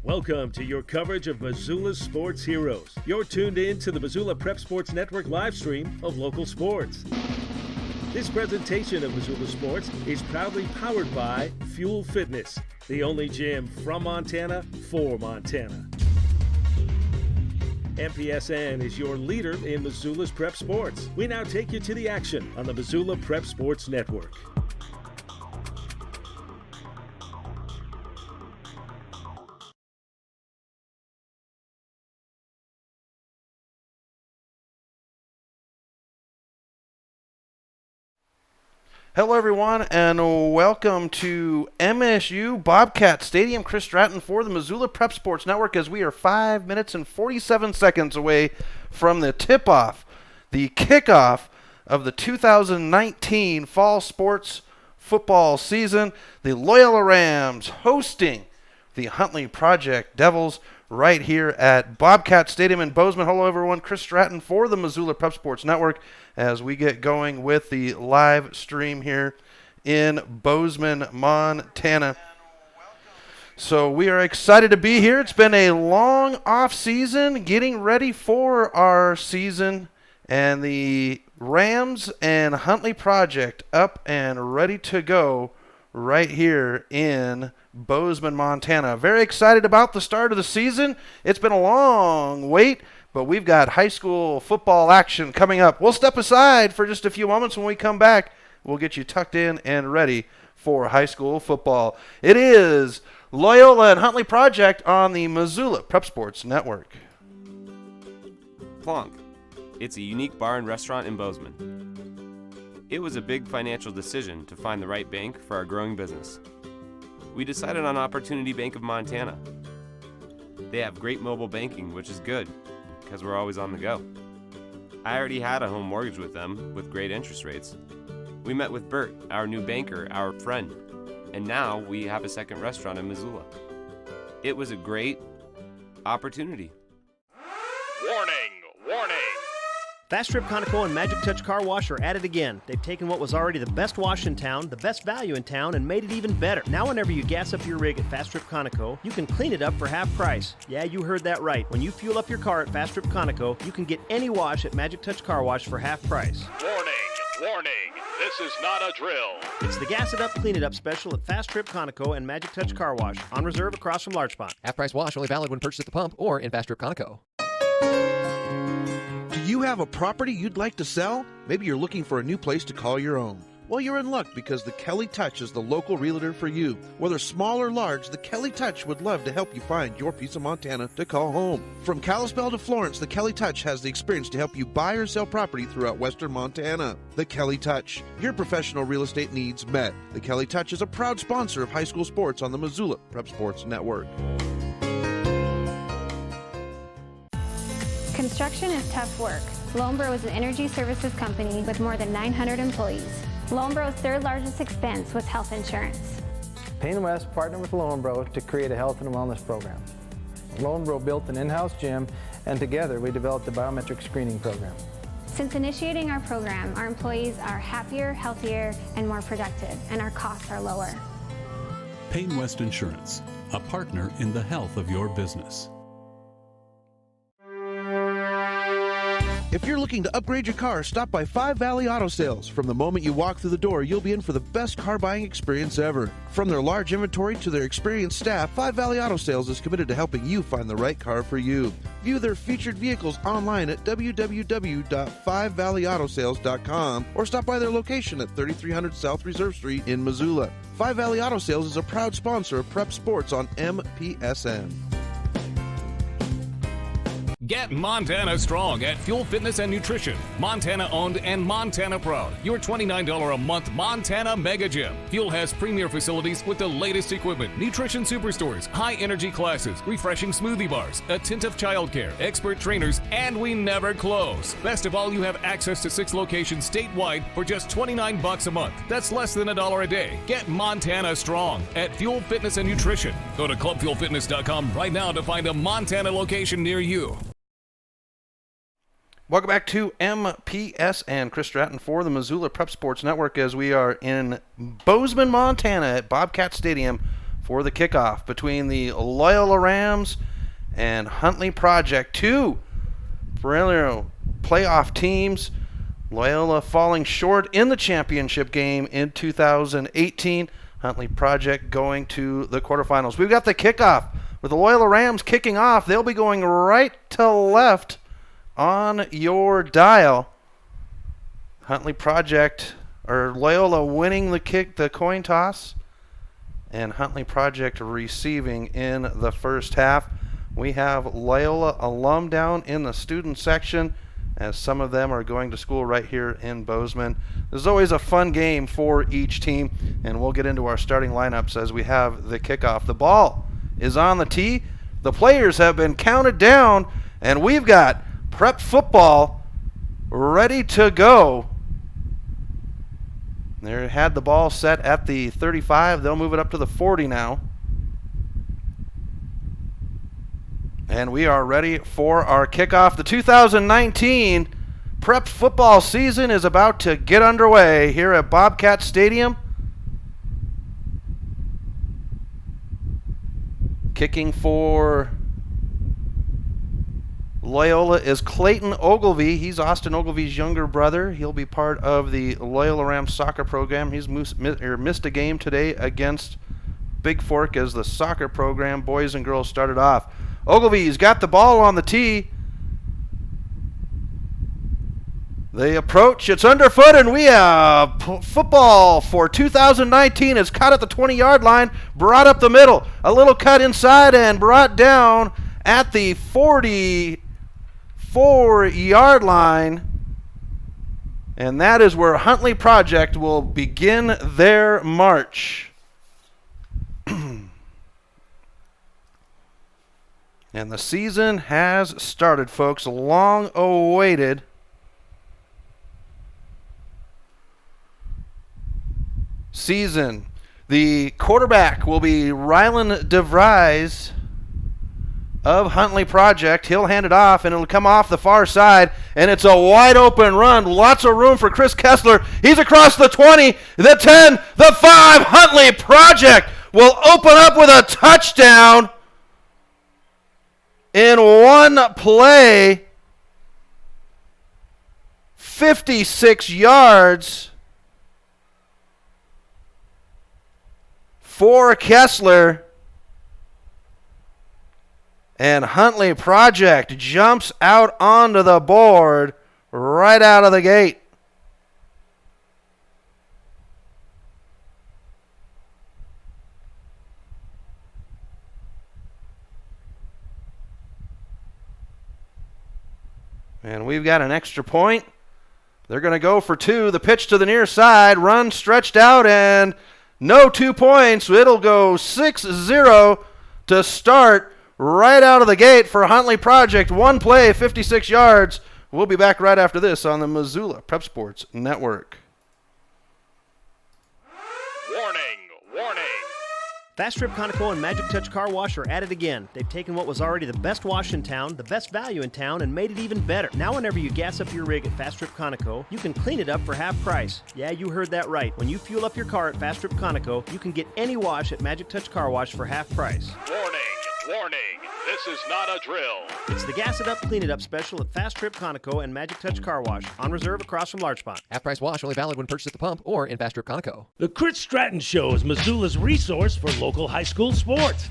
Welcome to your coverage of Missoula's sports heroes. You're tuned in to the Missoula Prep Sports Network live stream of local sports. This presentation of Missoula Sports is proudly powered by Fuel Fitness, the only gym from Montana for Montana. MPSN is your leader in Missoula's prep sports. We now take you to the action on the Missoula Prep Sports Network. Hello, everyone, and welcome to MSU Bobcat Stadium. Chris Stratton for the Missoula Prep Sports Network as we are 5 minutes and 47 seconds away from the tip-off, the kickoff of the 2019 fall sports football season. The Loyola Rams hosting the Huntley Project Devils right here at Bobcat Stadium in Bozeman. Hello, everyone. Chris Stratton for the Missoula Prep Sports Network as we get going with the live stream here in Bozeman, Montana. So we are excited to be here. It's been a long off season, getting ready for our season, and the Rams and Huntley Project up and ready to go right here in Bozeman, Montana. Very excited about the start of the season. It's been a long wait, but we've got high school football action coming up. We'll step aside for just a few moments. When we come back, we'll get you tucked in and ready for high school football. It is Loyola and Huntley Project on the Missoula Prep Sports Network. Plonk. It's a unique bar and restaurant in Bozeman. It was a big financial decision to find the right bank for our growing business. We decided on Opportunity Bank of Montana. They have great mobile banking, which is good, because we're always on the go. I already had a home mortgage with them with great interest rates. We met with Bert, our new banker, our friend, and now we have a second restaurant in Missoula. It was a great opportunity. Warning! Warning! Fast Trip Conoco and Magic Touch Car Wash are at it again. They've taken what was already the best wash in town, the best value in town, and made it even better. Now whenever you gas up your rig at Fast Trip Conoco, you can clean it up for half price. Yeah, you heard that right. When you fuel up your car at Fast Trip Conoco, you can get any wash at Magic Touch Car Wash for half price. Warning! Warning! This is not a drill. It's the Gas It Up, Clean It Up special at Fast Trip Conoco and Magic Touch Car Wash, on reserve across from Large Pond. Half price wash only valid when purchased at the pump or in Fast Trip Conoco. Do you have a property you'd like to sell? Maybe you're looking for a new place to call your own. Well, you're in luck because the Kelly Touch is the local realtor for you. Whether small or large, the Kelly Touch would love to help you find your piece of Montana to call home. From Kalispell to Florence, the Kelly Touch has the experience to help you buy or sell property throughout western Montana. The Kelly Touch, your professional real estate needs met. The Kelly Touch is a proud sponsor of high school sports on the Missoula Prep Sports Network. Construction is tough work. Lonebro is an energy services company with more than 900 employees. Lonebro's third largest expense was health insurance. Payne West partnered with Lonebro to create a health and wellness program. Lonebro built an in-house gym, and together we developed a biometric screening program. Since initiating our program, our employees are happier, healthier, and more productive, and our costs are lower. Payne West Insurance, a partner in the health of your business. If you're looking to upgrade your car, stop by Five Valley Auto Sales. From the moment you walk through the door, you'll be in for the best car buying experience ever. From their large inventory to their experienced staff, Five Valley Auto Sales is committed to helping you find the right car for you. View their featured vehicles online at www.5valleyautosales.com or stop by their location at 3300 South Reserve Street in Missoula. Five Valley Auto Sales is a proud sponsor of Prep Sports on MPSN. Get Montana strong at Fuel Fitness and Nutrition. Montana owned and Montana proud. Your $29 a month Montana Mega Gym. Fuel has premier facilities with the latest equipment, nutrition superstores, high energy classes, refreshing smoothie bars, attentive childcare, expert trainers, and we never close. Best of all, you have access to 6 locations statewide for just $29 a month. That's less than $1 a day. Get Montana strong at Fuel Fitness and Nutrition. Go to clubfuelfitness.com right now to find a Montana location near you. Welcome back to MPSN. Chris Stratton for the Missoula Prep Sports Network as we are in Bozeman, Montana at Bobcat Stadium for the kickoff between the Loyola Rams and Huntley Project. Two perennial playoff teams. Loyola falling short in the championship game in 2018. Huntley Project going to the quarterfinals. We've got the kickoff with the Loyola Rams kicking off. They'll be going right to left on your dial. Huntley Project, or Loyola winning the coin toss, and Huntley Project receiving in the first half. We have Loyola alum down in the student section, as some of them are going to school right here in Bozeman. This is always a fun game for each team, and we'll get into our starting lineups as we have the kickoff. The ball is on the tee. The players have been counted down, and we've got prep football ready to go. They had the ball set at the 35. They'll move it up to the 40 now. And we are ready for our kickoff. The 2019 prep football season is about to get underway here at Bobcat Stadium. Kicking for Loyola is Clayton Ogilvie. He's Austin Ogilvie's younger brother. He'll be part of the Loyola Rams soccer program. He's missed a game today against Big Fork as the soccer program, boys and girls, started off. Ogilvie's got the ball on the tee. They approach. It's underfoot, and we have football for 2019 is cut at the 20-yard line, brought up the middle. A little cut inside and brought down at the 44-yard line. And that is where Huntley Project will begin their march. And the season has started, folks. Long awaited. Season. The quarterback will be Rylan DeVries of Huntley Project. He'll hand it off, and it'll come off the far side, and it's a wide open run. Lots of room for Chris Kessler. He's across the 20, the 10, the 5. Huntley Project will open up with a touchdown in one play. 56 yards for Kessler. And Huntley Project jumps out onto the board right out of the gate. And we've got an extra point. They're going to go for two. The pitch to the near side, run stretched out, and no 2 points. It'll go 6-0 to start right out of the gate for Huntley Project. One play, 56 yards. We'll be back right after this on the Missoula Prep Sports Network. Warning, warning. Fast Trip Conoco and Magic Touch Car Wash are at it again. They've taken what was already the best wash in town, the best value in town, and made it even better. Now whenever you gas up your rig at Fast Trip Conoco, you can clean it up for half price. Yeah, you heard that right. When you fuel up your car at Fast Trip Conoco, you can get any wash at Magic Touch Car Wash for half price. Warning, warning. This is not a drill. It's the Gas It Up, Clean It Up special at Fast Trip Conoco and Magic Touch Car Wash, on reserve across from Larchmont. Half-price wash only valid when purchased at the pump or in Fast Trip Conoco. The Chris Stratton Show is Missoula's resource for local high school sports.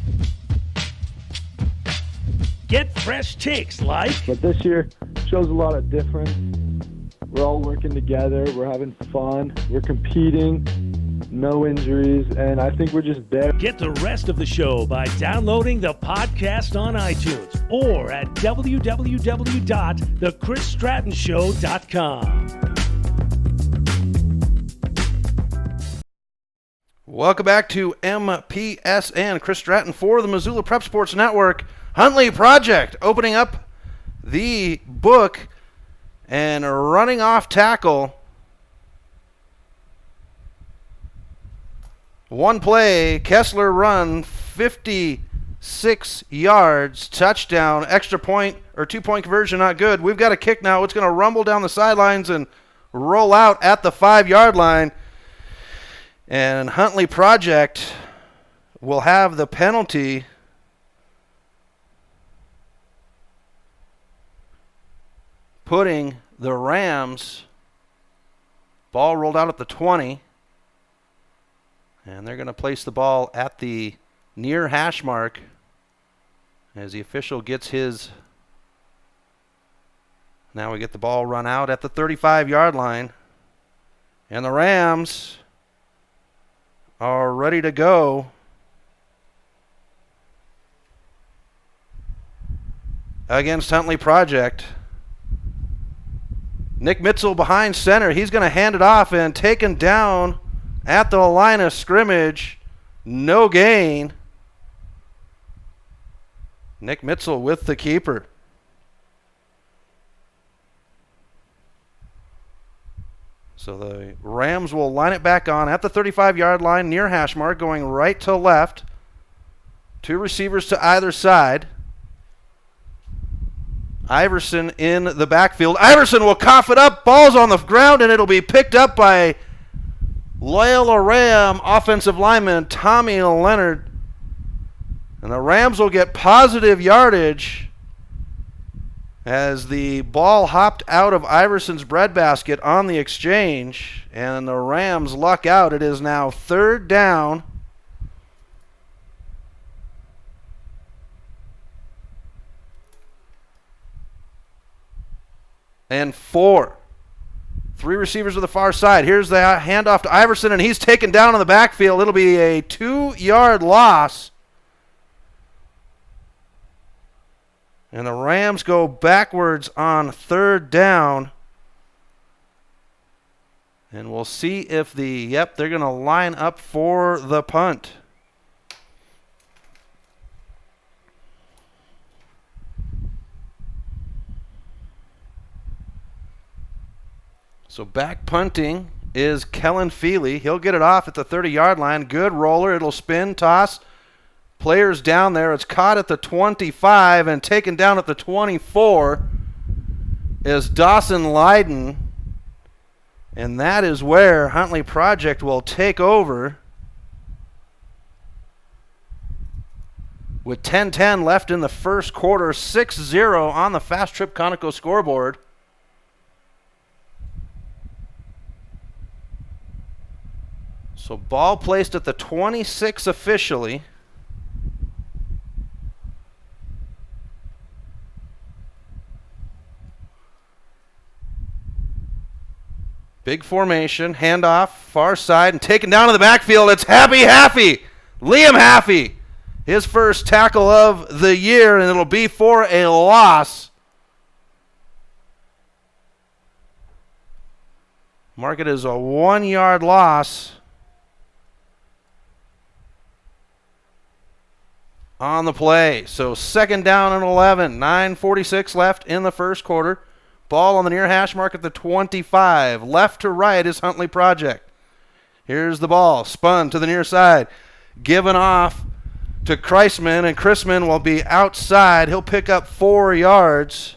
Get fresh takes like... But this year shows a lot of difference. We're all working together. We're having fun. We're competing. No injuries, and I think we're just there. Get the rest of the show by downloading the podcast on iTunes or at www.thechrisstrattonshow.com. Welcome back to MPSN. Chris Stratton for the Missoula Prep Sports Network. Huntley Project opening up the book and running off tackle. One play, Kessler run, 56 yards, touchdown, extra point or 2-point conversion, not good. We've got a kick now. It's going to rumble down the sidelines and roll out at the 5-yard line. And Huntley Project will have the penalty putting the Rams, ball rolled out at the 20, and they're going to place the ball at the near hash mark as the official gets his. Now we get the ball run out at the 35-yard line, and the Rams are ready to go. Against Huntley Project. Nick Mitzel behind center. He's going to hand it off and taken down at the line of scrimmage. No gain. Nick Mitzel with the keeper. So the Rams will line it back on at the 35-yard line near hash mark, going right to left. Two receivers to either side. Iverson in the backfield. Iverson will cough it up. Ball's on the ground, and it'll be picked up by Loyola Ram offensive lineman Tommy Leonard. And the Rams will get positive yardage as the ball hopped out of Iverson's breadbasket on the exchange, and the Rams luck out. It is now 3rd down. And 4. 3 receivers to the far side. Here's the handoff to Iverson, and he's taken down in the backfield. It'll be a 2-yard loss. And the Rams go backwards on 3rd down. And we'll see if they're going to line up for the punt. So back punting is Kellen Feely. He'll get it off at the 30-yard line. Good roller. It'll spin, toss. Players down there. It's caught at the 25 and taken down at the 24 is Dawson Lyden. And that is where Huntley Project will take over. With 10:10 left in the first quarter, 6-0 on the Fast Trip Conoco scoreboard. So ball placed at the 26 officially. Big formation, handoff, far side, and taken down to the backfield. It's Happy. Liam Happy. His first tackle of the year, and it'll be for a loss. Mark it as a 1-yard loss on the play. So 2nd down and 11. 9:46 left in the first quarter. Ball on the near hash mark at the 25. Left to right is Huntley Project. Here's the ball. Spun to the near side. Given off to Kreisman, and Chrisman will be outside. He'll pick up 4 yards.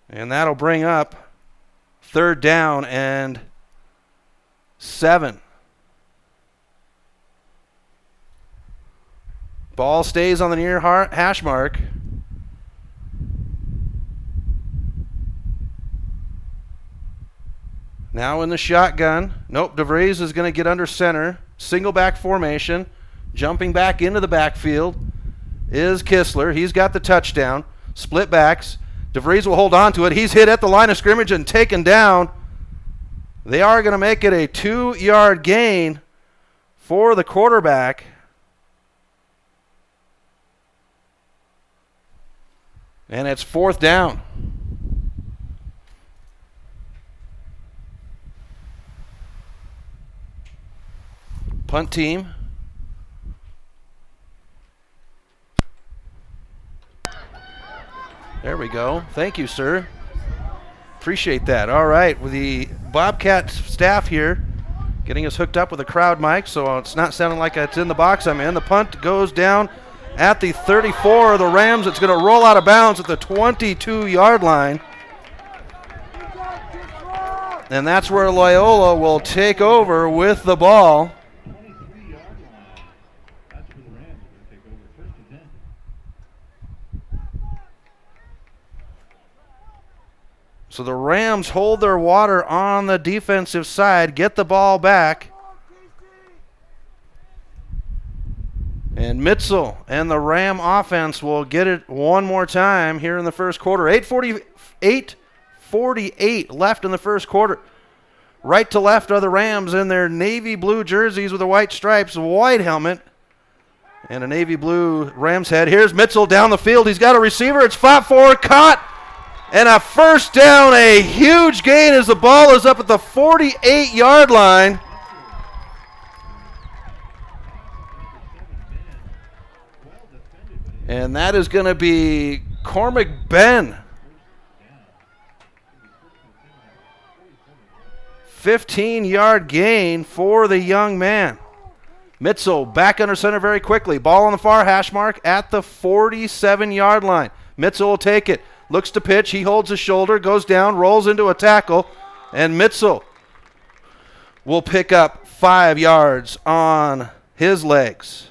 And that'll bring up 3rd down and 7. Ball stays on the near hash mark. Now in the shotgun. Nope, DeVries is going to get under center. Single back formation. Jumping back into the backfield is Kistler. He's got the touchdown. Split backs. DeVries will hold on to it. He's hit at the line of scrimmage and taken down. They are going to make it a 2-yard gain for the quarterback. And it's 4th down. Punt team. There we go. Thank you, sir. Appreciate that. All right, with the Bobcat staff here getting us hooked up with a crowd mic, so it's not sounding like it's in the box I'm in. The punt goes down at the 34 of the Rams. It's going to roll out of bounds at the 22-yard line. And that's where Loyola will take over with the ball. So the Rams hold their water on the defensive side, get the ball back. And Mitzel and the Ram offense will get it one more time here in the first quarter. 8:48 left in the first quarter. Right to left are the Rams in their navy blue jerseys with the white stripes, white helmet, and a navy blue Rams head. Here's Mitzel down the field. He's got a receiver. It's fought for, caught, and a first down. A huge gain as the ball is up at the 48-yard line. And that is going to be Cormac Ben. 15-yard gain for the young man. Mitzel back under center very quickly. Ball on the far hash mark at the 47-yard line. Mitzel will take it. Looks to pitch. He holds his shoulder, goes down, rolls into a tackle, and Mitzel will pick up 5 yards on his legs.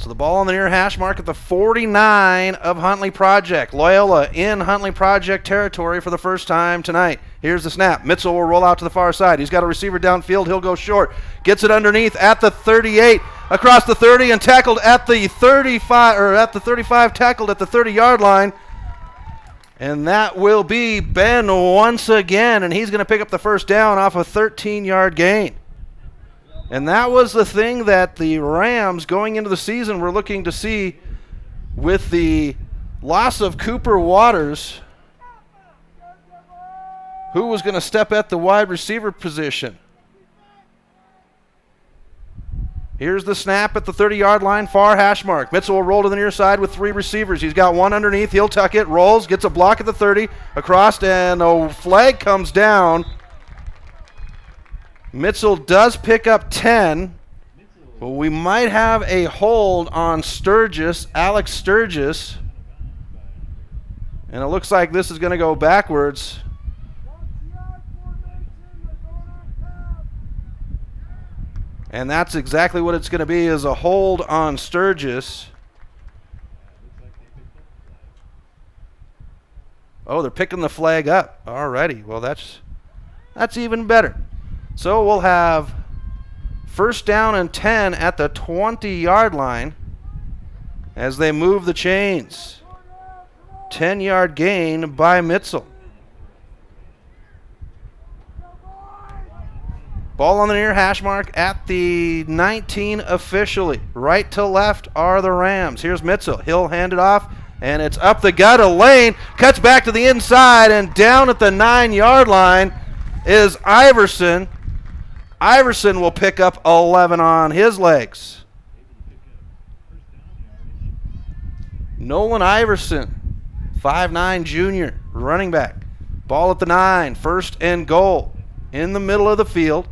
So the ball on the near hash mark at the 49 of Huntley Project. Loyola in Huntley Project territory for the first time tonight. Here's the snap. Mitzel will roll out to the far side. He's got a receiver downfield. He'll go short. Gets it underneath at the 38, across the 30, and tackled at the 35, tackled at the 30-yard line. And that will be Ben once again, and he's going to pick up the first down off a 13-yard gain. And that was the thing that the Rams going into the season were looking to see with the loss of Cooper Waters, who was going to step at the wide receiver position. Here's the snap at the 30-yard line, far hash mark. Mitzel will roll to the near side with 3 receivers. He's got one underneath. He'll tuck it, rolls, gets a block at the 30, across, and a flag comes down. Mitzel does pick up 10, but we might have a hold on Sturgis, Alex Sturgis. And it looks like this is going to go backwards. And that's exactly what it's going to be, is a hold on Sturgis. Oh, they're picking the flag up. Alrighty, well that's even better. So we'll have first down and 10 at the 20-yard line as they move the chains. 10-yard gain by Mitzel. Ball on the near hash mark at the 19 officially. Right to left are the Rams. Here's Mitzel. He'll hand it off, and it's up the gut of Lane. Cuts back to the inside, and down at the 9-yard line is Iverson. Iverson will pick up 11 on his legs. Nolan Iverson, 5'9" junior, running back. Ball at the 9, first and goal in the middle of the field.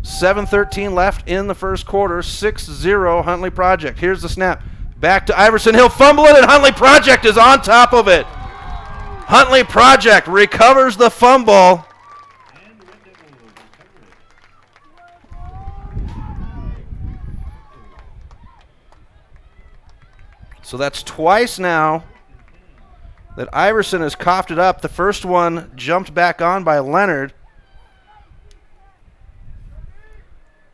7:13 left in the first quarter, 6-0 Huntley Project. Here's the snap. Back to Iverson. He'll fumble it, and Huntley Project is on top of it. Huntley Project recovers the fumble. So that's twice now that Iverson has coughed it up. The first one jumped back on by Leonard.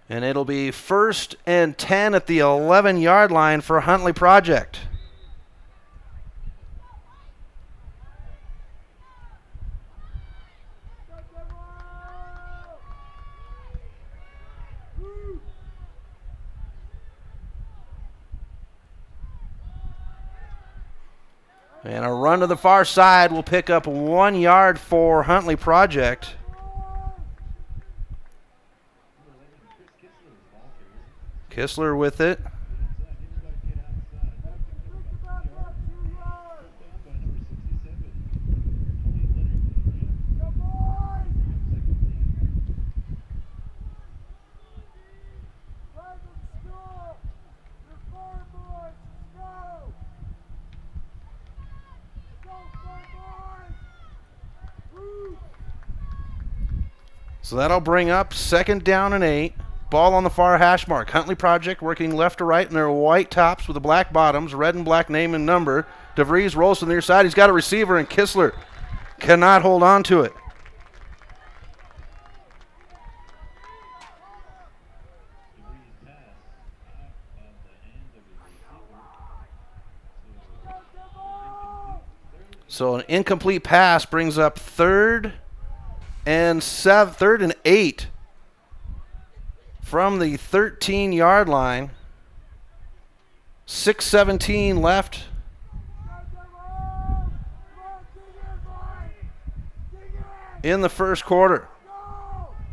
And it'll be first and 10 at the 11-yard line for Huntley Project. And a run to the far side will pick up 1 yard for Huntley Project. Kistler with it. So that'll bring up 2nd down and 8. Ball on the far hash mark. Huntley Project working left to right in their white tops with the black bottoms, red and black name and number. DeVries rolls to the near side. He's got a receiver, and Kistler cannot hold on to it. So an incomplete pass brings up 3rd and 8 from the 13-yard line. 6:17 left. In the first quarter.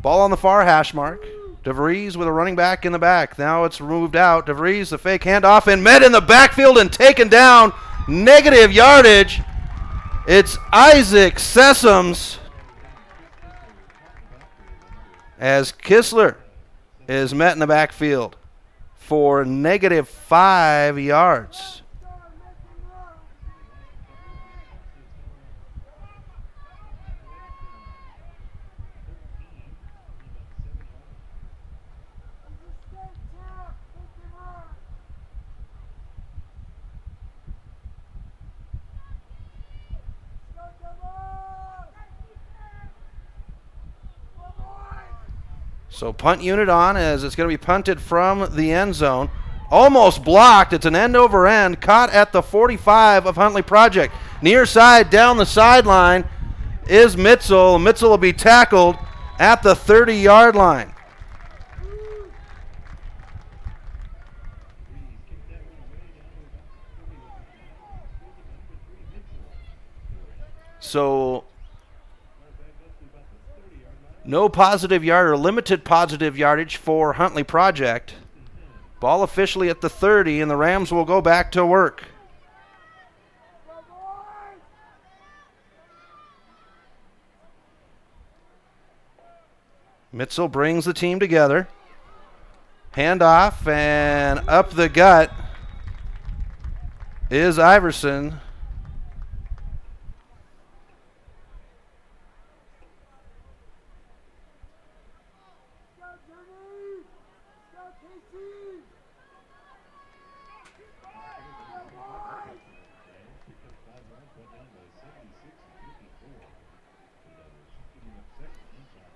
Ball on the far hash mark. DeVries with a running back in the back. Now it's moved out. DeVries, the fake handoff, and met in the backfield and taken down. Negative yardage. It's Isaac Sessoms as Kistler is met in the backfield for -5 yards. So punt unit on as it's going to be punted from the end zone. Almost blocked. It's an end over end. Caught at the 45 of Huntley Project. Near side down the sideline is Mitzel. Mitzel will be tackled at the 30-yard line. So no positive yard or limited positive yardage for Huntley Project. Ball officially at the 30, and the Rams will go back to work. Mitzel brings the team together. Handoff, and up the gut is Iverson.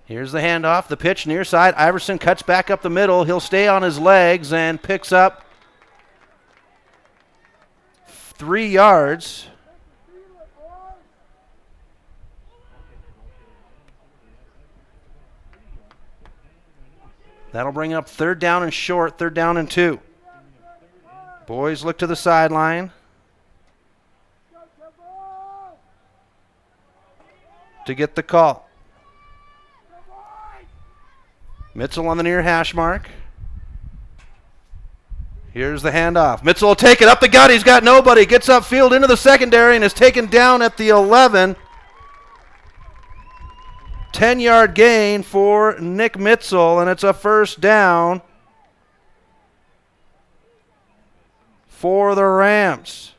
Here's the handoff, the pitch near side. Iverson cuts back up the middle. He'll stay on his legs and picks up 3 yards. That'll bring up 3rd down and short, 3rd down and 2. Boys look to the sideline to get the call. Mitzel on the near hash mark. Here's the handoff. Mitzel will take it up the gut. He's got nobody. Gets upfield into the secondary and is taken down at the 11. 10-yard gain for Nick Mitzel, and it's a 1st down for the Rams.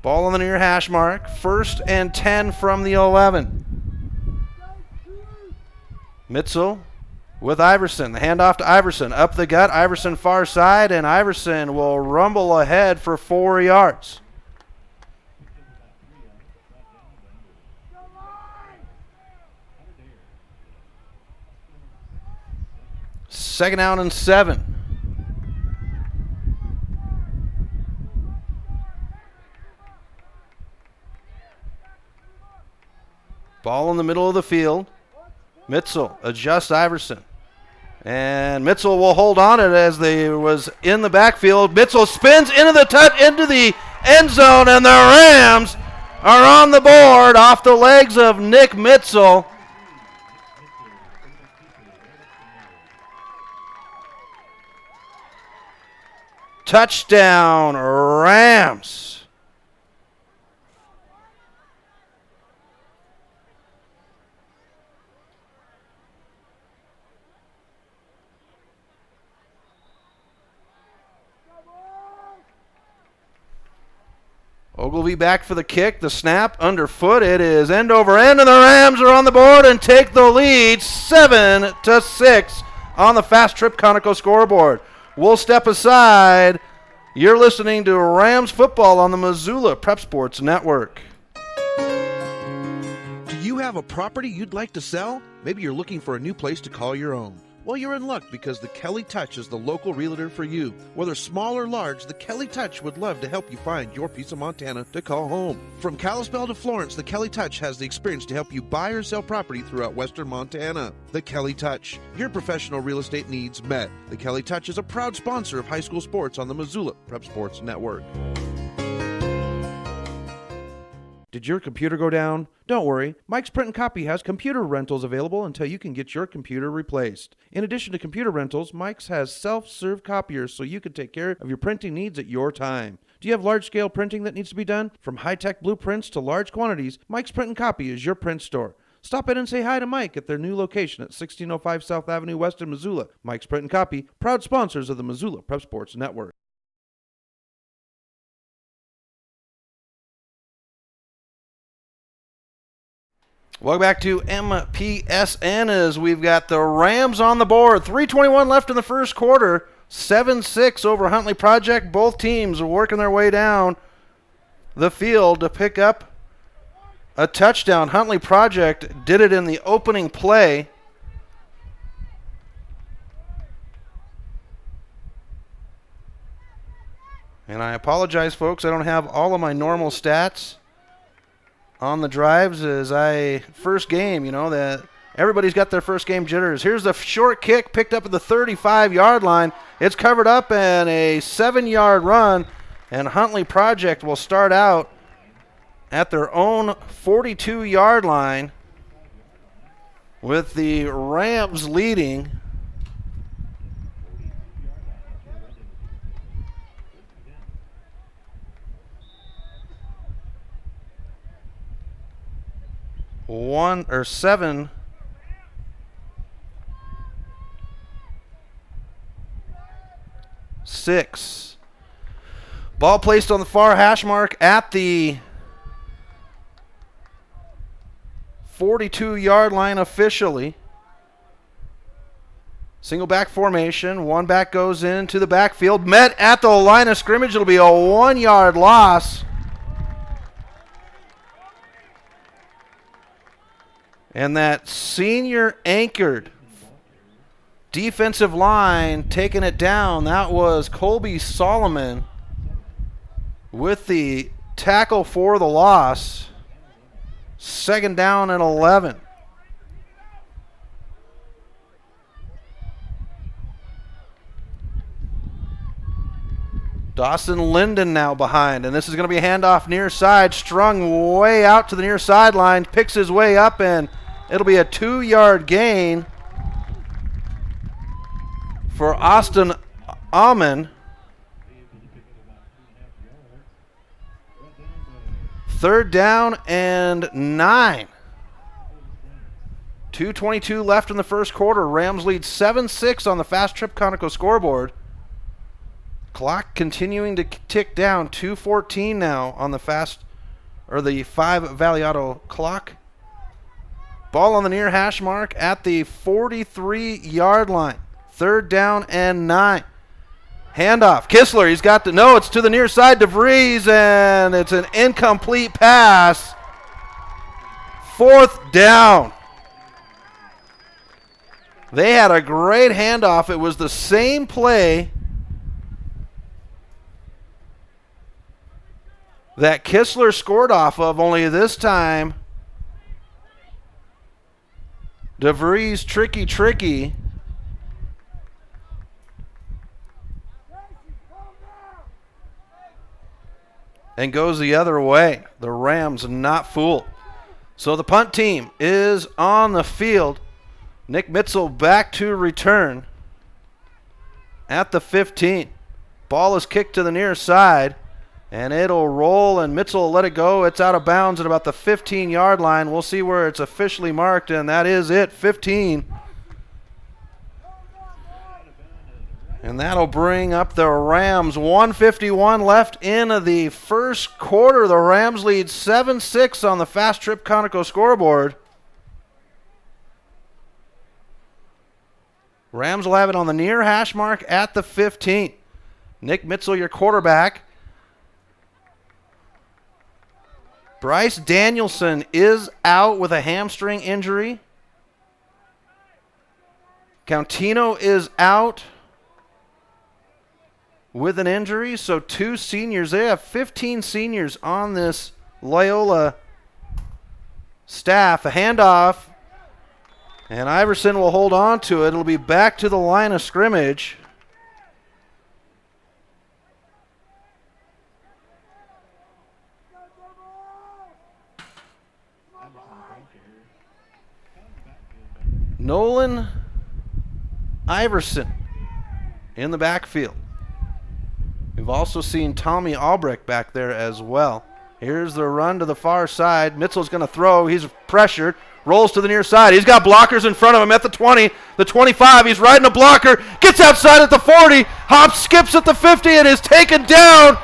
Ball on the near hash mark. 1st and 10 from the 11. Mitzel with Iverson. The handoff to Iverson. Up the gut. Iverson far side, and Iverson will rumble ahead for 4 yards. Second down and 7. Ball in the middle of the field. Mitzel adjusts Iverson. And Mitzel will hold on it as they was in the backfield. Mitzel spins into the end zone, and the Rams are on the board off the legs of Nick Mitzel. Touchdown, Rams. Ogilvy back for the kick. The snap underfoot. It is end over end, and the Rams are on the board and take the lead 7-6 on the Fast Trip Conoco scoreboard. We'll step aside. You're listening to Rams football on the Missoula Prep Sports Network. Do you have a property you'd like to sell? Maybe you're looking for a new place to call your own. Well, you're in luck because the Kelly Touch is the local realtor for you. Whether small or large, the Kelly Touch would love to help you find your piece of Montana to call home. From Kalispell to Florence, the Kelly Touch has the experience to help you buy or sell property throughout western Montana. The Kelly Touch, your professional real estate needs met. The Kelly Touch is a proud sponsor of high school sports on the Missoula Prep Sports Network. Did your computer go down? Don't worry, Mike's Print and Copy has computer rentals available until you can get your computer replaced. In addition to computer rentals, Mike's has self-serve copiers so you can take care of your printing needs at your time. Do you have large-scale printing that needs to be done? From high-tech blueprints to large quantities, Mike's Print and Copy is your print store. Stop in and say hi to Mike at their new location at 1605 South Avenue West in Missoula. Mike's Print and Copy, proud sponsors of the Missoula Prep Sports Network. Welcome back to MPSN as we've got the Rams on the board. 3:21 left in the first quarter. 7-6 over Huntley Project. Both teams are working their way down the field to pick up a touchdown. Huntley Project did it in the opening play. And I apologize, folks. I don't have all of my normal stats on the drives as first game, that everybody's got their first game jitters. Here's the short kick picked up at the 35-yard line. It's covered up and a 7-yard run, and Huntley Project will start out at their own 42-yard line with the Rams leading. Seven. Six. Ball placed on the far hash mark at the 42-yard line officially. Single back formation. One back goes into the backfield. Met at the line of scrimmage. It'll be a 1-yard loss. And that senior anchored defensive line taking it down, that was Colby Solomon with the tackle for the loss. Second down and 11. Dawson Linden now behind, and this is going to be a handoff near side, strung way out to the near sideline, picks his way up, and it'll be a 2-yard gain for Austin Amon. Third down and 9. 2:22 left in the first quarter. Rams lead 7-6 on the Fast Trip Conoco scoreboard. Clock continuing to tick down. 2:14 now on the the 5 Valley Auto clock. Ball on the near hash mark at the 43-yard line. Third down and 9. Handoff. Kistler, it's to the near side. DeVries, and it's an incomplete pass. Fourth down. They had a great handoff. It was the same play that Kistler scored off of, only this time DeVries tricky. And goes the other way. The Rams not fooled. So the punt team is on the field. Nick Mitzel back to return at the 15. Ball is kicked to the near side. And it'll roll, and Mitzel will let it go. It's out of bounds at about the 15-yard line. We'll see where it's officially marked, and that is it, 15. And that'll bring up the Rams. 1:51 left in the first quarter. The Rams lead 7-6 on the Fast Trip Conoco scoreboard. Rams will have it on the near hash mark at the 15. Nick Mitzel, your quarterback. Bryce Danielson is out with a hamstring injury. Countino is out with an injury, so 2 seniors. They have 15 seniors on this Loyola staff. A handoff, and Iverson will hold on to it. It'll be back to the line of scrimmage. Nolan Iverson in the backfield. We've also seen Tommy Albrecht back there as well. Here's the run to the far side. Mitzel's going to throw. He's pressured. Rolls to the near side. He's got blockers in front of him at the 20, the 25. He's riding a blocker. Gets outside at the 40. Hops, skips at the 50, and is taken down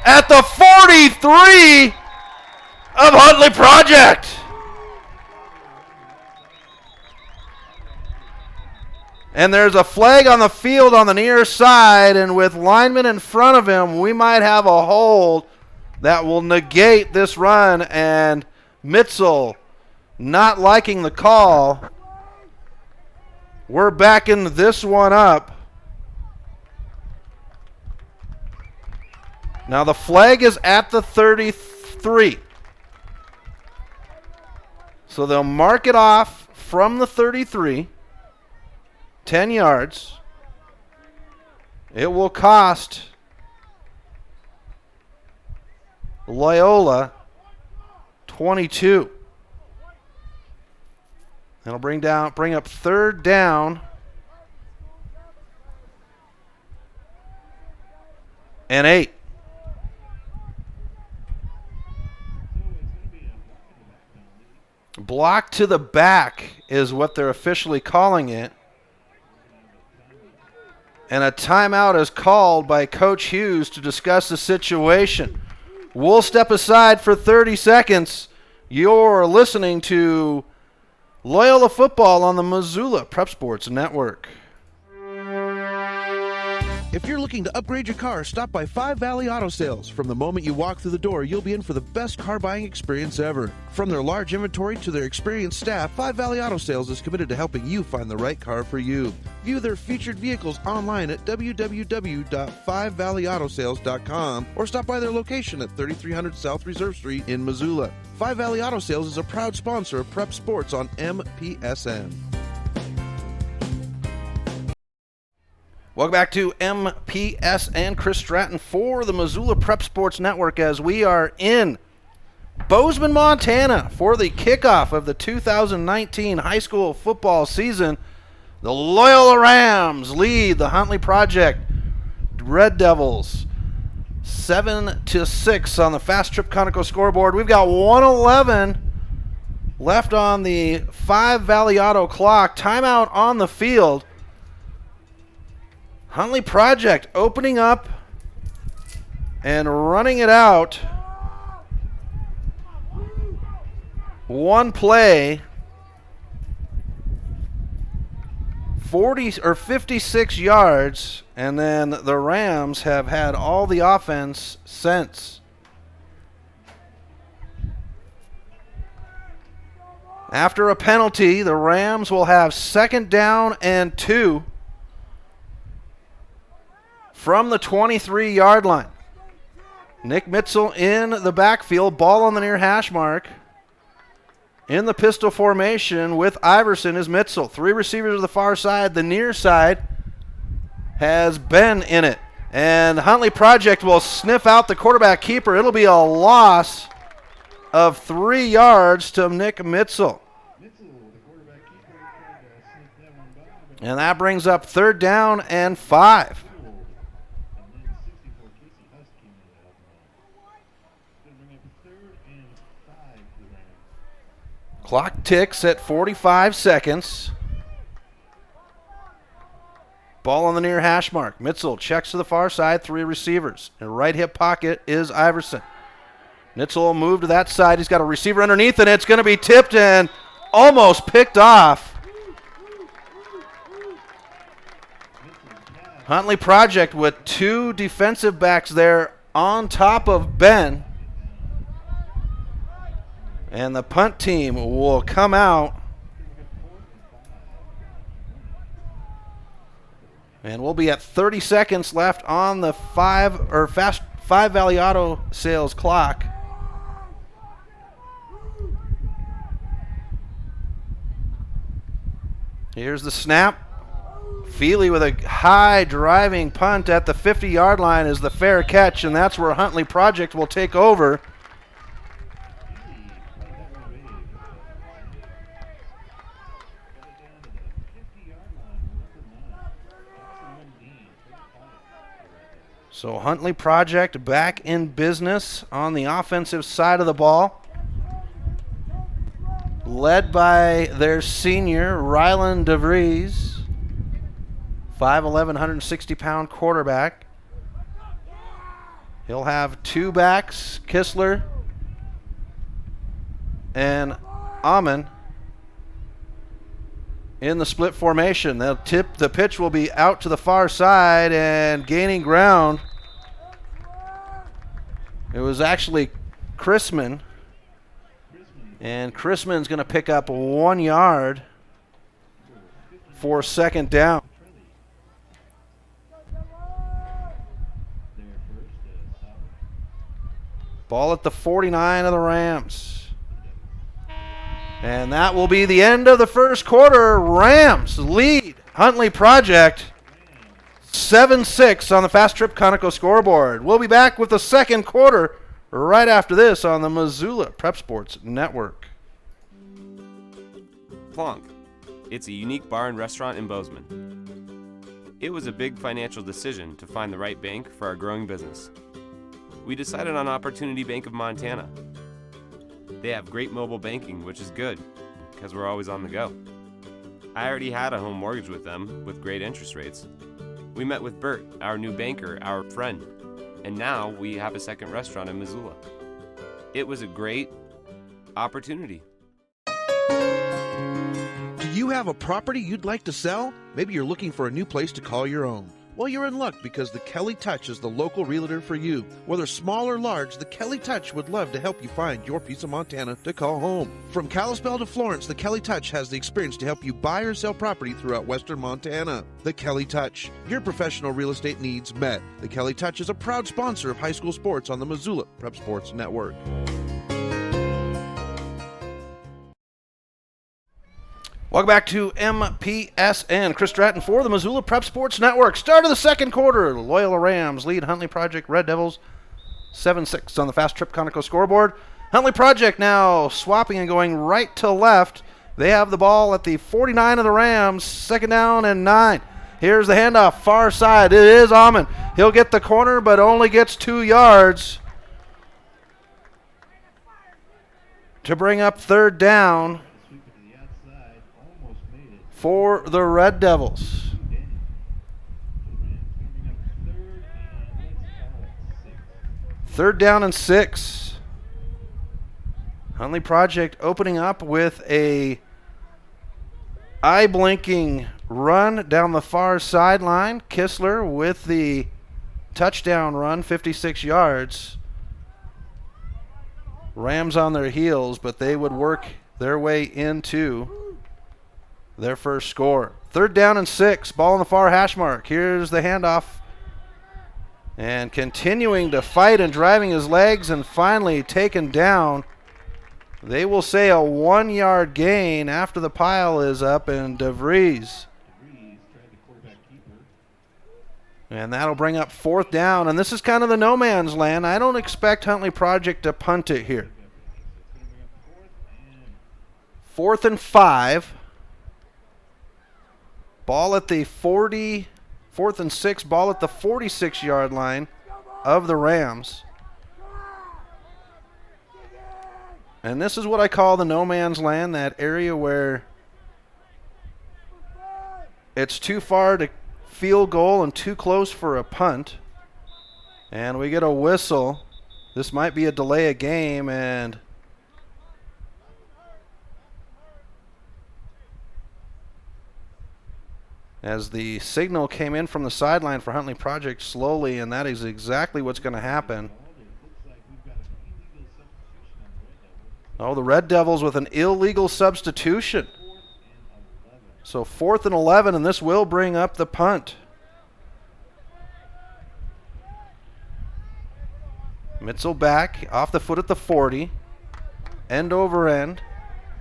at the 43 of Huntley Project. And there's a flag on the field on the near side, and with linemen in front of him, we might have a hold that will negate this run, and Mitzel not liking the call. We're backing this one up. Now the flag is at the 33. So they'll mark it off from the 33. 10 yards. It will cost Loyola 22. It'll bring up third down and 8. Block to the back is what they're officially calling it. And a timeout is called by Coach Hughes to discuss the situation. We'll step aside for 30 seconds. You're listening to Loyola football on the Missoula Prep Sports Network. If you're looking to upgrade your car, stop by Five Valley Auto Sales. From the moment you walk through the door, you'll be in for the best car buying experience ever. From their large inventory to their experienced staff, Five Valley Auto Sales is committed to helping you find the right car for you. View their featured vehicles online at www.fivevalleyAutosales.com or stop by their location at 3300 South Reserve Street in Missoula. Five Valley Auto Sales is a proud sponsor of Prep Sports on MPSN. Welcome back to MPSN. Chris Stratton for the Missoula Prep Sports Network as we are in Bozeman, Montana for the kickoff of the 2019 high school football season. The Loyola Rams lead the Huntley Project Red Devils 7-6 on the Fast Trip Conoco scoreboard. We've got 1:11 left on the Five Valley Auto clock. Timeout on the field. Huntley Project opening up and running it out. One play, 56 yards, and then the Rams have had all the offense since. After a penalty, the Rams will have 2nd down and 2. From the 23-yard line. Nick Mitzel in the backfield, ball on the near hash mark. In the pistol formation with Iverson is Mitzel. 3 receivers to the far side. The near side has Ben in it. And Huntley Project will sniff out the quarterback keeper. It'll be a loss of 3 yards to Nick Mitzel. And that brings up 3rd down and 5. Clock ticks at 45 seconds. Ball on the near hash mark. Mitzel checks to the far side, 3 receivers. In right hip pocket is Iverson. Mitzel will move to that side. He's got a receiver underneath, and it's going to be tipped and almost picked off. Huntley Project with 2 defensive backs there on top of Ben. And the punt team will come out. And we'll be at 30 seconds left on the Five Valley Auto Sales clock. Here's the snap. Feely with a high driving punt at the 50-yard line is the fair catch, and that's where Huntley Project will take over. So Huntley Project back in business on the offensive side of the ball, led by their senior, Rylan DeVries, 5'11", 160-pound quarterback. He'll have 2 backs, Kistler and Amon, in the split formation. They'll tip. The pitch will be out to the far side and gaining ground. It was actually Chrisman. And Chrisman's going to pick up 1 yard for second down. Ball at the 49 of the Rams. And that will be the end of the first quarter. Rams lead Huntley Project 7-6 on the Fast Trip Conoco scoreboard. We'll be back with the second quarter right after this on the Missoula Prep Sports Network. Plonk. It's a unique bar and restaurant in Bozeman. It was a big financial decision to find the right bank for our growing business. We decided on Opportunity Bank of Montana. They have great mobile banking, which is good because we're always on the go. I already had a home mortgage with them with great interest rates. We met with Bert, our new banker, our friend, and now we have a second restaurant in Missoula. It was a great opportunity. Do you have a property you'd like to sell? Maybe you're looking for a new place to call your own. Well, you're in luck because the Kelly Touch is the local realtor for you. Whether small or large, the Kelly Touch would love to help you find your piece of Montana to call home. From Kalispell to Florence, the Kelly Touch has the experience to help you buy or sell property throughout western Montana. The Kelly Touch, your professional real estate needs met. The Kelly Touch is a proud sponsor of high school sports on the Missoula Prep Sports Network. Welcome back to MPSN. Chris Stratton for the Missoula Prep Sports Network. Start of the second quarter. Loyola Rams lead Huntley Project Red Devils 7-6 on the Fast Trip Conoco scoreboard. Huntley Project now swapping and going right to left. They have the ball at the 49 of the Rams. Second down and 9. Here's the handoff, far side. It is Amon. He'll get the corner, but only gets 2 yards to bring up third down for the Red Devils. Third down and 6. Huntley Project opening up with a eye-blinking run down the far sideline. Kistler with the touchdown run, 56 yards. Rams on their heels, but they would work their way into their first score. Third down and 6. Ball on the far hash mark. Here's the handoff. And continuing to fight and driving his legs and finally taken down. They will say a 1-yard gain after the pile is up, and DeVries. And that'll bring up fourth down. And this is kind of the no man's land. I don't expect Huntley Project to punt it here. 4th and 5. Ball at the 40, 4th and 6, ball at the 46-yard line of the Rams. And this is what I call the no man's land, that area where it's too far to field goal and too close for a punt. And we get a whistle. This might be a delay of game, and as the signal came in from the sideline for Huntley Project slowly, and that is exactly what's going to happen. Oh, the Red Devils with an illegal substitution. So 4th and 11, and this will bring up the punt. Mitzel back, off the foot at the 40. End over end.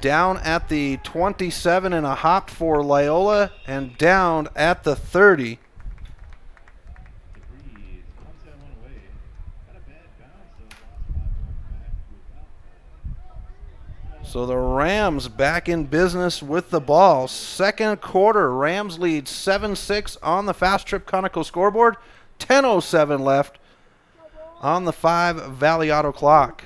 Down at the 27 and a hop for Loyola, and down at the 30. So the Rams back in business with the ball. Second quarter, Rams lead 7-6 on the Fast Trip Conoco scoreboard. 10:07 left on the 5 Valley Auto clock.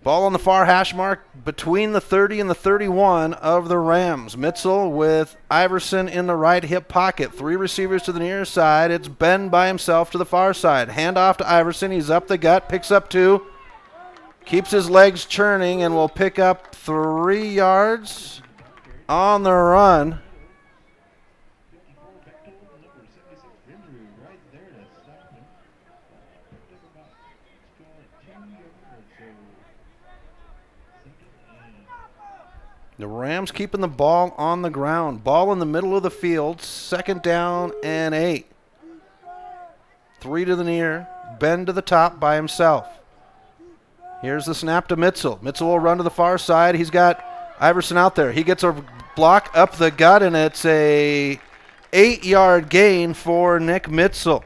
Ball on the far hash mark between the 30 and the 31 of the Rams. Mitzel with Iverson in the right hip pocket. 3 receivers to the near side. It's Ben by himself to the far side. Hand off to Iverson. He's up the gut, picks up 2. Keeps his legs churning and will pick up 3 yards on the run. The Rams keeping the ball on the ground. Ball in the middle of the field. 2nd down and 8. 3 to the near. Ben to the top by himself. Here's the snap to Mitzel. Mitzel will run to the far side. He's got Iverson out there. He gets a block up the gut, and it's a 8-yard gain for Nick Mitzel.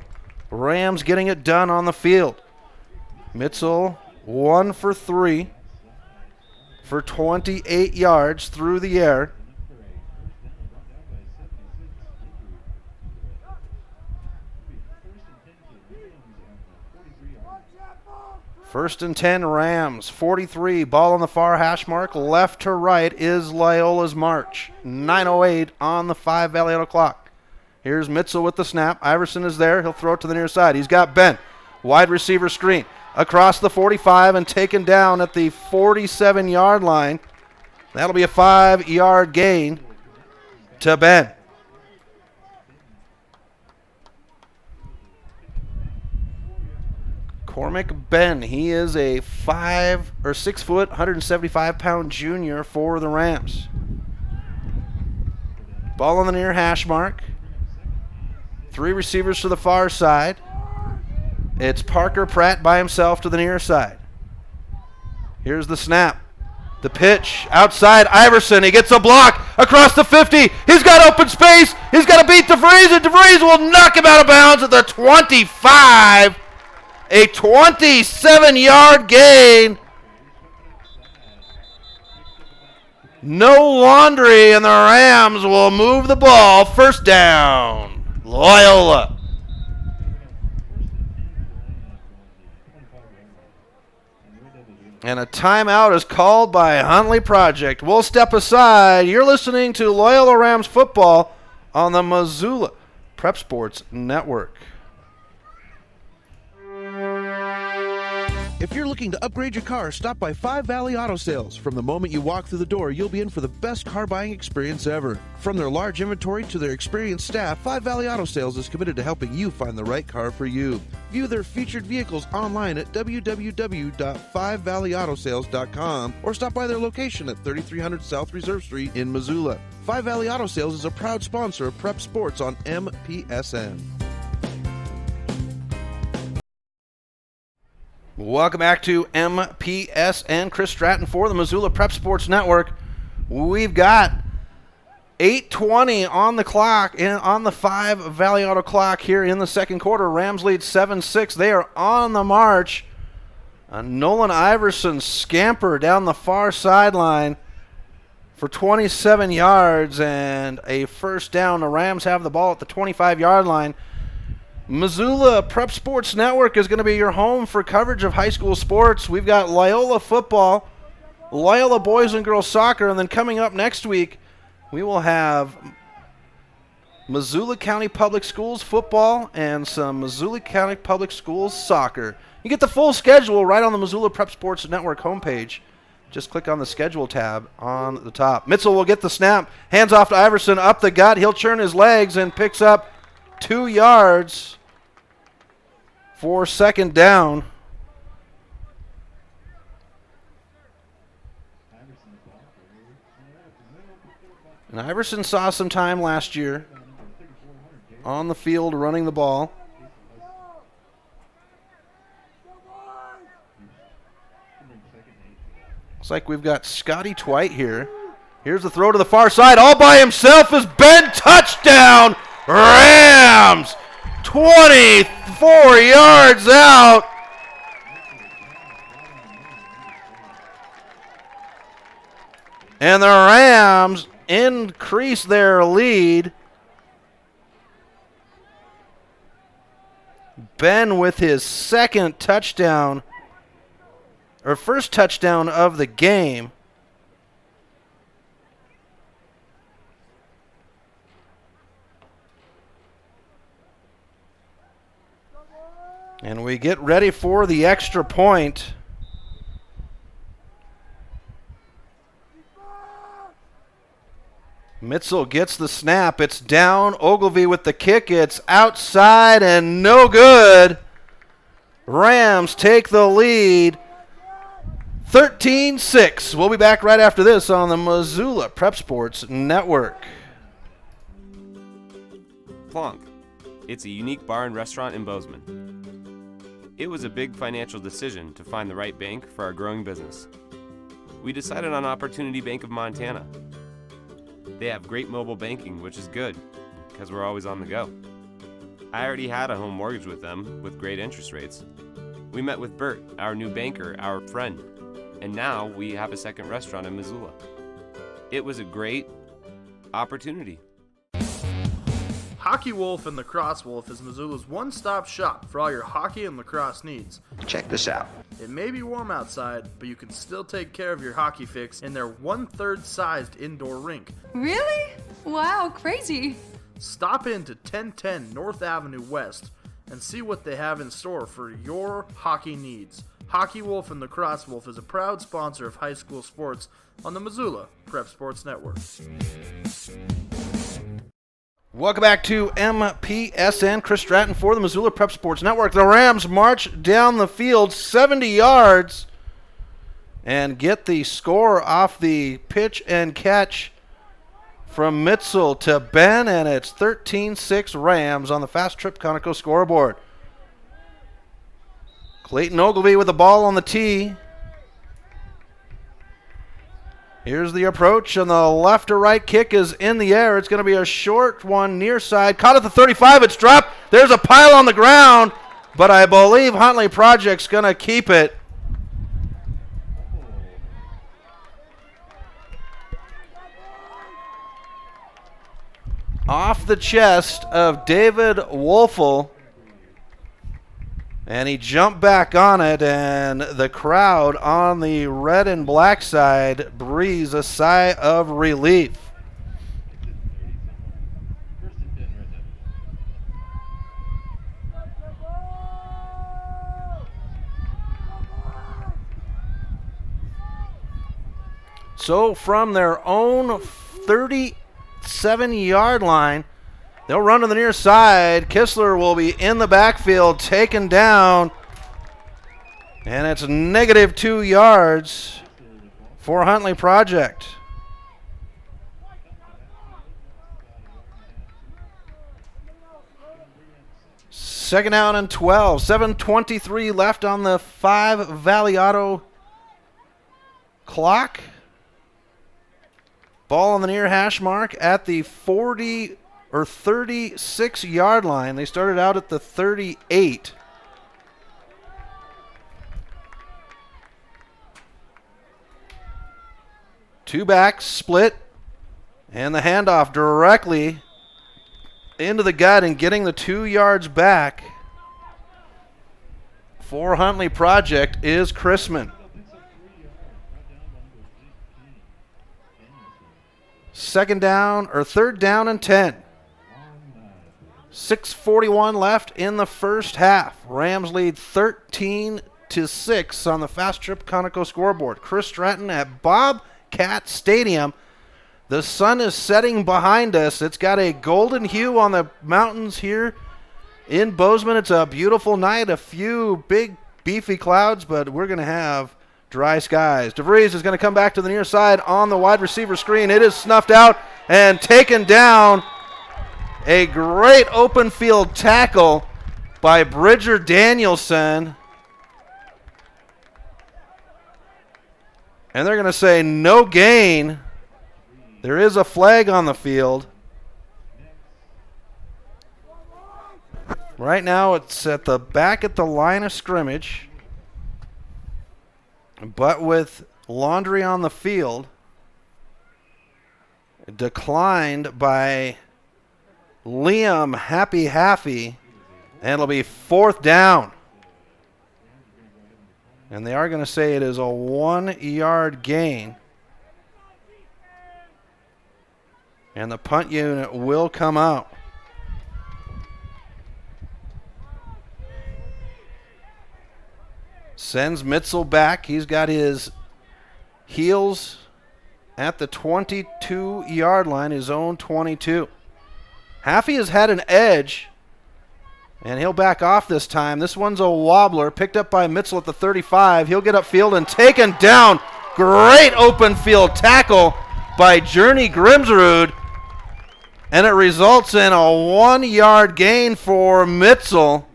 Rams getting it done on the field. Mitzel 1 for 3 for 28 yards through the air. First and 10 Rams, 43, ball on the far hash mark. Left to right is Loyola's march. 9:08 on the 5 Valley Auto clock. Here's Mitzel with the snap. Iverson is there. He'll throw it to the near side. He's got Ben. Wide receiver screen. Across the 45 and taken down at the 47-yard line. That'll be a 5-yard gain to Ben. Cormac Ben, he is a 6 foot, 175-pound junior for the Rams. Ball on the near hash mark. 3 receivers to the far side. It's Parker Pratt by himself to the near side. Here's the snap. The pitch outside Iverson. He gets a block across the 50. He's got open space. He's got to beat DeVries, and DeVries will knock him out of bounds at the 25. A 27-yard gain. No laundry, and the Rams will move the ball. First down, Loyola. And a timeout is called by Huntley Project. We'll step aside. You're listening to Loyola Rams football on the Missoula Prep Sports Network. If you're looking to upgrade your car, stop by 5 Valley Auto Sales. From the moment you walk through the door, you'll be in for the best car buying experience ever. From their large inventory to their experienced staff, 5 Valley Auto Sales is committed to helping you find the right car for you. View their featured vehicles online at www.5valleyautosales.com or stop by their location at 3300 South Reserve Street in Missoula. 5 Valley Auto Sales is a proud sponsor of Prep Sports on MPSN. Welcome back to MPSN. Chris Stratton for the Missoula Prep Sports Network. We've got 8:20 on the clock, on the 5 Valley Auto clock here in the second quarter. Rams lead 7-6. They are on the march. Nolan Iverson scamper down the far sideline for 27 yards and a first down. The Rams have the ball at the 25-yard line. Missoula Prep Sports Network is going to be your home for coverage of high school sports. We've got Loyola football, Loyola boys and girls soccer, and then coming up next week, we will have Missoula County Public Schools football and some Missoula County Public Schools soccer. You get the full schedule right on the Missoula Prep Sports Network homepage. Just click on the schedule tab on the top. Mitzel will get the snap. Hands off to Iverson up the gut. He'll churn his legs and picks up 2 yards for second down. And Iverson saw some time last year on the field running the ball. Looks like we've got Scotty Twite here. Here's the throw to the far side. All by himself is Ben. Touchdown, Rams! 24 yards out. And the Rams increase their lead. Ben with his second touchdown, or first touchdown of the game. And we get ready for the extra point. Mitzel gets the snap. It's down. Ogilvy with the kick. It's outside and no good. Rams take the lead. 13-6. We'll be back right after this on the Missoula Prep Sports Network. Plonk. It's a unique bar and restaurant in Bozeman. It was a big financial decision to find the right bank for our growing business. We decided on Opportunity Bank of Montana. They have great mobile banking, which is good, because we're always on the go. I already had a home mortgage with them, with great interest rates. We met with Bert, our new banker, our friend, and now we have a second restaurant in Missoula. It was a great opportunity. Hockey Wolf and Lacrosse Wolf is Missoula's one-stop shop for all your hockey and lacrosse needs. Check this out. It may be warm outside, but you can still take care of your hockey fix in their 1/3 sized indoor rink. Really? Wow, crazy. Stop in to 1010 North Avenue West and see what they have in store for your hockey needs. Hockey Wolf and Lacrosse Wolf is a proud sponsor of high school sports on the Missoula Prep Sports Network. Welcome back to MPSN. Chris Stratton for the Missoula Prep Sports Network. The Rams march down the field 70 yards and get the score off the pitch and catch from Mitzel to Ben, and it's 13-6 Rams on the Fast Trip Conoco scoreboard. Clayton Ogilvy with the ball on the tee. Here's the approach, and the left to right kick is in the air. It's going to be a short one near side. Caught at the 35. It's dropped. There's a pile on the ground, but I believe Huntley Project's going to keep it. Off the chest of David Wolfel. And he jumped back on it, and the crowd on the red and black side breathes a sigh of relief. So from their own 37-yard line, they'll run to the near side. Kistler will be in the backfield, taken down. And it's -2 yards for Huntley Project. Second down and 12. 7:23 left on the 5 Valley Auto clock. Ball on the near hash mark at the 40 or 36-yard line. They started out at the 38. Two backs split, and the handoff directly into the gut and getting the 2 yards back for Huntley Project is Chrisman. Second down or third down and 10. 6:41 left in the first half. Rams lead 13-6 on the Fast Trip Conoco scoreboard. Chris Stratton at Bobcat Stadium. The sun is setting behind us. It's got a golden hue on the mountains here in Bozeman. It's a beautiful night. A few big, beefy clouds, but we're going to have dry skies. DeVries is going to come back to the near side on the wide receiver screen. It is snuffed out and taken down. A great open field tackle by Bridger Danielson. And they're going to say no gain. There is a flag on the field. Right now it's at the back at the line of scrimmage. But with Laundry on the field, declined by Liam Happy, and it'll be 4th down. And they are going to say it is a 1-yard gain. And the punt unit will come out. Sends Mitzel back. He's got his heels at the 22-yard line, his own 22. Haffey has had an edge, and he'll back off this time. This one's a wobbler, picked up by Mitzel at the 35. He'll get upfield and taken down. Great open field tackle by Journey Grimsrud, and it results in a 1-yard gain for Mitzel.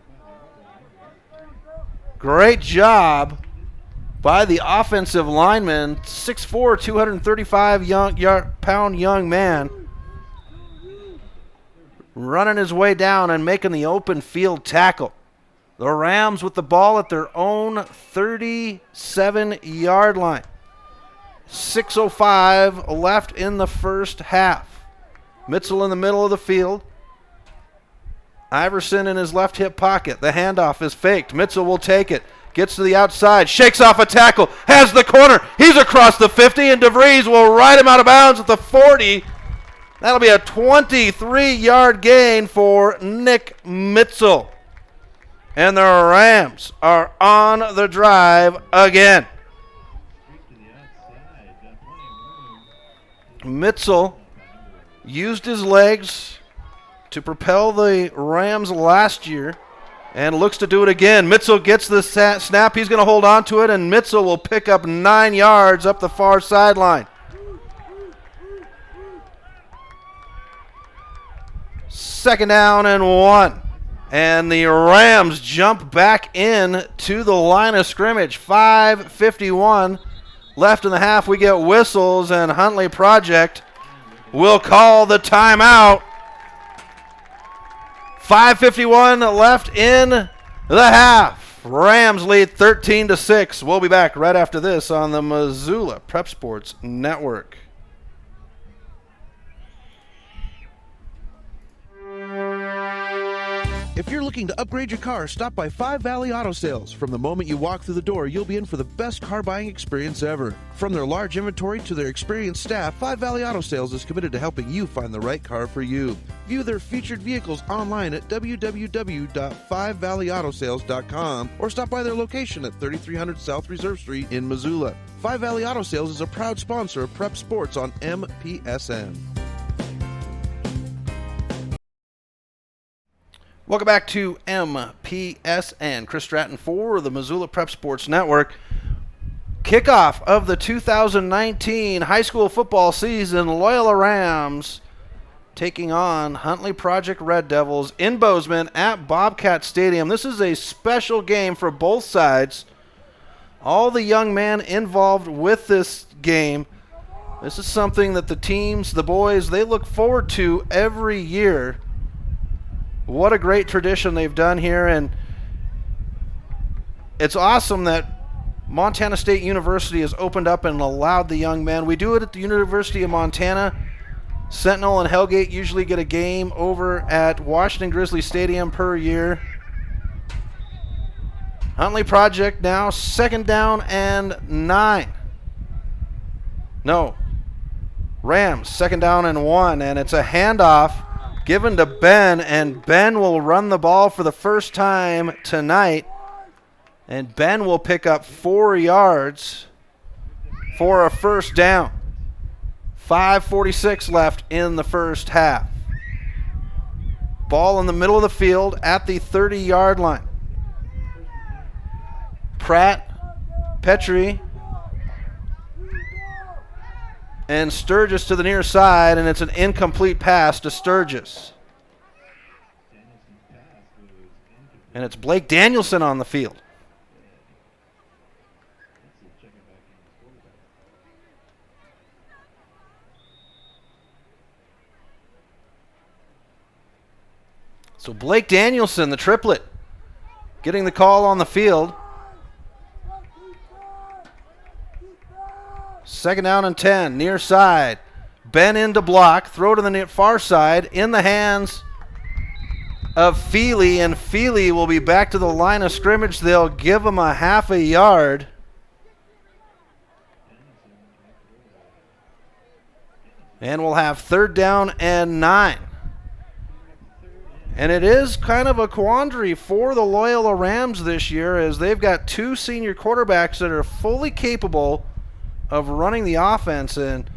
Great job by the offensive lineman, 6'4", 235-pound young man, running his way down and making the open field tackle. The Rams with the ball at their own 37-yard line. 6:05 left in the first half. Mitzel in the middle of the field. Iverson in his left hip pocket. The handoff is faked. Mitzel will take it. Gets to the outside. Shakes off a tackle. Has the corner. He's across the 50, and DeVries will ride him out of bounds at the 40. That'll be a 23-yard gain for Nick Mitzel. And the Rams are on the drive again. Mitzel used his legs to propel the Rams last year and looks to do it again. Mitzel gets the snap. He's going to hold on to it, and Mitzel will pick up 9 yards up the far sideline. Second down and 1. And the Rams jump back in to the line of scrimmage. 5:51 left in the half. We get whistles, and Huntley Project will call the timeout. 5:51 left in the half. Rams lead 13-6. We'll be back right after this on the Missoula Prep Sports Network. If you're looking to upgrade your car, stop by Five Valley Auto Sales. From the moment you walk through the door, you'll be in for the best car buying experience ever. From their large inventory to their experienced staff, Five Valley Auto Sales is committed to helping you find the right car for you. View their featured vehicles online at www.5valleyautosales.com or stop by their location at 3300 South Reserve Street in Missoula. Five Valley Auto Sales is a proud sponsor of Prep Sports on MPSN. Welcome back to MPSN. Chris Stratton for the Missoula Prep Sports Network. Kickoff of the 2019 high school football season. Loyola Rams taking on Huntley Project Red Devils in Bozeman at Bobcat Stadium. This is a special game for both sides. All the young men involved with this game. This is something that the teams, the boys, they look forward to every year. What a great tradition they've done here, and it's awesome that Montana State University has opened up and allowed the young men. We do it at the University of Montana. Sentinel and Hellgate usually get a game over at Washington Grizzly Stadium per year. Huntley Project now 2nd down and 9. No. Rams 2nd down and 1, and it's a handoff given to Ben, and Ben will run the ball for the first time tonight. And Ben will pick up 4 yards for a first down. 5:46 left in the first half. Ball in the middle of the field at the 30-yard line. Pratt, Petrie, and Sturgis to the near side, and it's an incomplete pass to Sturgis. And it's Blake Danielson on the field. So Blake Danielson, the triplet, getting the call on the field. 2nd down and 10, near side. Ben into block, throw to the near far side, in the hands of Feely, and Feely will be back to the line of scrimmage. They'll give him a half a yard. And we'll have 3rd down and 9. And it is kind of a quandary for the Loyola Rams this year, as they've got 2 senior quarterbacks that are fully capable of running the offense, and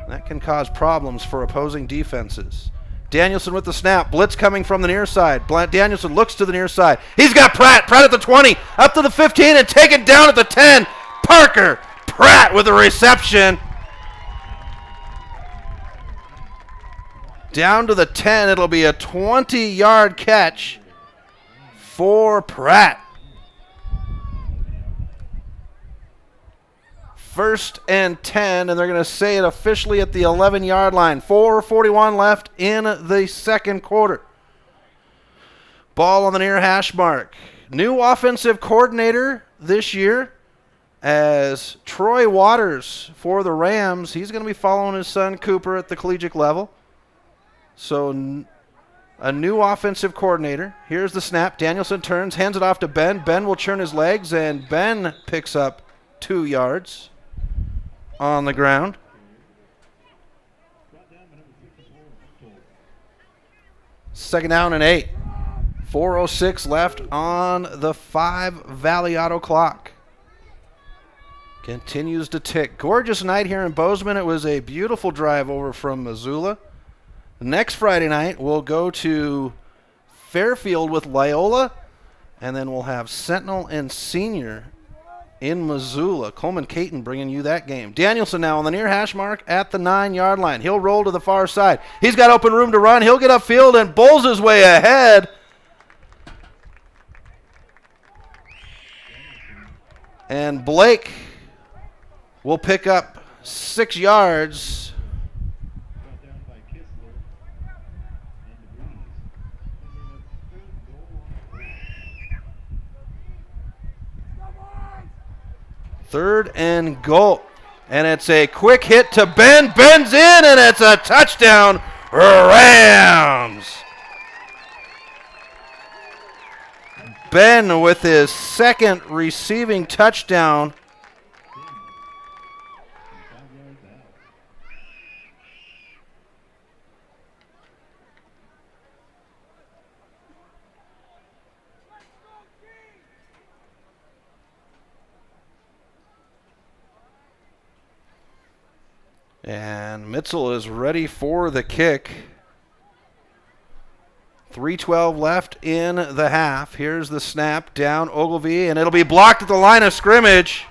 that can cause problems for opposing defenses. Danielson with the snap. Blitz coming from the near side. Danielson looks to the near side. He's got Pratt. Pratt at the 20, up to the 15, and taken down at the 10. Parker Pratt with the reception. Down to the 10. It'll be a 20-yard catch for Pratt. 1st and 10, and they're going to say it officially at the 11-yard line. 4:41 left in the second quarter. Ball on the near hash mark. New offensive coordinator this year as Troy Waters for the Rams. He's going to be following his son Cooper at the collegiate level. So a new offensive coordinator. Here's the snap. Danielson turns, hands it off to Ben. Ben will churn his legs, and Ben picks up 2 yards on the ground. Second down and 8. 4:06 left on the 5 Valley Auto clock. Continues to tick. Gorgeous night here in Bozeman. It was a beautiful drive over from Missoula. Next Friday night, we'll go to Fairfield with Loyola, and then we'll have Sentinel and Senior in Missoula. Coleman Caton bringing you that game. Danielson now on the near hash mark at the 9-yard line. He'll roll to the far side. He's got open room to run. He'll get upfield and bowls his way ahead. And Blake will pick up 6 yards. Third and goal. And it's a quick hit to Ben. Ben's in, and it's a touchdown, Rams. Ben with his 2nd receiving touchdown. And Mitzel is ready for the kick. 3:12 left in the half. Here's the snap down Ogilvie, and it'll be blocked at the line of scrimmage.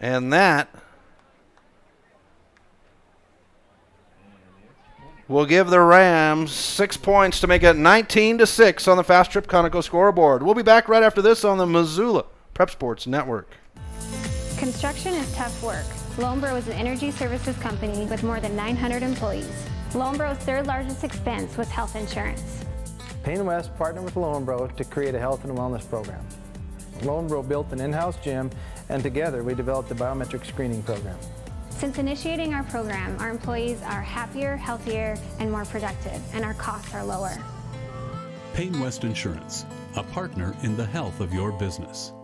And that will give the Rams 6 points to make it 19-6 on the Fast Trip Conoco scoreboard. We'll be back right after this on the Missoula Prep Sports Network. Construction is tough work. Lombro is an energy services company with more than 900 employees. Lombro's 3rd largest expense was health insurance. Payne West partnered with Lombro to create a health and wellness program. Lombro built an in-house gym, and together we developed a biometric screening program. Since initiating our program, our employees are happier, healthier, and more productive, and our costs are lower. Payne West Insurance, a partner in the health of your business.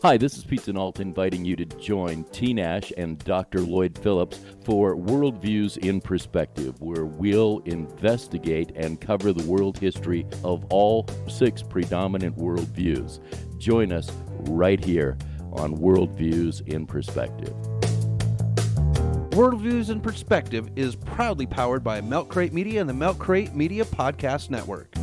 Hi, this is Pete Nault inviting you to join T. Nash and Dr. Lloyd Phillips for Worldviews in Perspective, where we'll investigate and cover the world history of all 6 predominant worldviews. Join us right here on Worldviews in Perspective. Worldviews in Perspective is proudly powered by Milk Crate Media and the Milk Crate Media Podcast Network.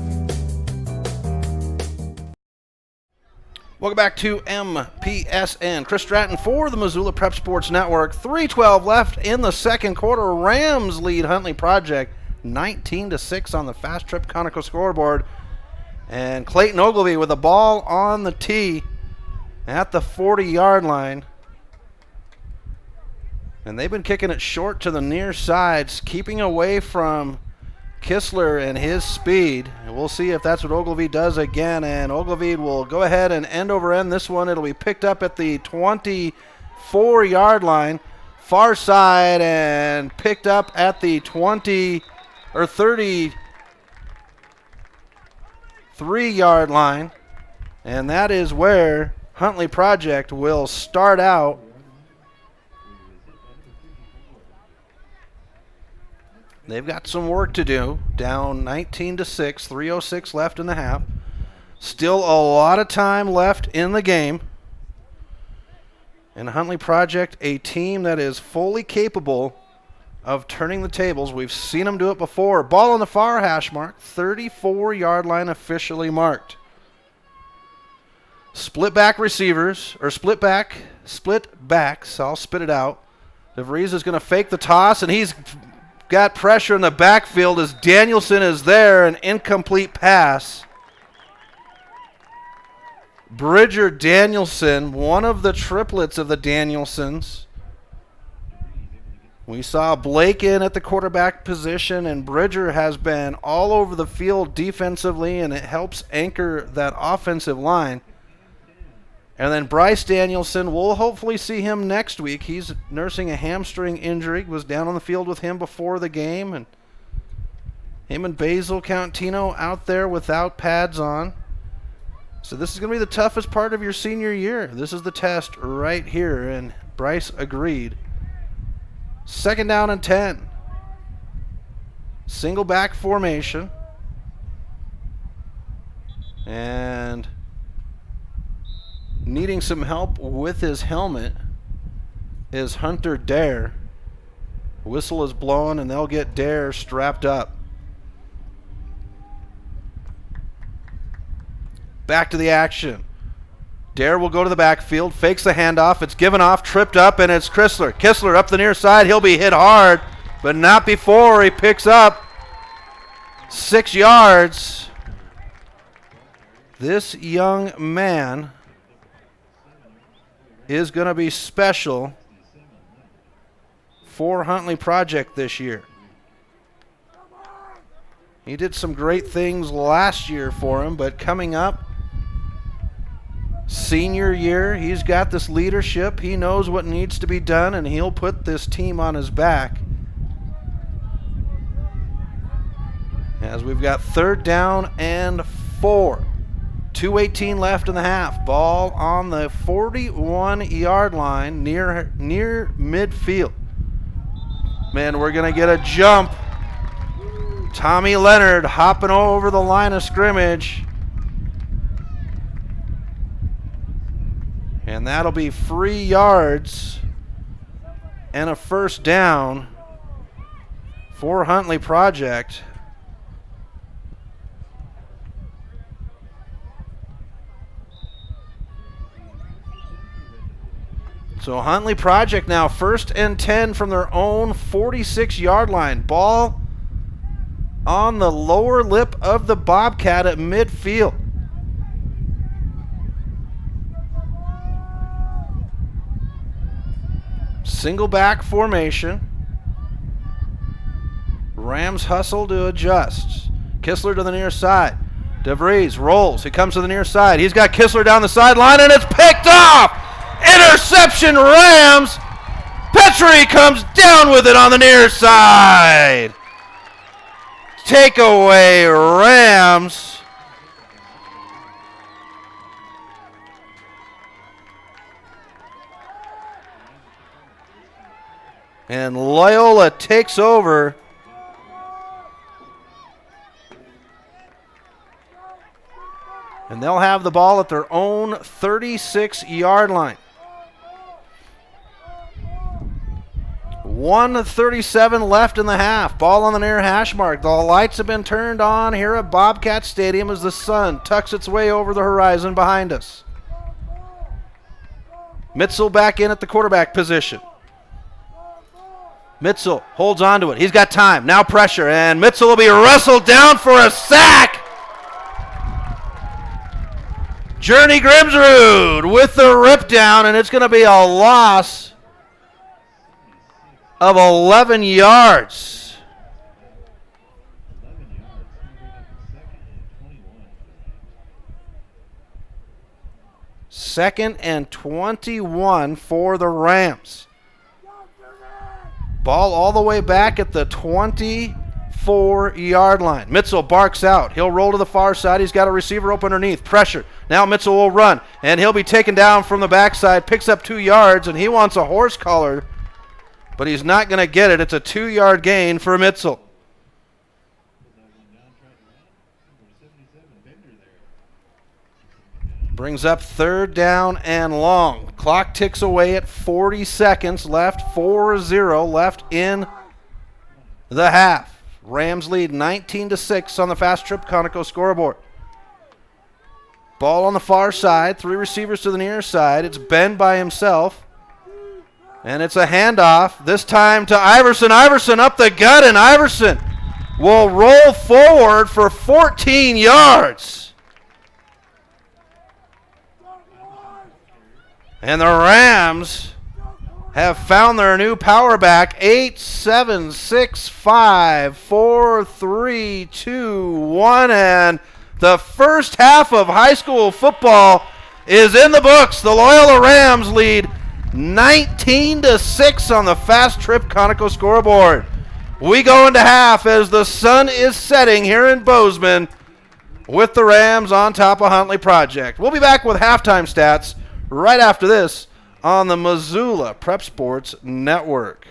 Welcome back to MPSN. Chris Stratton for the Missoula Prep Sports Network. 3:12 left in the second quarter. Rams lead Huntley Project 19-6 on the Fast Trip Conoco scoreboard. And Clayton Ogilvie with the ball on the tee at the 40-yard line. And they've been kicking it short to the near sides, keeping away from Kistler and his speed. And we'll see if that's what Ogilvie does again. And Ogilvie will go ahead and end over end this one. It'll be picked up at the 24-yard line, far side, and picked up at the 33-yard line. And that is where Huntley Project will start out. They've got some work to do. Down 19-6, 3:06 left in the half. Still a lot of time left in the game. And Huntley Project, a team that is fully capable of turning the tables. We've seen them do it before. Ball on the far hash mark, 34-yard line officially marked. Split back receivers, or split backs. I'll spit it out. DeVries is going to fake the toss, and he's got pressure in the backfield as Danielson is there. An incomplete pass. Bridger Danielson, one of the triplets of the Danielsons. We saw Blake in at the quarterback position, and Bridger has been all over the field defensively, and it helps anchor that offensive line. And then Bryce Danielson, we'll hopefully see him next week. He's nursing a hamstring injury. Was down on the field with him before the game. And him and Basil Countino out there without pads on. So this is going to be the toughest part of your senior year. This is the test right here. And Bryce agreed. 2nd down and 10. Single back formation. And needing some help with his helmet is Hunter Dare. Whistle is blown, and they'll get Dare strapped up. Back to the action. Dare will go to the backfield, fakes the handoff. It's given off, tripped up, and it's Kistler. Kistler up the near side. He'll be hit hard, but not before he picks up 6 yards. This young man is going to be special for Huntley Project this year. He did some great things last year for him, but coming up, senior year, he's got this leadership. He knows what needs to be done, and he'll put this team on his back. As we've got 3rd down and 4. 2:18 left in the half. Ball on the 41-yard line near midfield. Man, we're going to get a jump. Tommy Leonard hopping over the line of scrimmage. And that'll be 3 yards and a 1st down for Huntley Project. So Huntley Project now 1st and 10 from their own 46-yard line. Ball on the lower lip of the Bobcat at midfield. Single back formation. Rams hustle to adjust. Kistler to the near side. DeVries rolls. He comes to the near side. He's got Kistler down the sideline, and it's picked off! Interception, Rams! Petrie comes down with it on the near side. Takeaway, Rams. And Loyola takes over. And they'll have the ball at their own 36-yard line. 1:37 left in the half. Ball on the near hash mark. The lights have been turned on here at Bobcat Stadium as the sun tucks its way over the horizon behind us. Mitzel back in at the quarterback position. Mitzel holds on to it. He's got time. Now pressure, and Mitzel will be wrestled down for a sack. Journey Grimsrud with the rip down, and it's going to be a loss of 11 yards. Second and 21 for the Rams. Ball all the way back at the 24-yard line. Mitzel barks out. He'll roll to the far side. He's got a receiver open underneath. Pressure. Now Mitzel will run, and he'll be taken down from the backside. Picks up 2 yards, and he wants a horse collar, but he's not going to get it. It's a 2-yard gain for Mitzel. Brings up 3rd down and long. Clock ticks away at 40 seconds left. 4-0 left in the half. Rams lead 19-6 on the Fast Trip Conoco scoreboard. Ball on the far side. 3 receivers to the near side. It's Ben by himself. And it's a handoff. This time to Iverson. Iverson up the gut, and Iverson will roll forward for 14 yards. And the Rams have found their new power back. 8, 7, 6, 5, 4, 3, 2, 1. And the first half of high school football is in the books. The Loyola Rams lead 19-6 on the Fast Trip Conoco scoreboard. We go into half as the sun is setting here in Bozeman with the Rams on top of Huntley Project. We'll be back with halftime stats right after this on the Missoula Prep Sports Network.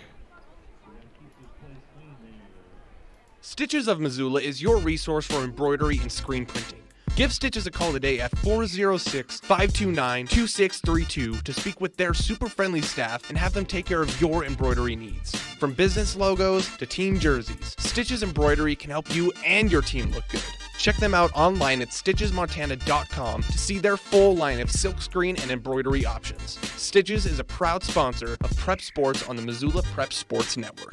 Stitches of Missoula is your resource for embroidery and screen printing. Give Stitches a call today at 406-529-2632 to speak with their super friendly staff and have them take care of your embroidery needs. From business logos to team jerseys, Stitches Embroidery can help you and your team look good. Check them out online at stitchesmontana.com to see their full line of silkscreen and embroidery options. Stitches is a proud sponsor of Prep Sports on the Missoula Prep Sports Network.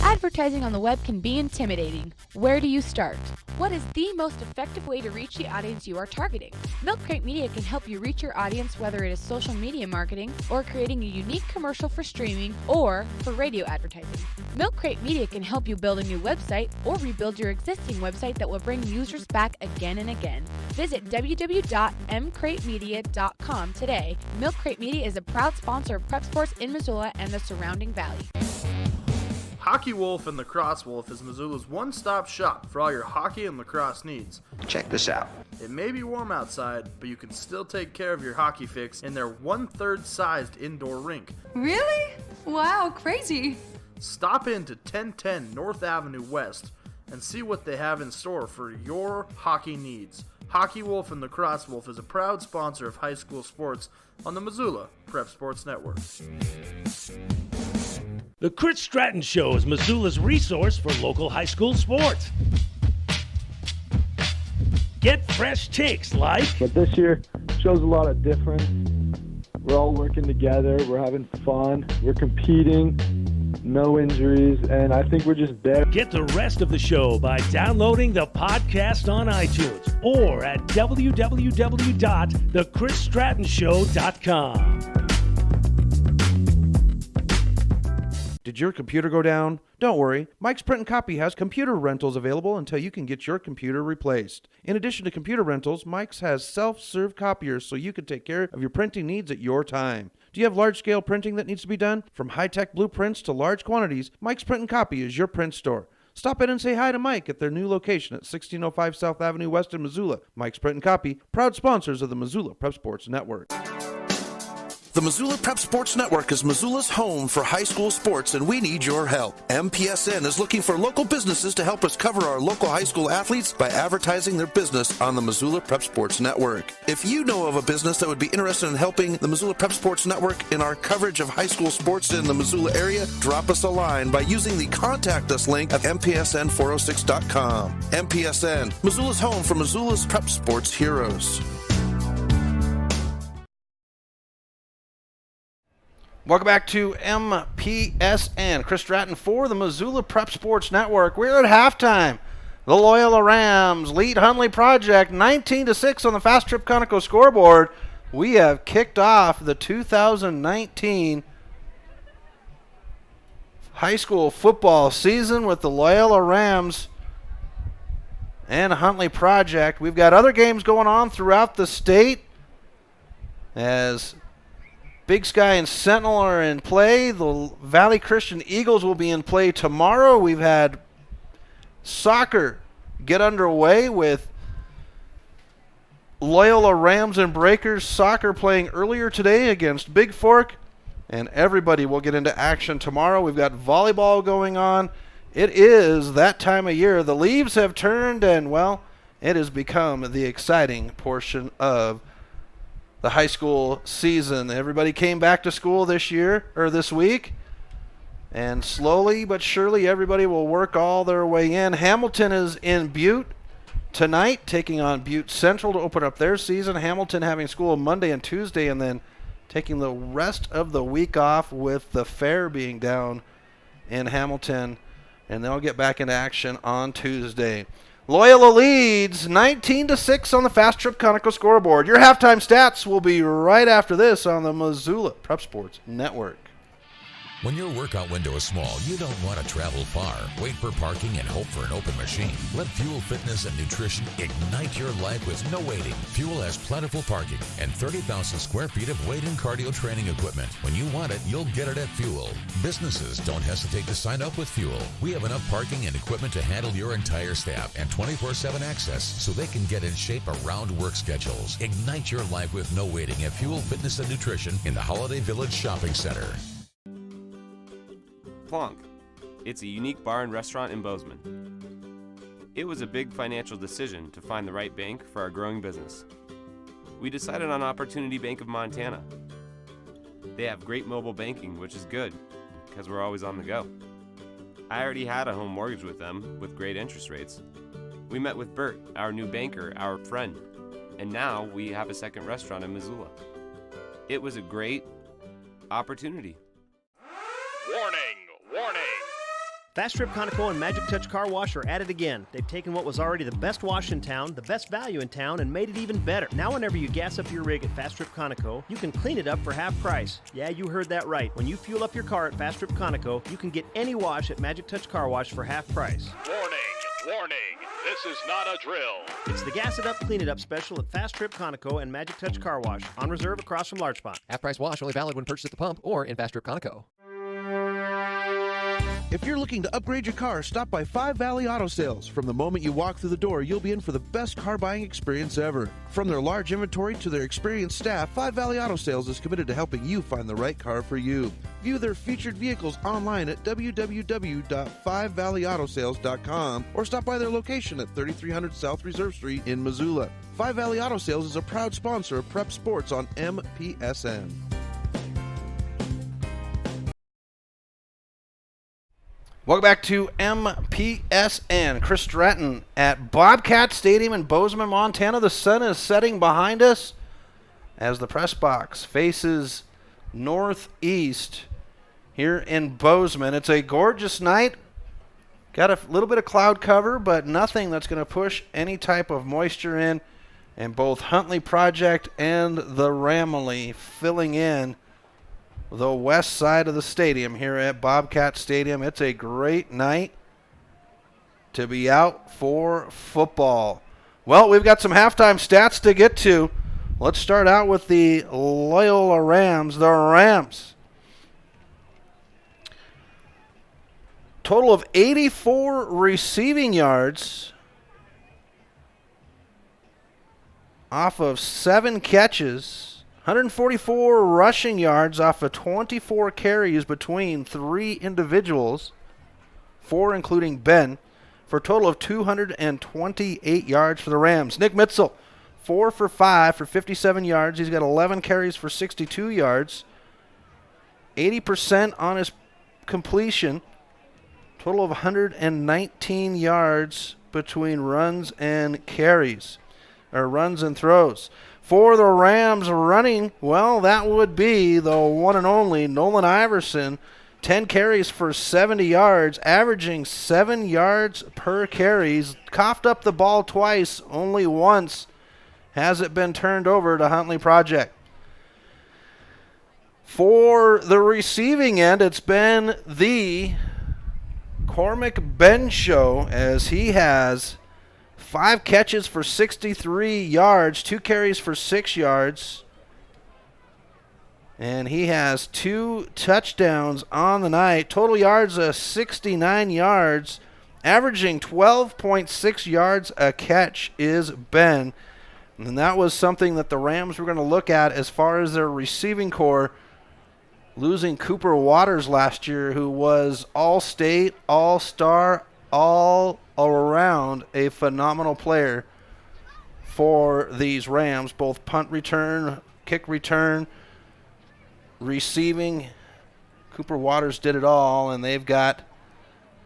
Advertising on the web can be intimidating. Where do you start? What is the most effective way to reach the audience you are targeting? Milk Crate Media can help you reach your audience, whether it is social media marketing or creating a unique commercial for streaming or for radio advertising. Milk Crate Media can help you build a new website or rebuild your existing website that will bring users back again and again. Visit www.mcratemedia.com today. Milk Crate Media is a proud sponsor of Prep Sports in Missoula and the surrounding valley. Hockey Wolf and Lacrosse Wolf is Missoula's one-stop shop for all your hockey and lacrosse needs. Check this out. It may be warm outside, but you can still take care of your hockey fix in their 1/3 sized indoor rink. Really? Wow, crazy. Stop in to 1010 North Avenue West and see what they have in store for your hockey needs. Hockey Wolf and Lacrosse Wolf is a proud sponsor of high school sports on the Missoula Prep Sports Network. The Chris Stratton Show is Missoula's resource for local high school sports. Get fresh takes like... But this year shows a lot of difference. We're all working together. We're having fun. We're competing. No injuries. And I think we're just there. Get the rest of the show by downloading the podcast on iTunes or at www.thechrisstrattonshow.com. Did your computer go down? Don't worry, Mike's Print and Copy has computer rentals available until you can get your computer replaced. In addition to computer rentals, Mike's has self-serve copiers so you can take care of your printing needs at your time. Do you have large-scale printing that needs to be done? From high-tech blueprints to large quantities, Mike's Print and Copy is your print store. Stop in and say hi to Mike at their new location at 1605 South Avenue West in Missoula. Mike's Print and Copy, proud sponsors of the Missoula Prep Sports Network. The Missoula Prep Sports Network is Missoula's home for high school sports, and we need your help. MPSN is looking for local businesses to help us cover our local high school athletes by advertising their business on the Missoula Prep Sports Network. If you know of a business that would be interested in helping the Missoula Prep Sports Network in our coverage of high school sports in the Missoula area, drop us a line by using the Contact Us link at MPSN406.com. MPSN, Missoula's home for Missoula's prep sports heroes. Welcome back to MPSN. Chris Stratton for the Missoula Prep Sports Network. We're at halftime. The Loyola Rams lead Huntley Project 19-6 on the Fast Trip Conoco scoreboard. We have kicked off the 2019 high school football season with the Loyola Rams and Huntley Project. We've got other games going on throughout the state as Big Sky and Sentinel are in play. The Valley Christian Eagles will be in play tomorrow. We've had soccer get underway with Loyola Rams and Breakers soccer playing earlier today against Big Fork, and everybody will get into action tomorrow. We've got volleyball going on. It is that time of year. The leaves have turned, and, well, it has become the exciting portion of the high school season. Everybody came back to school this week, and slowly but surely everybody will work all their way in. Hamilton is in Butte tonight, taking on Butte Central to open up their season. Hamilton having school Monday and Tuesday, and then taking the rest of the week off with the fair being down in Hamilton, and they'll get back into action on Tuesday. Loyola leads 19-6 on the Fast Trip Conoco scoreboard. Your halftime stats will be right after this on the Missoula Prep Sports Network. When your workout window is small, you don't want to travel far, wait for parking, and hope for an open machine. Let Fuel Fitness and Nutrition ignite your life with no waiting. Fuel has plentiful parking and 30,000 square feet of weight and cardio training equipment. When you want it, you'll get it at Fuel. Businesses, don't hesitate to sign up with Fuel. We have enough parking and equipment to handle your entire staff and 24/7 access so they can get in shape around work schedules. Ignite your life with no waiting at Fuel Fitness and Nutrition in the Holiday Village Shopping Center. Plonk. It's a unique bar and restaurant in Bozeman. It was a big financial decision to find the right bank for our growing business. We decided on Opportunity Bank of Montana. They have great mobile banking, which is good because we're always on the go. I already had a home mortgage with them with great interest rates. We met with Bert, our new banker, our friend, and now we have a second restaurant in Missoula. It was a great opportunity. Warning! Warning! Fast Trip Conoco and Magic Touch Car Wash are at it again. They've taken what was already the best wash in town, the best value in town, and made it even better. Now whenever you gas up your rig at Fast Trip Conoco, you can clean it up for half price. Yeah, you heard that right. When you fuel up your car at Fast Trip Conoco, you can get any wash at Magic Touch Car Wash for half price. Warning! Warning! This is not a drill. It's the Gas It Up, Clean It Up special at Fast Trip Conoco and Magic Touch Car Wash, on reserve across from Large Pond. Half price wash only valid when purchased at the pump or in Fast Trip Conoco. If you're looking to upgrade your car, stop by Five Valley Auto Sales. From the moment you walk through the door, you'll be in for the best car buying experience ever. From their large inventory to their experienced staff, Five Valley Auto Sales is committed to helping you find the right car for you. View their featured vehicles online at www.5valleyautosales.com or stop by their location at 3300 South Reserve Street in Missoula. Five Valley Auto Sales is a proud sponsor of Prep Sports on MPSN. Welcome back to MPSN. Chris Stratton at Bobcat Stadium in Bozeman, Montana. The sun is setting behind us as the press box faces northeast here in Bozeman. It's a gorgeous night. Got a little bit of cloud cover, but nothing that's going to push any type of moisture in. And both Huntley Project and the Ramley filling in the west side of the stadium here at Bobcat Stadium. It's a great night to be out for football. Well, we've got some halftime stats to get to. Let's start out with the Loyola Rams. The Rams. Total of 84 receiving yards off of 7 catches. 144 rushing yards off of 24 carries between 3 individuals, 4 including Ben, for a total of 228 yards for the Rams. Nick Mitzel, 4 for 5 for 57 yards. He's got 11 carries for 62 yards. 80% on his completion. Total of 119 yards between runs and carries, or runs and throws. For the Rams running, well, that would be the one and only Nolan Iverson. 10 carries for 70 yards, averaging 7 yards per carry. He's coughed up the ball twice, only once has it been turned over to Huntley Project. For the receiving end, it's been the Cormac Ben show, as he has 5 catches for 63 yards, 2 carries for 6 yards. And he has 2 touchdowns on the night. Total yards of 69 yards, averaging 12.6 yards a catch is Ben. And that was something that the Rams were going to look at as far as their receiving core, losing Cooper Waters last year, who was all-state, all-star, all around a phenomenal player for these Rams, both punt return, kick return, receiving. Cooper Waters did it all, and they've got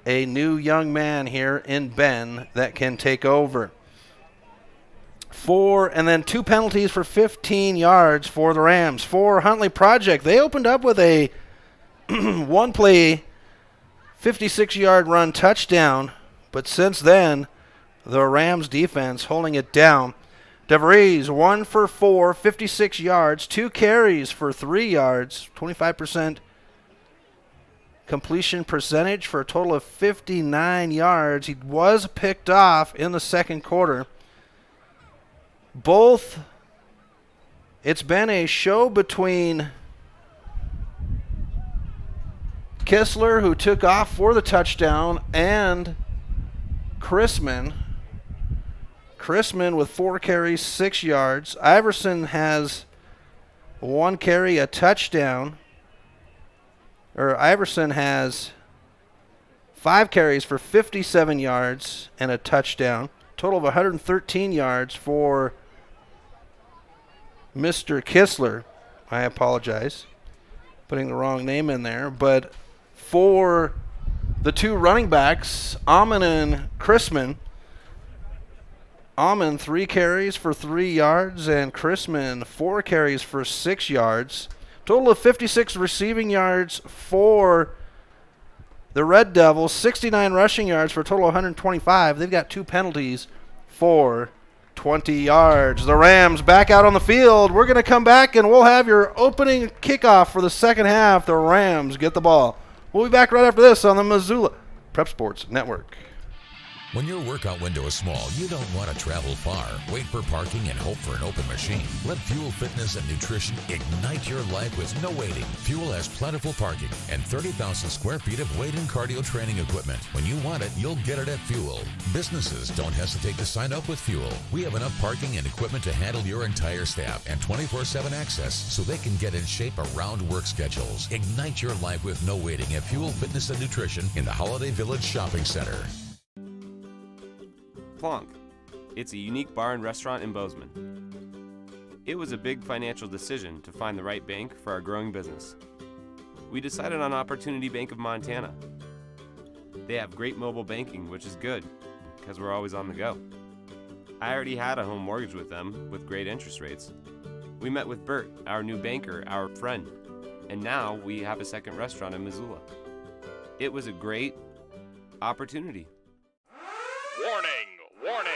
a new young man here in Ben that can take over. 4 and then 2 penalties for 15 yards for the Rams. For Huntley Project, they opened up with a one-play 56-yard run touchdown, but since then, the Rams defense holding it down. DeVries, 1 for 4, 56 yards, 2 carries for 3 yards, 25% completion percentage for a total of 59 yards. He was picked off in the second quarter. It's been a show between Kistler, who took off for the touchdown, and Chrisman. Chrisman with 4 carries, 6 yards. Iverson has 1 carry, a touchdown. Iverson has 5 carries for 57 yards and a touchdown. Total of 113 yards for Mr. Kistler. I apologize, putting the wrong name in there. But for the 2 running backs, Amon and Chrisman, Amon 3 carries for 3 yards and Chrisman 4 carries for 6 yards. Total of 56 receiving yards for the Red Devils, 69 rushing yards for a total of 125. They've got 2 penalties for 20 yards. The Rams back out on the field. We're going to come back and we'll have your opening kickoff for the second half. The Rams get the ball. We'll be back right after this on the Missoula Prep Sports Network. When your workout window is small, you don't want to travel far, wait for parking, and hope for an open machine. Let Fuel Fitness and Nutrition ignite your life with no waiting. Fuel has plentiful parking and 30,000 square feet of weight and cardio training equipment. When you want it, you'll get it at Fuel. Businesses, don't hesitate to sign up with Fuel. We have enough parking and equipment to handle your entire staff and 24/7 access so they can get in shape around work schedules. Ignite your life with no waiting at Fuel Fitness and Nutrition in the Holiday Village Shopping Center. Plonk. It's a unique bar and restaurant in Bozeman. It was a big financial decision to find the right bank for our growing business. We decided on Opportunity Bank of Montana. They have great mobile banking, which is good because we're always on the go. I already had a home mortgage with them with great interest rates. We met with Bert, our new banker, our friend, and now we have a second restaurant in Missoula. It was a great opportunity. Warning! Warning!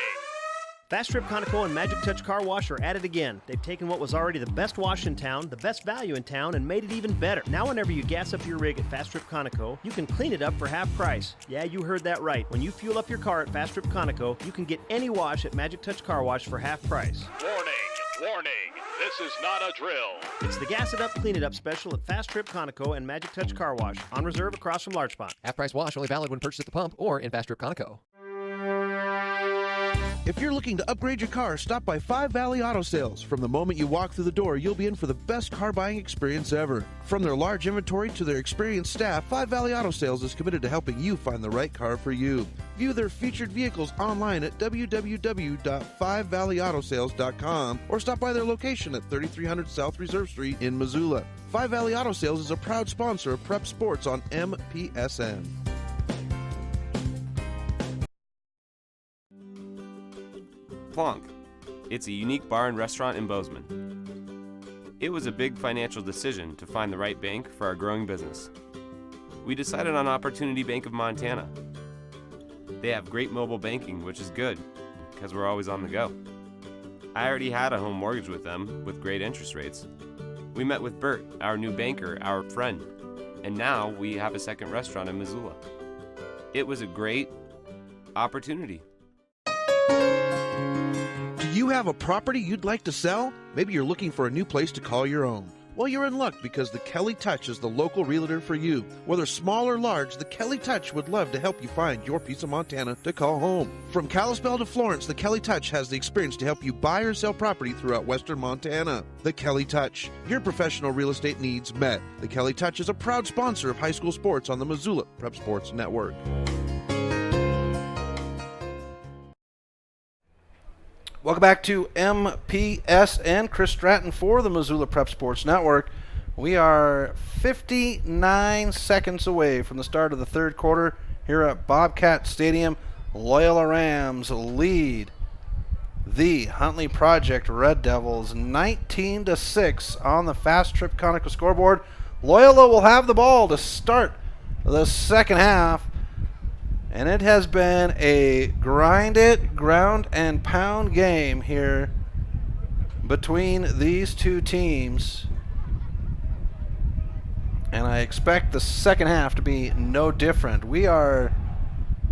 Fast Trip Conoco and Magic Touch Car Wash are at it again. They've taken what was already the best wash in town, the best value in town, and made it even better. Now whenever you gas up your rig at Fast Trip Conoco, you can clean it up for half price. Yeah, you heard that right. When you fuel up your car at Fast Trip Conoco, you can get any wash at Magic Touch Car Wash for half price. Warning! Warning! This is not a drill. It's the Gas It Up, Clean It Up special at Fast Trip Conoco and Magic Touch Car Wash, on reserve across from Large Pond. Half price wash only valid when purchased at the pump or in Fast Trip Conoco. If you're looking to upgrade your car, stop by Five Valley Auto Sales. From the moment you walk through the door, you'll be in for the best car buying experience ever. From their large inventory to their experienced staff, Five Valley Auto Sales is committed to helping you find the right car for you. View their featured vehicles online at www.fivevalleyAutosales.com or stop by their location at 3300 South Reserve Street in Missoula. Five Valley Auto Sales is a proud sponsor of Prep Sports on MPSN. Plonk. It's a unique bar and restaurant in Bozeman. It was a big financial decision to find the right bank for our growing business. We decided on Opportunity Bank of Montana. They have great mobile banking, which is good, because we're always on the go. I already had a home mortgage with them, with great interest rates. We met with Bert, our new banker, our friend, and now we have a second restaurant in Missoula. It was a great opportunity. Do you have a property you'd like to sell? Maybe you're looking for a new place to call your own. Well, you're in luck because the Kelly Touch is the local realtor for you. Whether small or large, the Kelly Touch would love to help you find your piece of Montana to call home. From Kalispell to Florence, the Kelly Touch has the experience to help you buy or sell property throughout western Montana. The Kelly Touch, your professional real estate needs met. The Kelly Touch is a proud sponsor of high school sports on the Missoula Prep Sports Network. Welcome back to MPSN. Chris Stratton for the Missoula Prep Sports Network. We are 59 seconds away from the start of the third quarter here at Bobcat Stadium. Loyola Rams lead the Huntley Project Red Devils 19-6 on the Fast Trip Conoco scoreboard. Loyola will have the ball to start the second half. And it has been a ground and pound game here between these two teams. And I expect the second half to be no different. We are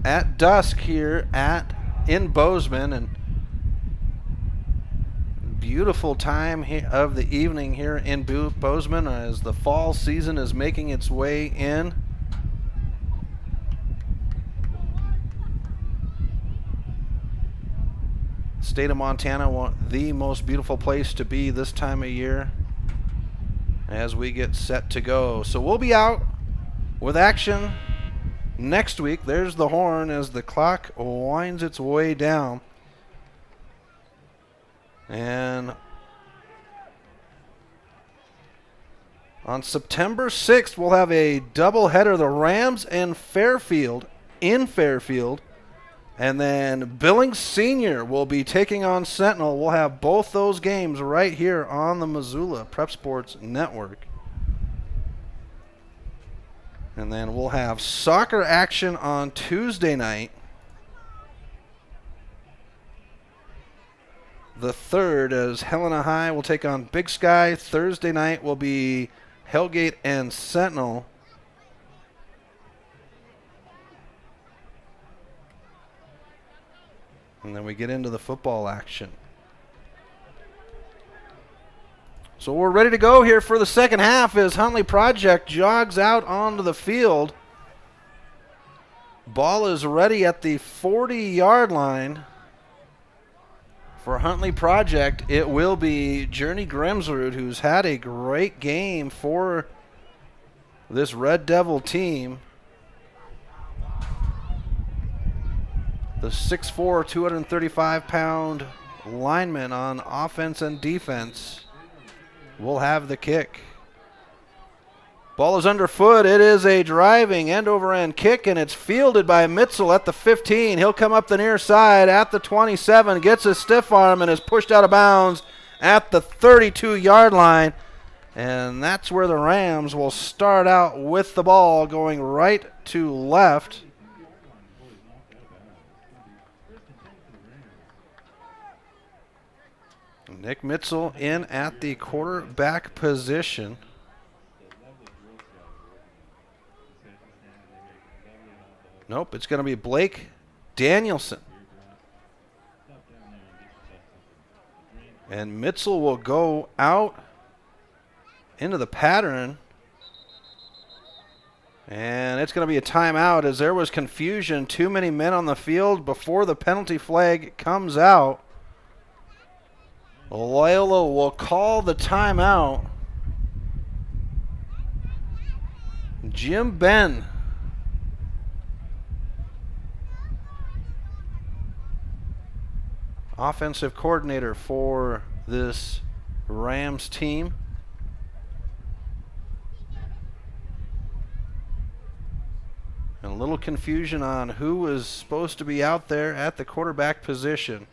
at dusk here in Bozeman, and beautiful time of the evening here in Bozeman as the fall season is making its way in. State of Montana, the most beautiful place to be this time of year as we get set to go. So we'll be out with action next week. There's the horn as the clock winds its way down. And on September 6th, we'll have a doubleheader, the Rams and Fairfield in Fairfield. And then Billings Senior will be taking on Sentinel. We'll have both those games right here on the Missoula Prep Sports Network. And then we'll have soccer action on Tuesday night, the 3rd, as Helena High will take on Big Sky. Thursday night will be Hellgate and Sentinel. And then we get into the football action. So we're ready to go here for the second half as Huntley Project jogs out onto the field. Ball is ready at the 40-yard line. For Huntley Project, it will be Journey Grimsrud, who's had a great game for this Red Devil team. The 6'4", 235-pound lineman on offense and defense will have the kick. Ball is underfoot. It is a driving end-over-end kick, and it's fielded by Mitzel at the 15. He'll come up the near side at the 27, gets a stiff arm, and is pushed out of bounds at the 32-yard line. And that's where the Rams will start out with the ball going right to left. Nick Mitzel in at the quarterback position. Nope, it's going to be Blake Danielson. And Mitzel will go out into the pattern. And it's going to be a timeout as there was confusion. Too many men on the field before the penalty flag comes out. Loyola will call the timeout. Jim Benn. Offensive coordinator for this Rams team. And a little confusion on who was supposed to be out there at the quarterback position.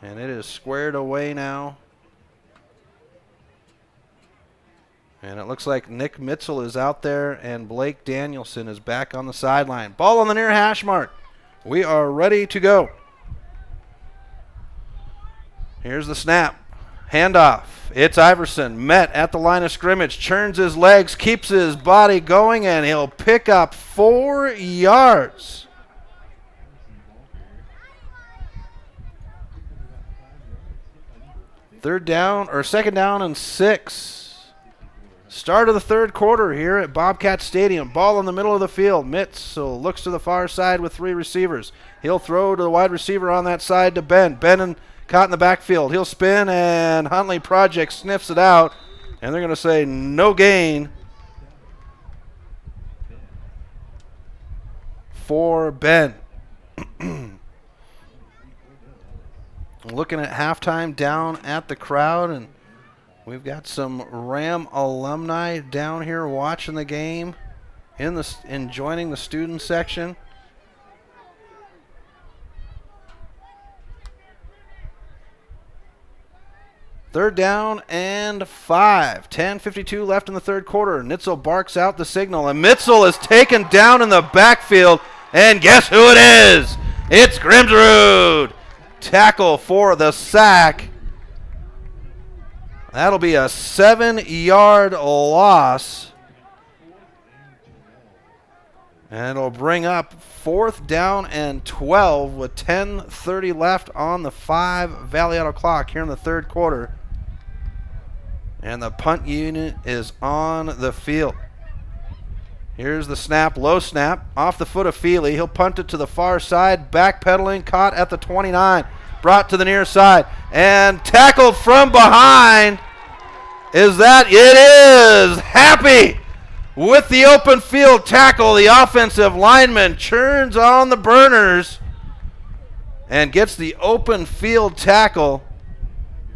And it is squared away now. And it looks like Nick Mitchell is out there and Blake Danielson is back on the sideline. Ball on the near hash mark. We are ready to go. Here's the snap. Handoff. It's Iverson. Met at the line of scrimmage. Churns his legs. Keeps his body going. And he'll pick up 4 yards. Second down and 6. Start of the third quarter here at Bobcat Stadium. Ball in the middle of the field. Mitchell looks to the far side with 3 receivers. He'll throw to the wide receiver on that side to Ben. Ben caught in the backfield. He'll spin, and Huntley Project sniffs it out. And they're going to say no gain for Ben. Looking at halftime down at the crowd, and we've got some Ram alumni down here watching the game and joining the student section. Third down and 5. 10:52 left in the third quarter. Nitzel barks out the signal, and Mitchell is taken down in the backfield. And guess who it is? It's Grimsrud. Tackle for the sack. That'll be a 7-yard loss. And it'll bring up 4th down and 12 with 10:30 left on the 5 Valley Auto clock here in the third quarter. And the punt unit is on the field. Here's the snap, low snap, off the foot of Feely. He'll punt it to the far side, backpedaling, caught at the 29, brought to the near side, and tackled from behind. Is that? It is! Happy with the open field tackle. The offensive lineman churns on the burners and gets the open field tackle.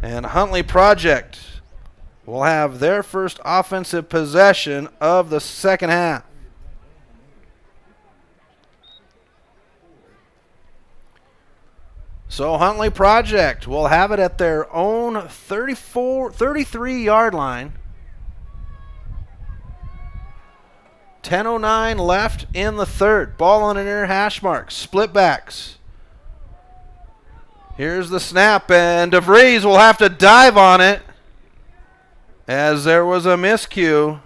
And Huntley Project will have their first offensive possession of the second half. So Huntley Project will have it at their own 33-yard line. 10:09 left in the third. Ball on an near hash mark. Split backs. Here's the snap, and DeVries will have to dive on it as there was a miscue.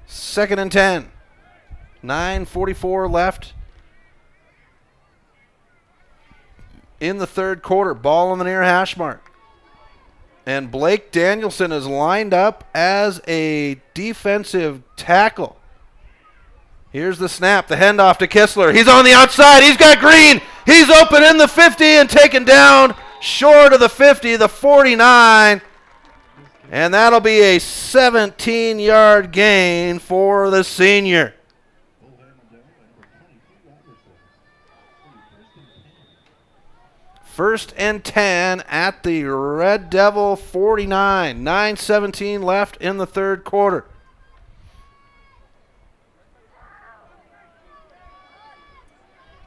Second and 10. 9:44 left in the third quarter. Ball on the near hash mark. And Blake Danielson is lined up as a defensive tackle. Here's the snap, the handoff to Kistler. He's on the outside. He's got Green. He's open in the 50 and taken down short of the 50, the 49. And that'll be a 17-yard gain for the senior. First and 10 at the Red Devil 49. 9:17 left in the third quarter.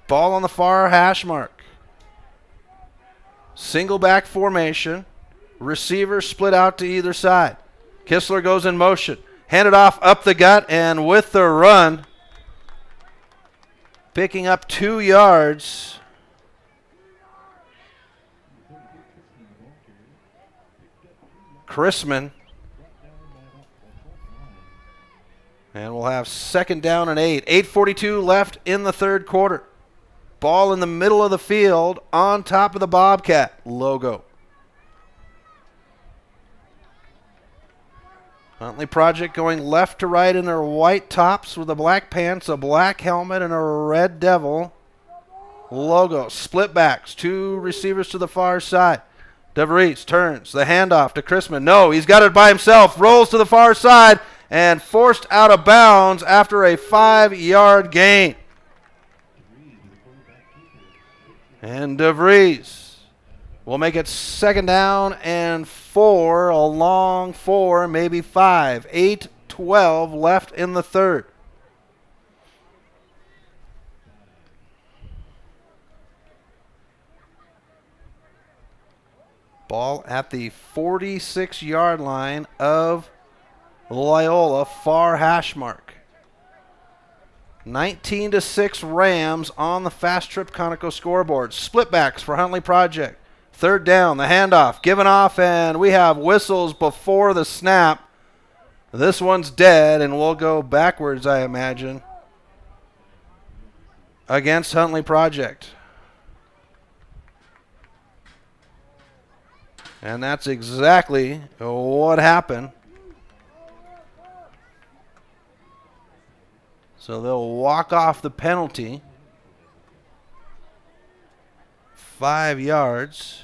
Ball on the far hash mark. Single back formation. Receivers split out to either side. Kistler goes in motion. Handed off up the gut, and with the run, picking up 2 yards. Chrisman. And we'll have 2nd down and 8. 8:42 left in the third quarter. Ball in the middle of the field on top of the Bobcat logo. Huntley Project going left to right in their white tops with the black pants, a black helmet, and a red devil logo. Split backs, 2 receivers to the far side. DeVries turns the handoff to Chrisman. No, he's got it by himself. Rolls to the far side and forced out of bounds after a 5-yard gain. And DeVries will make it 2nd down and 4, a long 4, maybe 5. 8:12 left in the third. Ball at the 46-yard line of Loyola, far hash mark. 19-6 Rams on the Fast Trip Conoco scoreboard. Splitbacks for Huntley Project. 3rd down, the handoff given off, and we have whistles before the snap. This one's dead, and we'll go backwards, I imagine, against Huntley Project. And that's exactly what happened. So they'll walk off the penalty. 5 yards.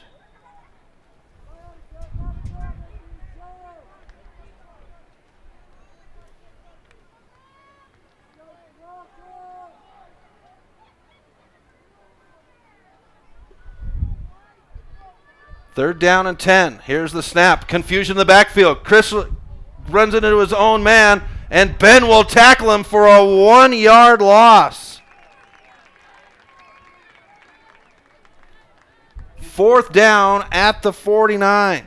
Third down and 10. Here's the snap. Confusion in the backfield. Chris runs into his own man, and Ben will tackle him for a 1-yard loss. 4th down at the 49.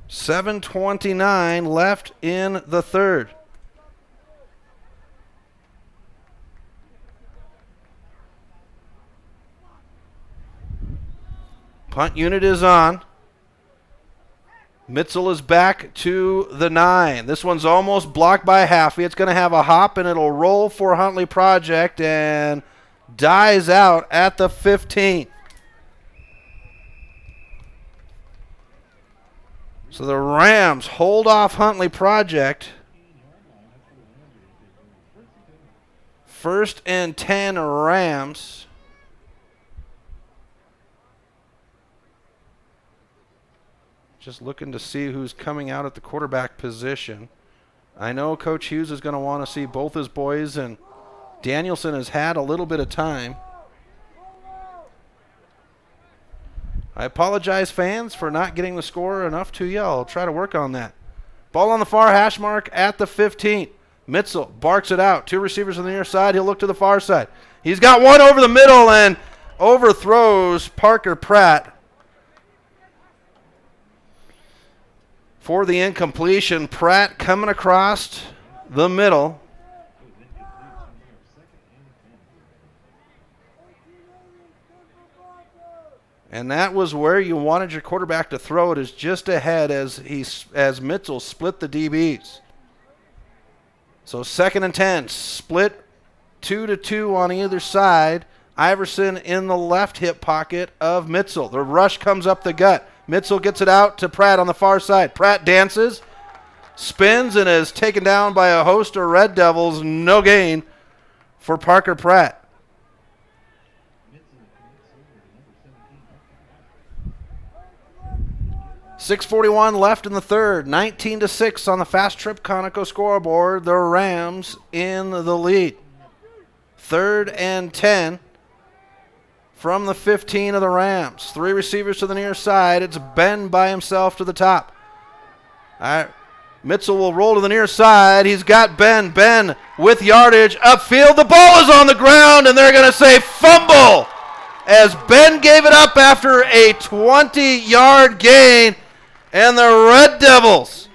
$7:29 left in the third. Punt unit is on. Mitzel is back to the 9. This one's almost blocked by Haffey. It's going to have a hop, and it'll roll for Huntley Project and dies out at the 15. So the Rams hold off Huntley Project. 1st and 10 Rams. Just looking to see who's coming out at the quarterback position. I know Coach Hughes is going to want to see both his boys, and Danielson has had a little bit of time. I apologize, fans, for not getting the score enough to you. I'll try to work on that. Ball on the far hash mark at the 15. Mitzel barks it out. 2 receivers on the near side. He'll look to the far side. He's got one over the middle and overthrows Parker Pratt for the incompletion. Pratt coming across the middle. And that was where you wanted your quarterback to throw it, is just ahead as Mitzel split the DBs. So 2nd and 10, split 2-2 on either side. Iverson in the left hip pocket of Mitzel. The rush comes up the gut. Mitzel gets it out to Pratt on the far side. Pratt dances, spins, and is taken down by a host of Red Devils. No gain for Parker Pratt. $6:41 left in the third. 19-6 on the Fast Trip Conoco scoreboard. The Rams in the lead. 3rd and 10 from the 15 of the Rams. 3 receivers to the near side. It's Ben by himself to the top. All right. Mitzel will roll to the near side. He's got Ben. Ben with yardage upfield. The ball is on the ground, and they're going to say fumble as Ben gave it up after a 20-yard gain. And the Red Devils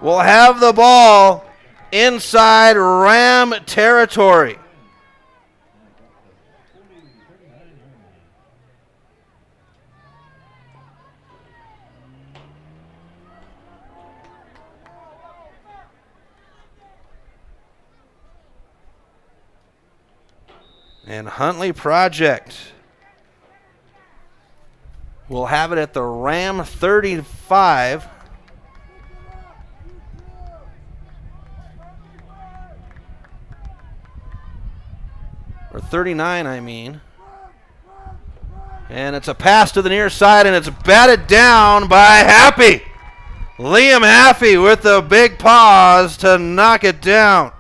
will have the ball inside Ram territory. And Huntley Project will have it at the Ram 35. Or 39, I mean. And it's a pass to the near side, and it's batted down by Happy. Liam Happy with the big pause to knock it down.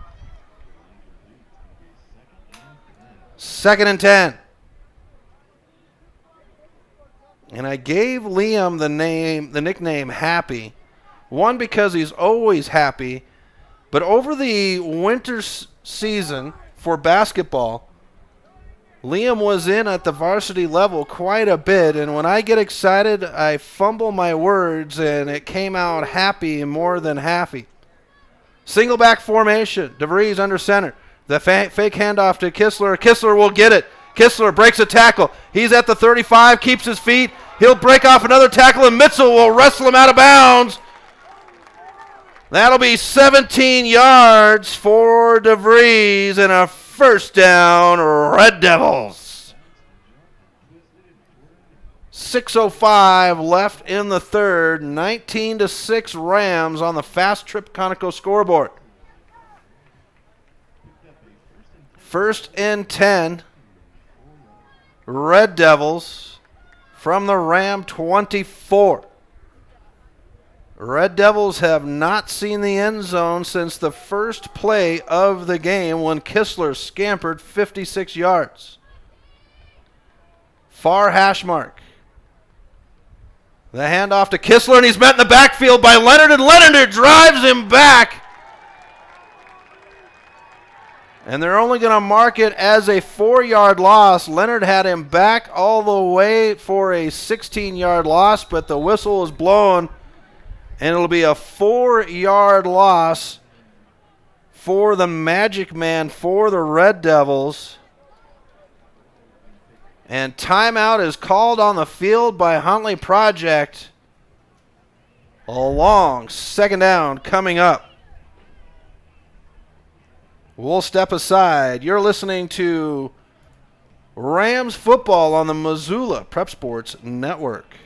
2nd and 10. And I gave Liam the nickname Happy. One, because he's always happy. But over the winter season for basketball, Liam was in at the varsity level quite a bit, and when I get excited, I fumble my words, and it came out happy more than happy. Single back formation. DeVries under center. The fake handoff to Kistler. Kistler will get it. Kistler breaks a tackle. He's at the 35, keeps his feet. He'll break off another tackle, and Mitchell will wrestle him out of bounds. That'll be 17 yards for DeVries and a first down, Red Devils. 6:05 left in the third. 19-6 Rams on the Fast Trip Conoco scoreboard. 1st and 10. Red Devils from the Ram 24. Red Devils have not seen the end zone since the first play of the game when Kistler scampered 56 yards. Far hash mark. The handoff to Kistler, and he's met in the backfield by Leonard, and Leonard drives him back. And they're only going to mark it as a 4-yard loss. Leonard had him back all the way for a 16-yard loss, but the whistle is blown. And it'll be a 4-yard loss for the Magic Man for the Red Devils. And timeout is called on the field by Huntley Project. A long 2nd down coming up. We'll step aside. You're listening to Rams football on the Missoula Prep Sports Network.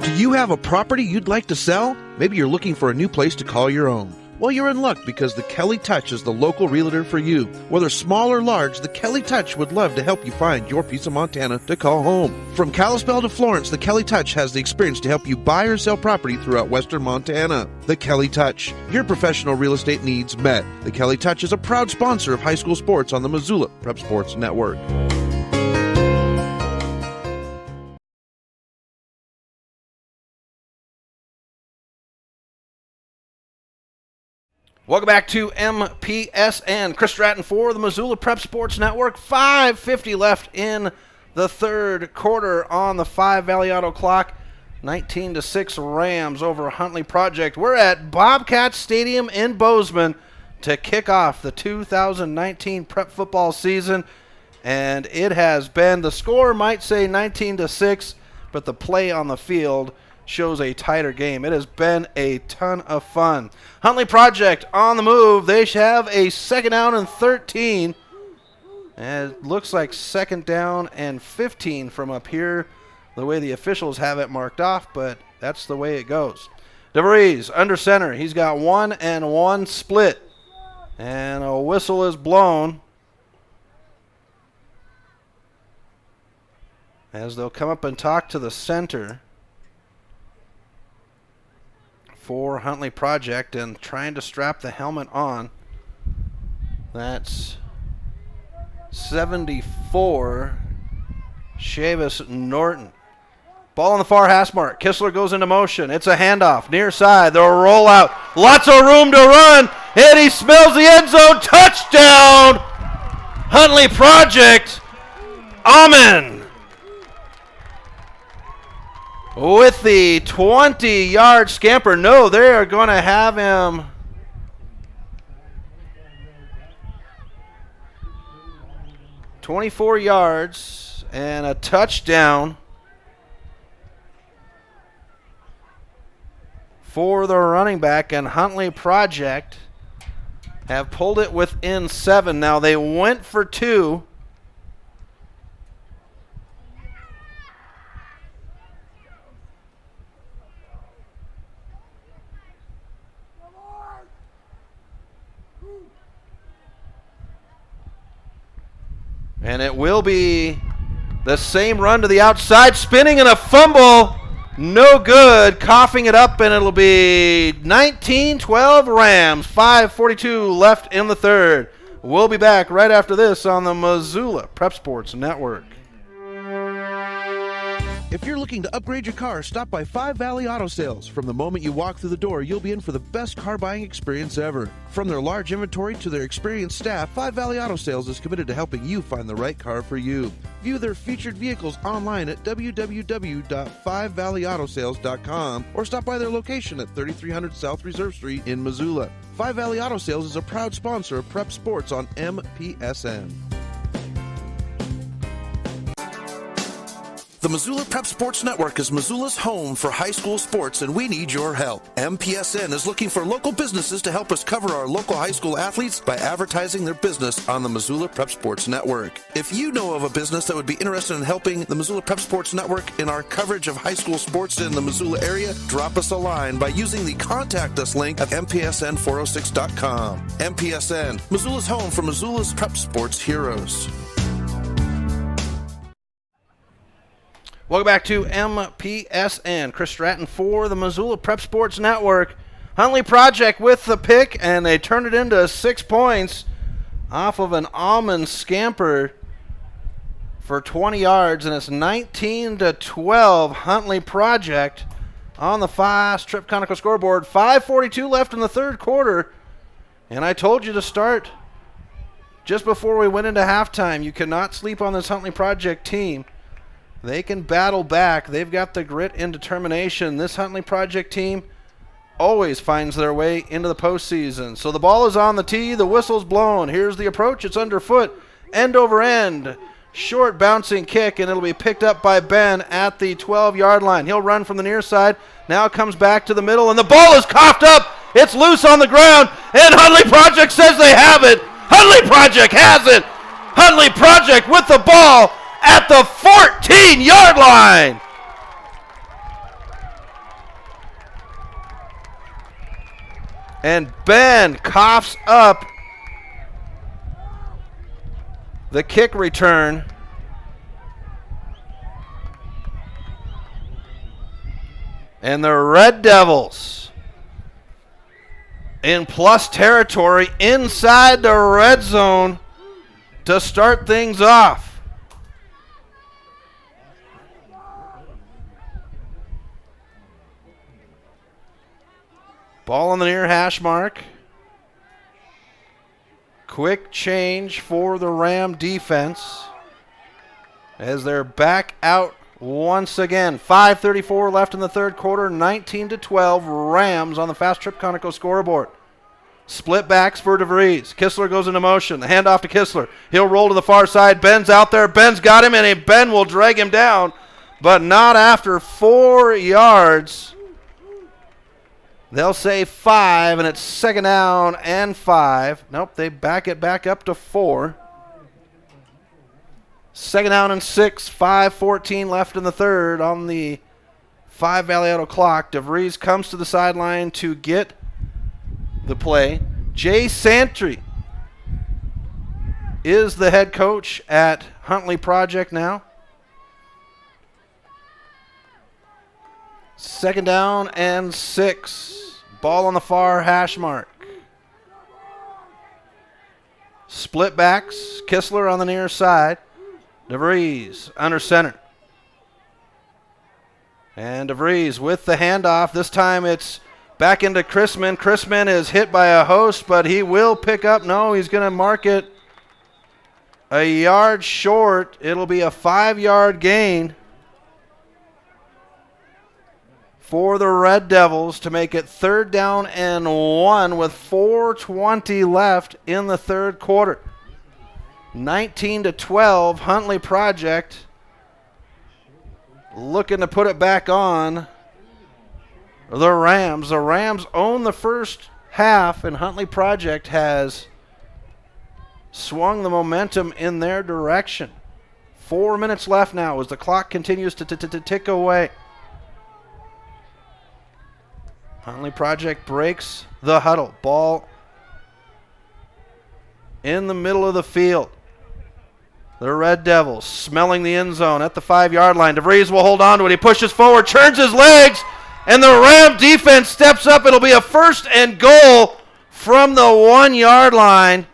Do you have a property you'd like to sell? Maybe you're looking for a new place to call your own. Well, you're in luck because the Kelly Touch is the local realtor for you. Whether small or large, the Kelly Touch would love to help you find your piece of Montana to call home. From Kalispell to Florence, the Kelly Touch has the experience to help you buy or sell property throughout western Montana. The Kelly Touch, your professional real estate needs met. The Kelly Touch is a proud sponsor of high school sports on the Missoula Prep Sports Network. Welcome back to MPSN. Chris Stratton for the Missoula Prep Sports Network. 5:50 left in the third quarter on the 5 Valley Auto clock. 19-6 Rams over Huntley Project. We're at Bobcat Stadium in Bozeman to kick off the 2019 prep football season. And it has been, the score might say 19-6, but the play on the field shows a tighter game. It has been a ton of fun. Huntley Project on the move. They have a 2nd down and 13. And it looks like 2nd down and 15 from up here, the way the officials have it marked off, but that's the way it goes. DeVries under center. He's got 1-and-1 split. And a whistle is blown as they'll come up and talk to the center for Huntley Project and trying to strap the helmet on. That's 74, Chavis Norton. Ball on the far hash mark. Kistler goes into motion. It's a handoff. Near side. They'll roll out. Lots of room to run. And he smells the end zone. Touchdown! Huntley Project. Amen. With the 20-yard scamper. No, they are going to have him. ...24 yards and a touchdown for the running back. And Huntley Project have pulled it within 7. Now they went for 2. And it will be the same run to the outside, spinning and a fumble. No good. Coughing it up, and it'll be 19-12 Rams. 5:42 left in the third. We'll be back right after this on the Missoula Prep Sports Network. If you're looking to upgrade your car, stop by Five Valley Auto Sales. From the moment you walk through the door, you'll be in for the best car buying experience ever. From their large inventory to their experienced staff, Five Valley Auto Sales is committed to helping you find the right car for you. View their featured vehicles online at www.5valleyautosales.com or stop by their location at 3300 South Reserve Street in Missoula. Five Valley Auto Sales is a proud sponsor of Prep Sports on MPSN. The Missoula Prep Sports Network is Missoula's home for high school sports, and we need your help. MPSN is looking for local businesses to help us cover our local high school athletes by advertising their business on the Missoula Prep Sports Network. If you know of a business that would be interested in helping the Missoula Prep Sports Network in our coverage of high school sports in the Missoula area, drop us a line by using the Contact Us link at MPSN406.com. MPSN, Missoula's home for Missoula's Prep Sports heroes. Welcome back to MPSN. Chris Stratton for the Missoula Prep Sports Network. Huntley Project with the pick, and they turned it into 6 points off of an almond scamper for 20 yards, and it's 19-12 Huntley Project on the fast Trip Conoco scoreboard. 5:42 left in the third quarter, and I told you to start just before we went into halftime. You cannot sleep on this Huntley Project team. They can battle back. They've got the grit and determination. This Huntley Project team always finds their way into the postseason. So the ball is on the tee. The whistle's blown. Here's the approach. It's underfoot. End over end. Short bouncing kick, and it'll be picked up by Ben at the 12-yard line. He'll run from the near side. Now comes back to the middle, and the ball is coughed up. It's loose on the ground, and Huntley Project says they have it. Huntley Project has it. Huntley Project with the ball at the 14-yard line. And Ben coughs up the kick return. And the Red Devils in plus territory inside the red zone to start things off. Ball on the near hash mark. Quick change for the Ram defense as they're back out once again. 5:34 left in the third quarter. 19-12 Rams on the Fast Trip Conoco scoreboard. Split backs for DeVries. Kistler goes into motion. The handoff to Kistler. He'll roll to the far side. Ben's out there. Ben's got him, and Ben will drag him down, but not after 4 yards. They'll say 5, and it's second down and 5. Nope, they back it back up to 4. Second down and 6, 5:14 left in the third on the 5 Valley Auto clock. DeVries comes to the sideline to get the play. Jay Santry is the head coach at Huntley Project now. Second down and 6. Ball on the far hash mark. Split backs. Kistler on the near side. DeVries under center. And DeVries with the handoff. This time it's back into Chrisman. Chrisman is hit by a host, but he will pick up. No, he's going to mark it a yard short. It'll be a 5-yard gain for the Red Devils to make it third down and 1 with 4:20 left in the third quarter. 19-12 Huntley Project looking to put it back on the Rams. The Rams own the first half, and Huntley Project has swung the momentum in their direction. 4 minutes left now as the clock continues to tick away. Huntley Project breaks the huddle. Ball in the middle of the field. The Red Devils smelling the end zone at the 5-yard line. DeVries will hold on to it. He pushes forward, turns his legs, and the Ram defense steps up. It'll be a 1st and goal from the 1-yard line.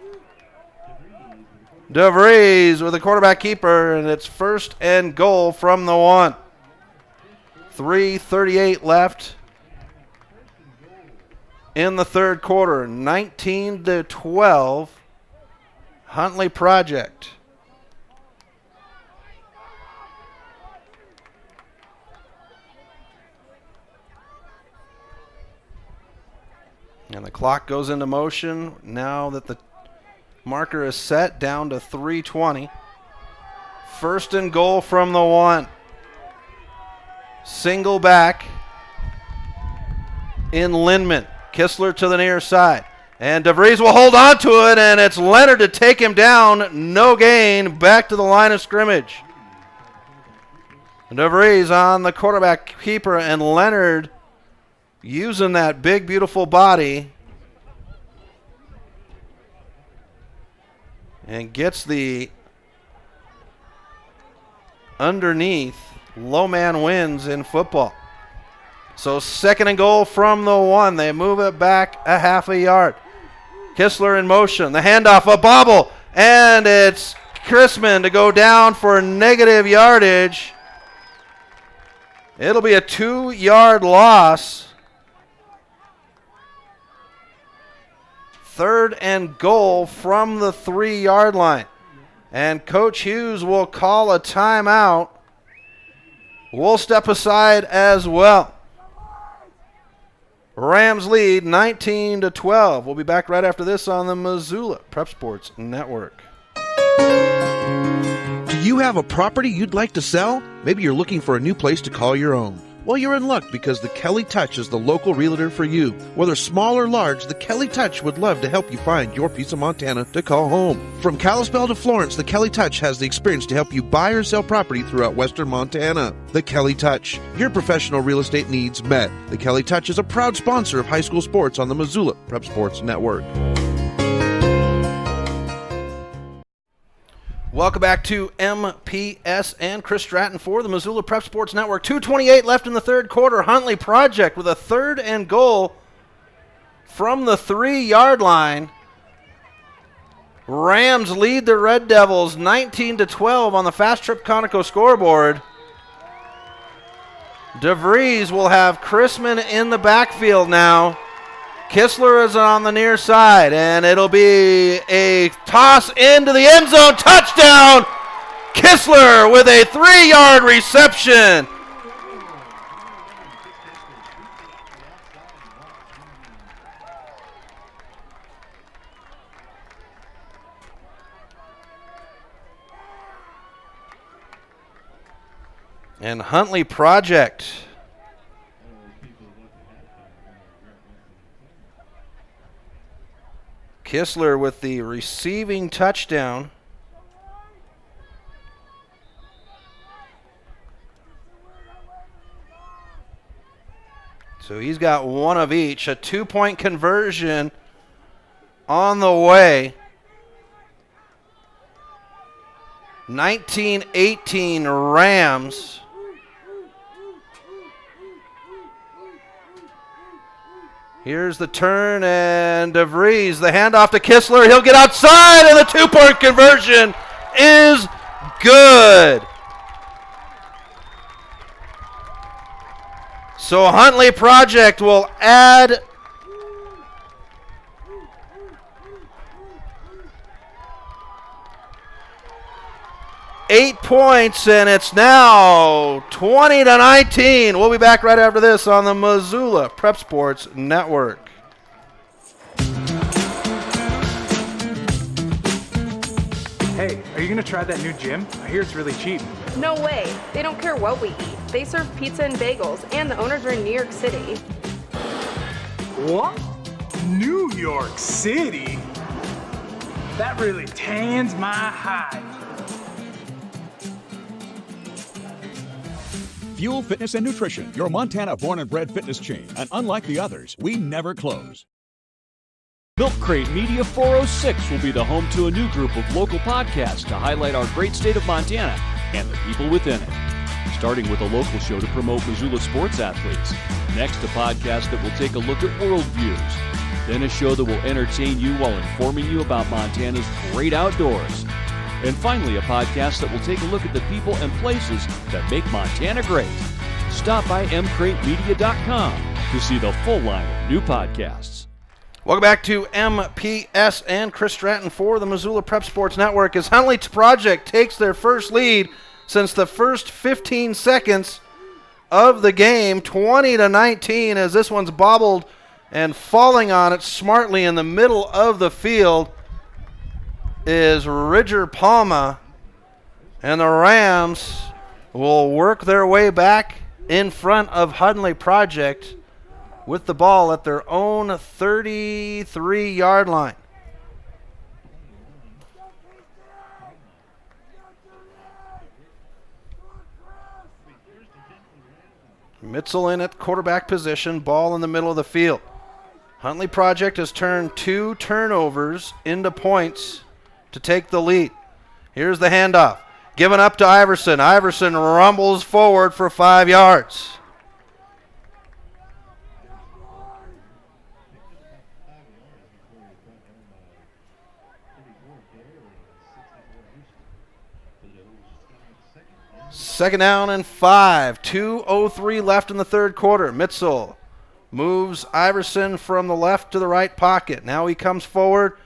DeVries with the quarterback keeper, and it's 1st and goal from the 1. 3:38 left in the third quarter. 19-12, Huntley Project. And the clock goes into motion now that the marker is set down to 3:20. 1st and goal from the 1. Single back in Lindman. Kistler to the near side. And DeVries will hold on to it, and it's Leonard to take him down. No gain. Back to the line of scrimmage. DeVries on the quarterback keeper, and Leonard using that big, beautiful body and gets the underneath. Low man wins in football. So 2nd and goal from the 1. They move it back a half a yard. Kistler in motion. The handoff, a bobble, and it's Chrisman to go down for negative yardage. It'll be a 2-yard loss. 3rd and goal from the 3-yard line. And Coach Hughes will call a timeout. We'll step aside as well. Rams lead 19-12. We'll be back right after this on the Missoula Prep Sports Network. Do you have a property you'd like to sell? Maybe you're looking for a new place to call your own. Well, you're in luck because the Kelly Touch is the local realtor for you. Whether small or large, the Kelly Touch would love to help you find your piece of Montana to call home. From Kalispell to Florence, the Kelly Touch has the experience to help you buy or sell property throughout western Montana. The Kelly Touch, your professional real estate needs met. The Kelly Touch is a proud sponsor of high school sports on the Missoula Prep Sports Network. Welcome back to MPSN. Chris Stratton for the Missoula Prep Sports Network. 2:28 left in the third quarter. Huntley Project with a 3rd and goal from the 3-yard line. Rams lead the Red Devils 19-12 on the Fast Trip Conoco scoreboard. DeVries will have Chrisman in the backfield now. Kistler is on the near side, and it'll be a toss into the end zone. Touchdown! Kistler with a 3-yard reception. And Huntley Project Kistler with the receiving touchdown. So he's got one of each. A 2-point conversion on the way. 19-18 Rams. Here's the turn, and DeVries, the handoff to Kistler. He'll get outside, and the 2-point conversion is good. So Huntley Project will add eight points, and it's now 20-19. We'll be back right after this on the Missoula Prep Sports Network. Hey, are you going to try that new gym? I hear it's really cheap. No way. They don't care what we eat. They serve pizza and bagels, and the owners are in New York City. What? New York City? That really tans my hide. Fuel Fitness and Nutrition, your Montana born and bred fitness chain. And unlike the others, we never close. Milk Crate Media 406 will be the home to a new group of local podcasts to highlight our great state of Montana and the people within it. Starting with a local show to promote Missoula sports athletes. Next, a podcast that will take a look at world views. Then a show that will entertain you while informing you about Montana's great outdoors. And finally, a podcast that will take a look at the people and places that make Montana great. Stop by mcratemedia.com to see the full line of new podcasts. Welcome back to MPSN. Chris Stratton for the Missoula Prep Sports Network as Huntley Project takes their first lead since the first 15 seconds of the game, 20-19, as this one's bobbled and falling on it smartly in the middle of the field is Ridger Palma, and the Rams will work their way back in front of Huntley Project with the ball at their own 33-yard line. Mitzel in at quarterback position, ball in the middle of the field. Huntley Project has turned 2 turnovers into points to take the lead. Here's the handoff. Given up to Iverson. Iverson rumbles forward for 5 yards. Second down and 5. 2:03 left in the third quarter. Mitzel moves Iverson from the left to the right pocket. Now he comes forward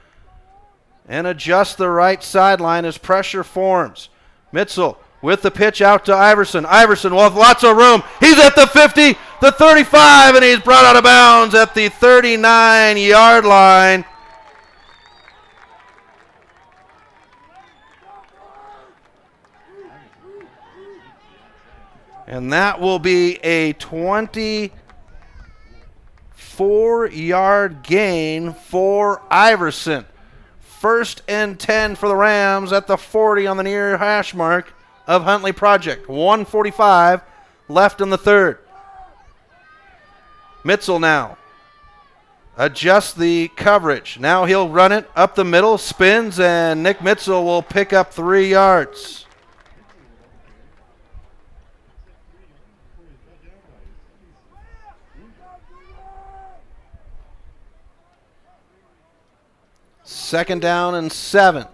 and adjusts the right sideline as pressure forms. Mitzel with the pitch out to Iverson. Iverson with lots of room. He's at the 50, the 35, and he's brought out of bounds at the 39-yard line. And that will be a 24-yard gain for Iverson. First and 10 for the Rams at the 40 on the near hash mark of Huntley Project. 1:45 left in the third. Mitzel now adjusts the coverage. Now he'll run it up the middle, spins, and Nick Mitzel will pick up 3 yards. Second down and 7.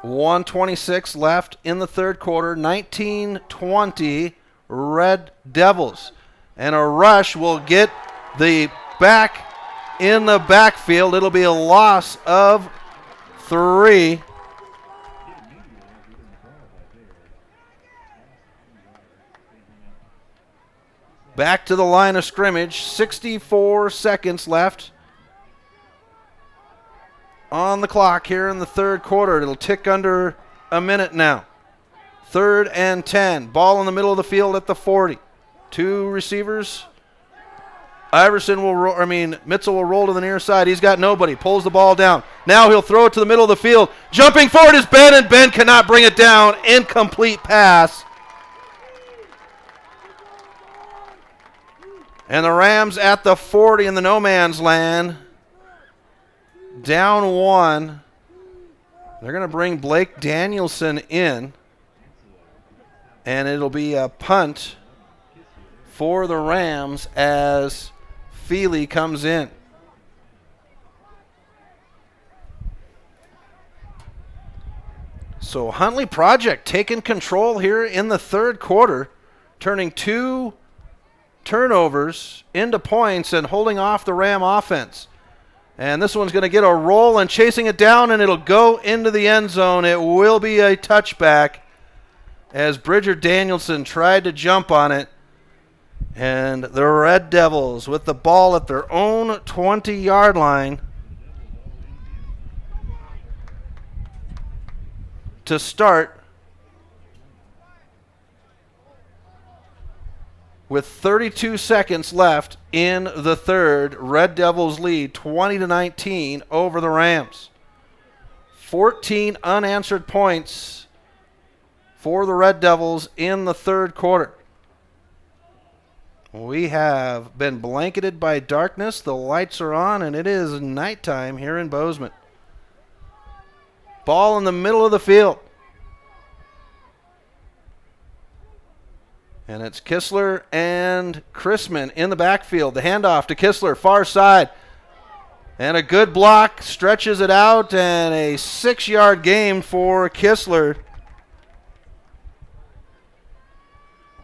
1:26 left in the third quarter. 19-20 Red Devils. And a rush will get the back in the backfield. It'll be a loss of 3. Back to the line of scrimmage. 64 seconds left on the clock here in the third quarter. It'll tick under a minute now. Third and 10. Ball in the middle of the field at the 40. 2 receivers. Mitzel will roll to the near side. He's got nobody. Pulls the ball down. Now he'll throw it to the middle of the field. Jumping forward is Ben, and Ben cannot bring it down. Incomplete pass. And the Rams at the 40 in the no man's land. Down 1. They're going to bring Blake Danielson in. And it'll be a punt for the Rams as Feely comes in. So Huntley Project taking control here in the third quarter, turning 2 turnovers into points and holding off the Ram offense. And this one's going to get a roll and chasing it down, and it'll go into the end zone. It will be a touchback as Bridger Danielson tried to jump on it. And the Red Devils with the ball at their own 20-yard line to start with 32 seconds left in the third. Red Devils lead 20-19 over the Rams. 14 unanswered points for the Red Devils in the third quarter. We have been blanketed by darkness. The lights are on, and it is nighttime here in Bozeman. Ball in the middle of the field. And it's Kistler and Chrisman in the backfield. The handoff to Kistler, far side. And a good block, stretches it out, and a 6-yard gain for Kistler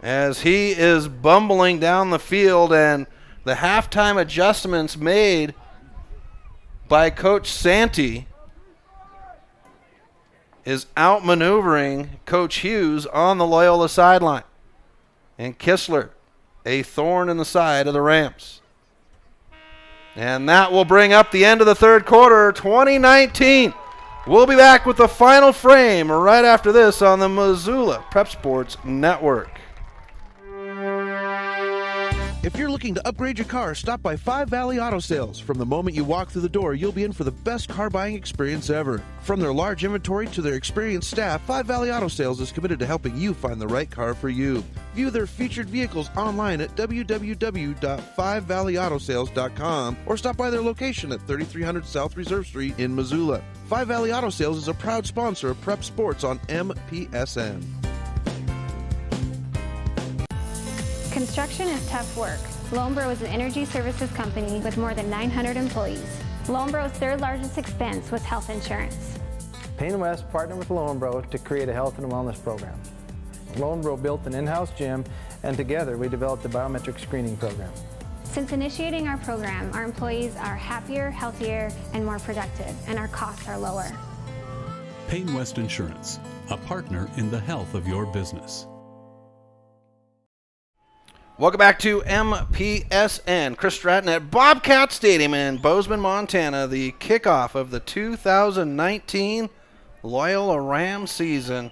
as he is bumbling down the field, and the halftime adjustments made by Coach is outmaneuvering Coach Hughes on the Loyola sideline. And Kistler, a thorn in the side of the Rams. And that will bring up the end of the third quarter, 2019. We'll be back with the final frame right after this on the Missoula Prep Sports Network. If you're looking to upgrade your car, stop by Five Valley Auto Sales. From the moment you walk through the door, you'll be in for the best car buying experience ever. From their large inventory to their experienced staff, Five Valley Auto Sales is committed to helping you find the right car for you. View their featured vehicles online at www.5valleyautosales.com or stop by their location at 3300 South Reserve Street in Missoula. Five Valley Auto Sales is a proud sponsor of Prep Sports on MPSN. Construction is tough work. Loyola is an energy services company with more than 900 employees. Loyola's third largest expense was health insurance. Payne West partnered with Loyola to create a health and wellness program. Loyola built an in-house gym, and together we developed a biometric screening program. Since initiating our program, our employees are happier, healthier, and more productive, and our costs are lower. Payne West Insurance, a partner in the health of your business. Welcome back to MPSN. Chris Stratton at Bobcat Stadium in Bozeman, Montana. The kickoff of the 2019 Loyola Rams season.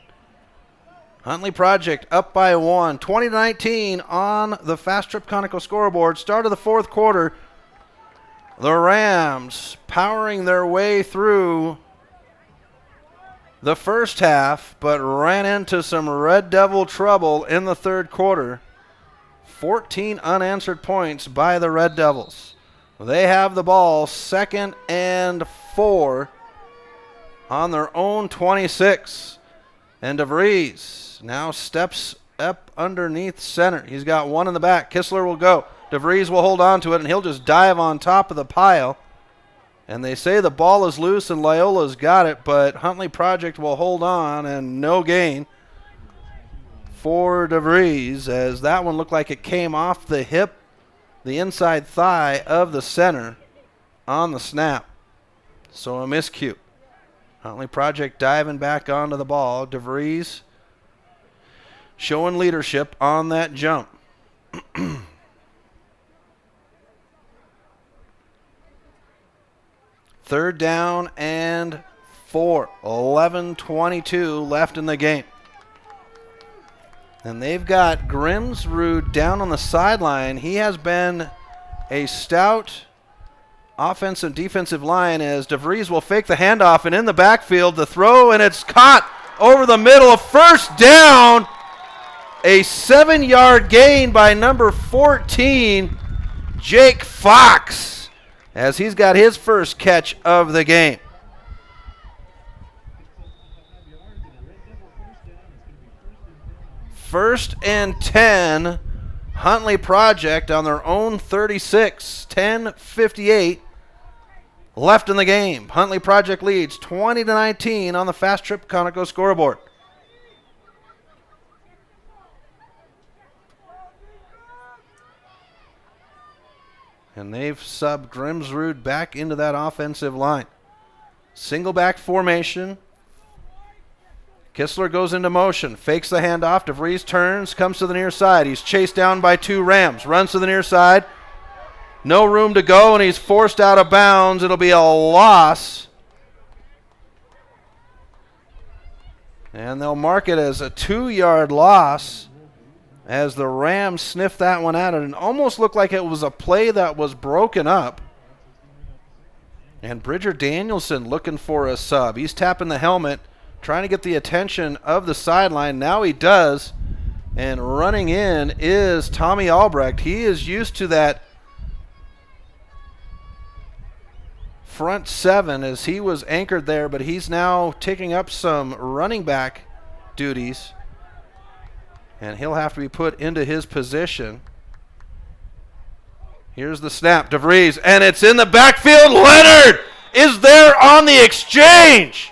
Huntley Project up by 1, 20-19 on the Fast Trip Conoco scoreboard. Start of the fourth quarter. The Rams powering their way through the first half, but ran into some Red Devil trouble in the third quarter. 14 unanswered points by the Red Devils. They have the ball, 2nd and 4 on their own 26. And DeVries now steps up underneath center. He's got one in the back. Kistler will go. DeVries will hold on to it, and he'll just dive on top of the pile. And they say the ball is loose and Loyola's got it, but Huntley Project will hold on, and no gain for DeVries, as that one looked like it came off the hip, the inside thigh of the center on the snap. So a miscue. Huntley Project diving back onto the ball. DeVries showing leadership on that jump. Third down and 4. 11:22 left in the game. And they've got Grimsrud down on the sideline. He has been a stout offensive defensive line, as DeVries will fake the handoff, and in the backfield the throw, and it's caught over the middle. First down. A 7-yard gain by number 14, Jake Fox, as he's got his first catch of the game. First and 10, Huntley Project on their own 36, 10:58 left in the game. Huntley Project leads 20-19 on the Fast Trip Conoco scoreboard. And they've subbed Grimsrud back into that offensive line. Single back formation. Kistler goes into motion, fakes the handoff. DeVries turns, comes to the near side. He's chased down by 2 Rams, runs to the near side. No room to go, and he's forced out of bounds. It'll be a loss. And they'll mark it as a 2-yard loss as the Rams sniffed that one out, and it almost looked like it was a play that was broken up. And Bridger Danielson looking for a sub. He's tapping the helmet, trying to get the attention of the sideline. Now he does. And running in is Tommy Albrecht. He is used to that front seven as he was anchored there, but he's now taking up some running back duties. And he'll have to be put into his position. Here's the snap, DeVries, and it's in the backfield. Leonard is there on the exchange.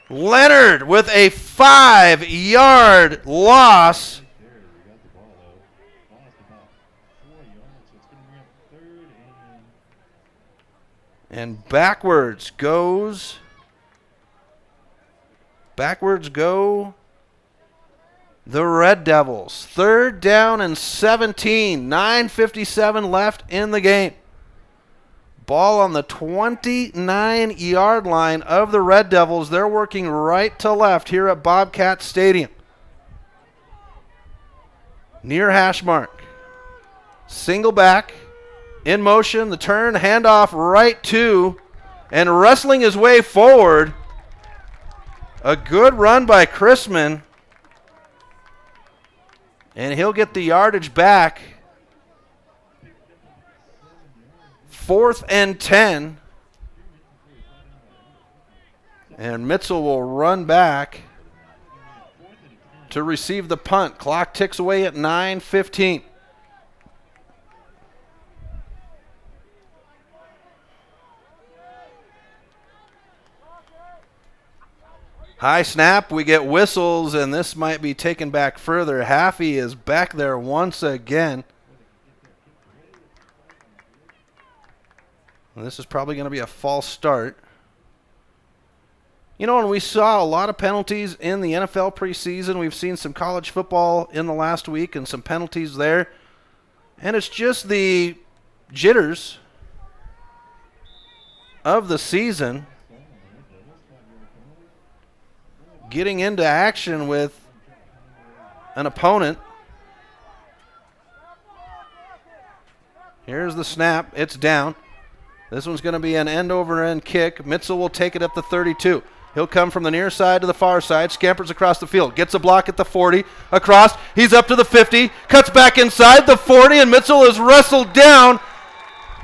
Leonard with a 5-yard loss. And backwards go the Red Devils. 3rd down and 17. 9:57 left in the game. Ball on the 29-yard line of the Red Devils. They're working right to left here at Bobcat Stadium. Near hash mark. Single back. In motion. The turn. Handoff right to. And wrestling his way forward. A good run by Chrisman. And he'll get the yardage back. 4th and 10. And Mitchell will run back to receive the punt. Clock ticks away at 9:15. High snap, we get whistles, and this might be taken back further. Haffey is back there once again. And this is probably going to be a false start. You know, and we saw a lot of penalties in the NFL preseason. We've seen some college football in the last week and some penalties there. And it's just the jitters of the season getting into action with an opponent. Here's the snap. It's down. This one's going to be an end-over-end kick. Mitchell will take it at the 32. He'll come from the near side to the far side, scampers across the field, gets a block at the 40, across, he's up to the 50, cuts back inside the 40, and Mitchell is wrestled down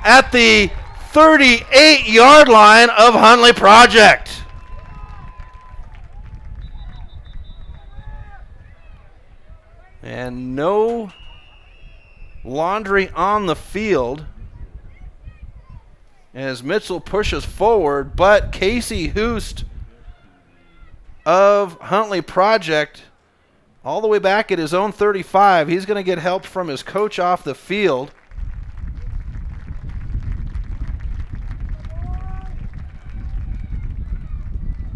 at the 38-yard line of Huntley Project. And no laundry on the field as Mitchell pushes forward, but Casey Hoost of Huntley Project all the way back at his own 35. He's going to get help from his coach off the field.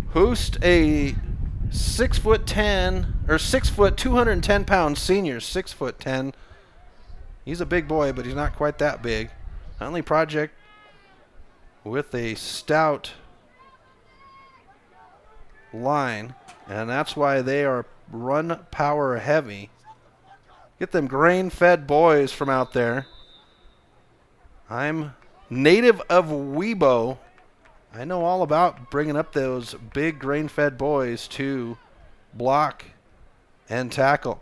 Hoost, a 6'10" or 210-pound senior, 6'10". He's a big boy, but he's not quite that big. Huntley Project with a stout line, and that's why they are run power heavy. Get them grain-fed boys from out there. I'm native of Webo. I know all about bringing up those big grain-fed boys to block and tackle.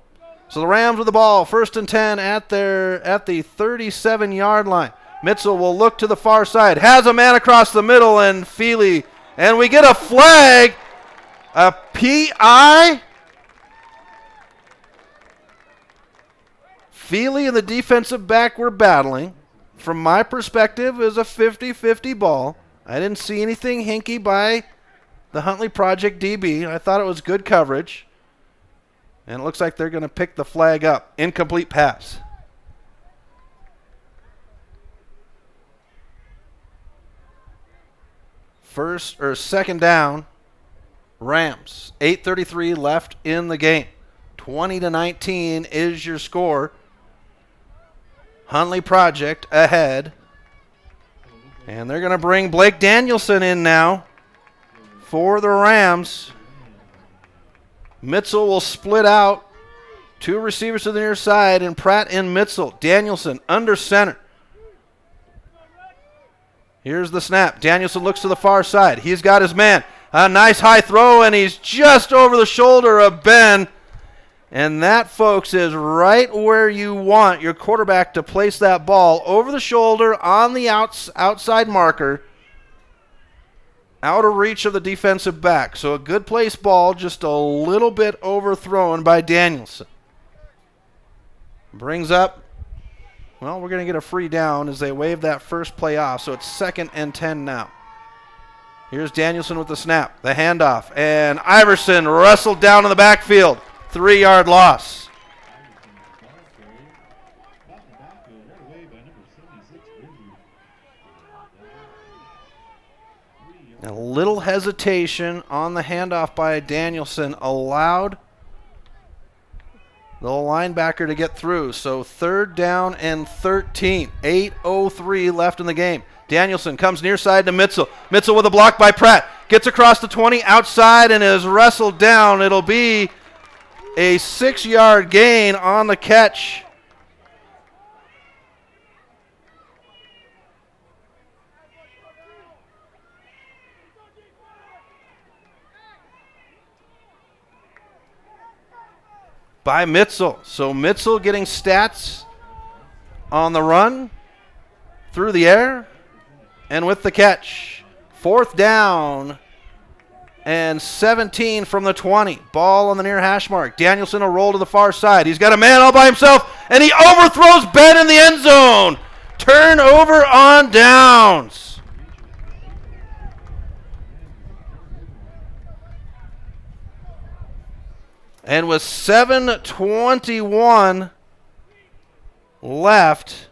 So the Rams with the ball, 1st and 10 at the 37-yard line. Mitchell will look to the far side, has a man across the middle, and Feely, and we get a flag, a PI. Feely and the defensive back were battling. From my perspective, it was a 50-50 ball. I didn't see anything hinky by the Huntley Project DB. I thought it was good coverage. And it looks like they're going to pick the flag up. Incomplete pass. Second down, Rams. 8:33 left in the game. 20-19 is your score. Huntley Project ahead. And they're going to bring Blake Danielson in now for the Rams. Mitchell will split out Two receivers to the near side, and Pratt and Mitzel. Danielson under center. Here's the snap. Danielson looks to the far side. He's got his man. A nice high throw, and he's just over the shoulder of Ben. And that, folks, is right where you want your quarterback to place that ball, over the shoulder on the outside marker, out of reach of the defensive back. So a good place ball, just a little bit overthrown by Danielson. Brings up, well, we're going to get a free down as they wave that first play off, so it's 2nd and 10 now. Here's Danielson with the snap, the handoff, and Iverson wrestled down in the backfield. 3-yard loss. A little hesitation on the handoff by Danielson allowed the linebacker to get through. So 3rd down and 13. 8:03 left in the game. Danielson comes near side to Mitzel. Mitzel with a block by Pratt. Gets across the 20 outside and is wrestled down. It'll be a 6-yard gain on the catch. By Mitzel. So Mitzel getting stats on the run, through the air, and with the catch. 4th down and 17 from the 20. Ball on the near hash mark. Danielson will roll to the far side. He's got a man all by himself, and he overthrows Ben in the end zone. Turnover on downs. And with 7:21 left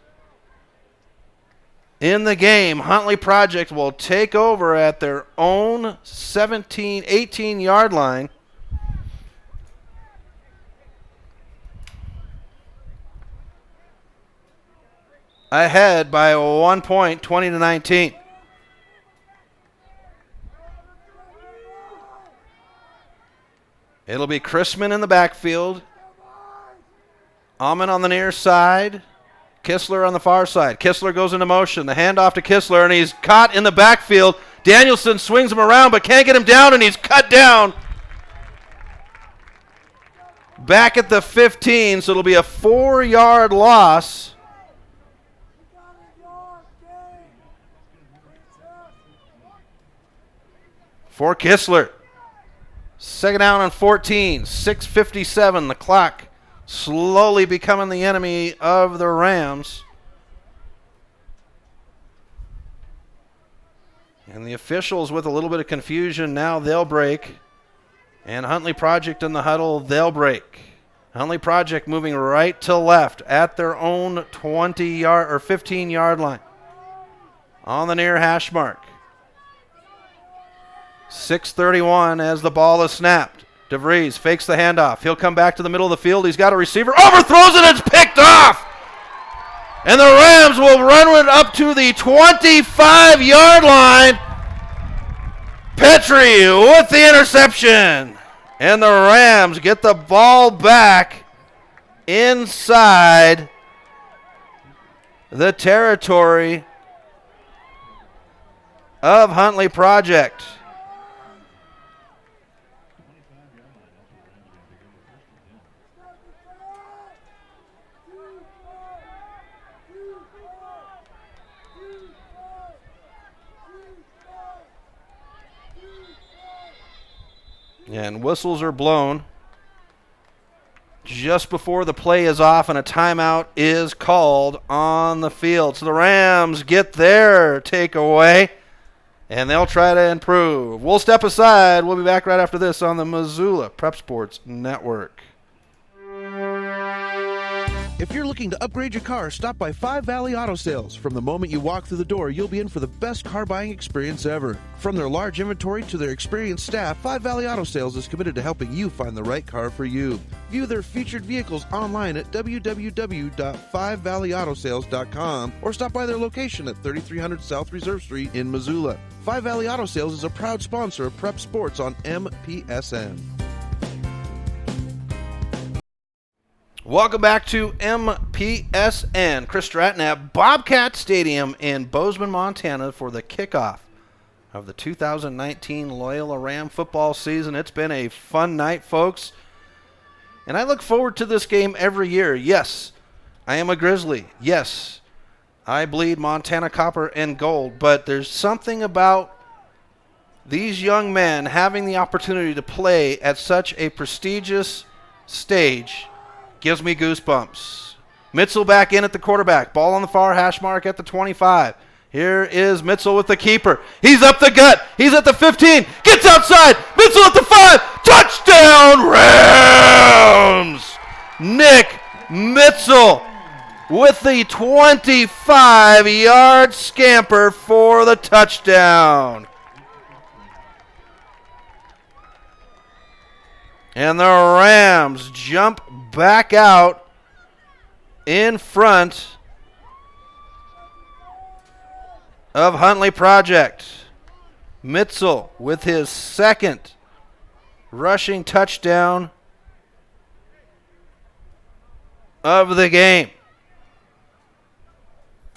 in the game, Huntley Project will take over at their own 18-yard line. Ahead by 1 point, 20-19. It'll be Chrisman in the backfield. Amon on the near side. Kistler on the far side. Kistler goes into motion. The handoff to Kistler, and he's caught in the backfield. Danielson swings him around, but can't get him down, and he's cut down. Back at the 15, so it'll be a 4-yard loss. For Kistler. 2nd down and 14. 6:57. The clock slowly becoming the enemy of the Rams. And the officials with a little bit of confusion now, they'll break. And Huntley Project in the huddle, they'll break. Huntley Project moving right to left at their own 20-yard or 15-yard line. On the near hash mark. 6:31 as the ball is snapped. DeVries fakes the handoff. He'll come back to the middle of the field. He's got a receiver. Overthrows it. It's picked off. And the Rams will run it up to the 25-yard line. Petrie with the interception. And the Rams get the ball back inside the territory of Huntley Project. And whistles are blown just before the play is off and a timeout is called on the field. So the Rams get their takeaway, and they'll try to improve. We'll step aside. We'll be back right after this on the Missoula Prep Sports Network. If you're looking to upgrade your car, stop by Five Valley Auto Sales. From the moment you walk through the door, you'll be in for the best car buying experience ever. From their large inventory to their experienced staff, Five Valley Auto Sales is committed to helping you find the right car for you. View their featured vehicles online at www.5valleyautosales.com or stop by their location at 3300 South Reserve Street in Missoula. Five Valley Auto Sales is a proud sponsor of Prep Sports on MPSN. Welcome back to MPSN. Chris Stratton at Bobcat Stadium in Bozeman, Montana for the kickoff of the 2019 Loyola Ram football season. It's been a fun night, folks. And I look forward to this game every year. Yes, I am a Grizzly. Yes, I bleed Montana copper and gold. But there's something about these young men having the opportunity to play at such a prestigious stage. Gives me goosebumps. Mitzel back in at the quarterback. Ball on the far hash mark at the 25. Here is Mitzel with the keeper. He's up the gut. He's at the 15. Gets outside. Mitzel at the 5. Touchdown Rams! Nick Mitzel with the 25-yard scamper for the touchdown. And the Rams jump back out in front of Huntley Project. Mitzel with his second rushing touchdown of the game.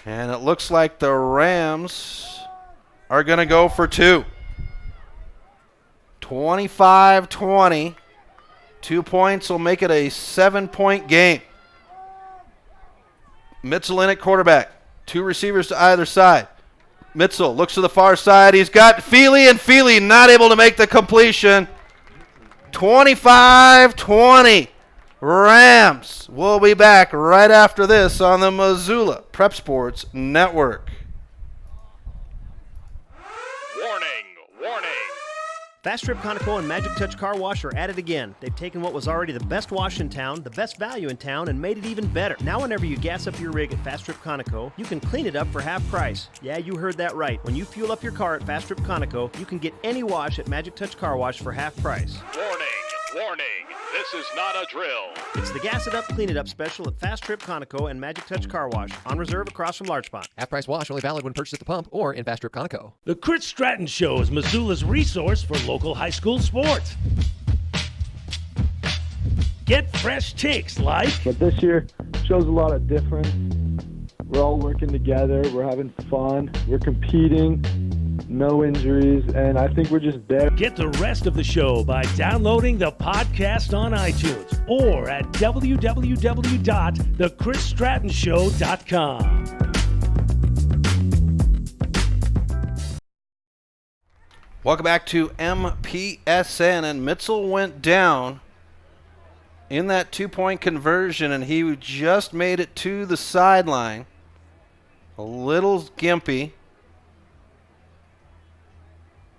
And it looks like the Rams are going to go for two. 25-20. 2 points will make it a 7-point game. Mitzel in at quarterback. Two receivers to either side. Mitzel looks to the far side. He's got Feely, and Feely not able to make the completion. 25-20. Rams. We'll be back right after this on the Missoula Prep Sports Network. Fast Trip Conoco and Magic Touch Car Wash are at it again. They've taken what was already the best wash in town, the best value in town, and made it even better. Now whenever you gas up your rig at Fast Trip Conoco, you can clean it up for half price. Yeah, you heard that right. When you fuel up your car at Fast Trip Conoco, you can get any wash at Magic Touch Car Wash for half price. Warning, this is not a drill. It's the Gas It Up, Clean It Up special at Fast Trip Conoco and Magic Touch Car Wash, on reserve across from Large Pond. Half price wash only valid when purchased at the pump or in Fast Trip Conoco. The Chris Stratton Show is Missoula's resource for local high school sports. Get fresh takes like... But this year shows a lot of difference. We're all working together. We're having fun. We're competing. No injuries, and I think we're just there. Get the rest of the show by downloading the podcast on iTunes or at www.thechrisstrattonshow.com. Welcome back to MPSN, and Mitzel went down in that 2-point conversion, and he just made it to the sideline. A little gimpy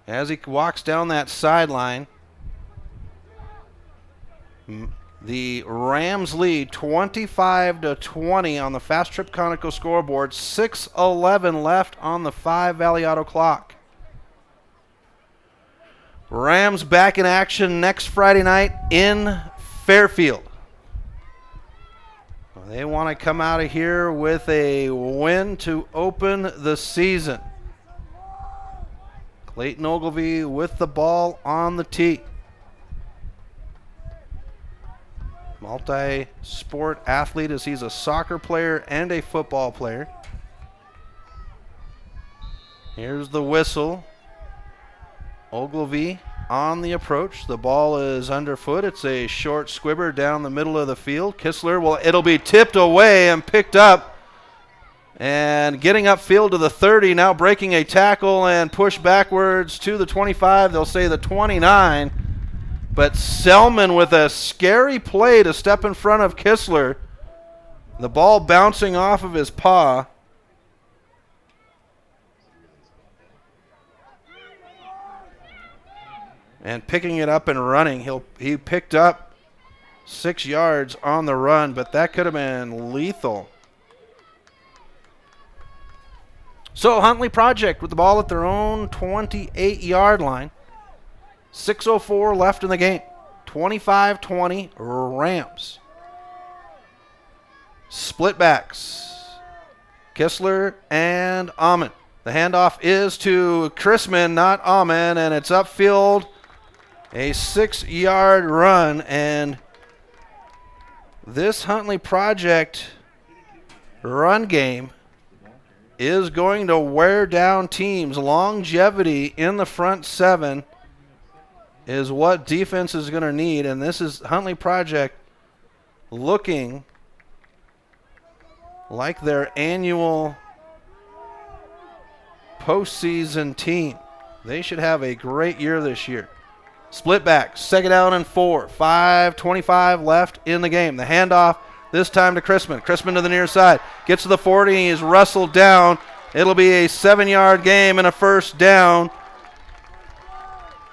as he walks down that sideline. The Rams lead 25-20 on the Fast Trip Conoco scoreboard. 6:11 left on the 5 Valley Auto clock. Rams back in action next Friday night in Fairfield. They want to come out of here with a win to open the season. Clayton Ogilvie with the ball on the tee. Multi-sport athlete, as he's a soccer player and a football player. Here's the whistle. Ogilvie on the approach. The ball is underfoot. It's a short squibber down the middle of the field. Kistler, well, it'll be tipped away and picked up. And getting upfield to the 30, now breaking a tackle and push backwards to the 25. They'll say the 29. But Selman with a scary play to step in front of Kistler. The ball bouncing off of his paw. And picking it up and running. He picked up 6 yards on the run, but that could have been lethal. So Huntley Project with the ball at their own 28-yard line. 6:04 left in the game. 25-20 Rams. Split backs. Kistler and Amon. The handoff is to Chrisman, not Amon, and it's upfield. A 6-yard run, and this Huntley Project run game is going to wear down teams. Longevity in the front seven is what defense is going to need, and this is Huntley Project looking like their annual postseason team. They should have a great year this year. Split back, 2nd down and 4. 5:25 left in the game. The handoff this time to Chrisman. Chrisman to the near side. Gets to the 40. He is wrestled down. It'll be a 7-yard game and a first down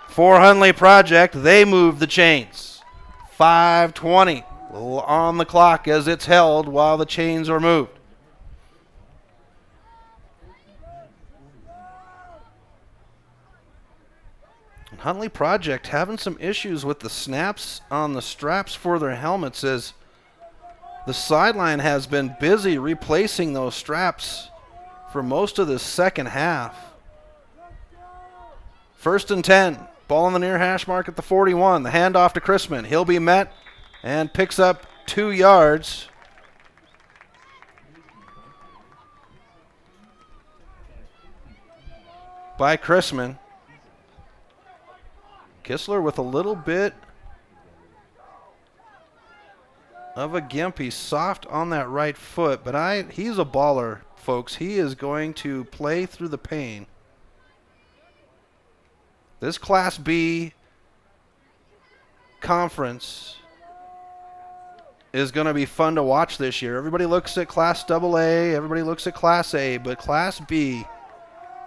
for Huntley Project. They move the chains. 5:20 on the clock as it's held while the chains are moved. Huntley Project having some issues with the snaps on the straps for their helmets as the sideline has been busy replacing those straps for most of the second half. 1st and 10. Ball on the near hash mark at the 41. The handoff to Chrisman. He'll be met and picks up 2 yards. By Chrisman. Kistler with a little bit of a gimp. He's soft on that right foot, but he's a baller, folks. He is going to play through the pain. This Class B conference is going to be fun to watch this year. Everybody looks at Class AA, everybody looks at Class A, but Class B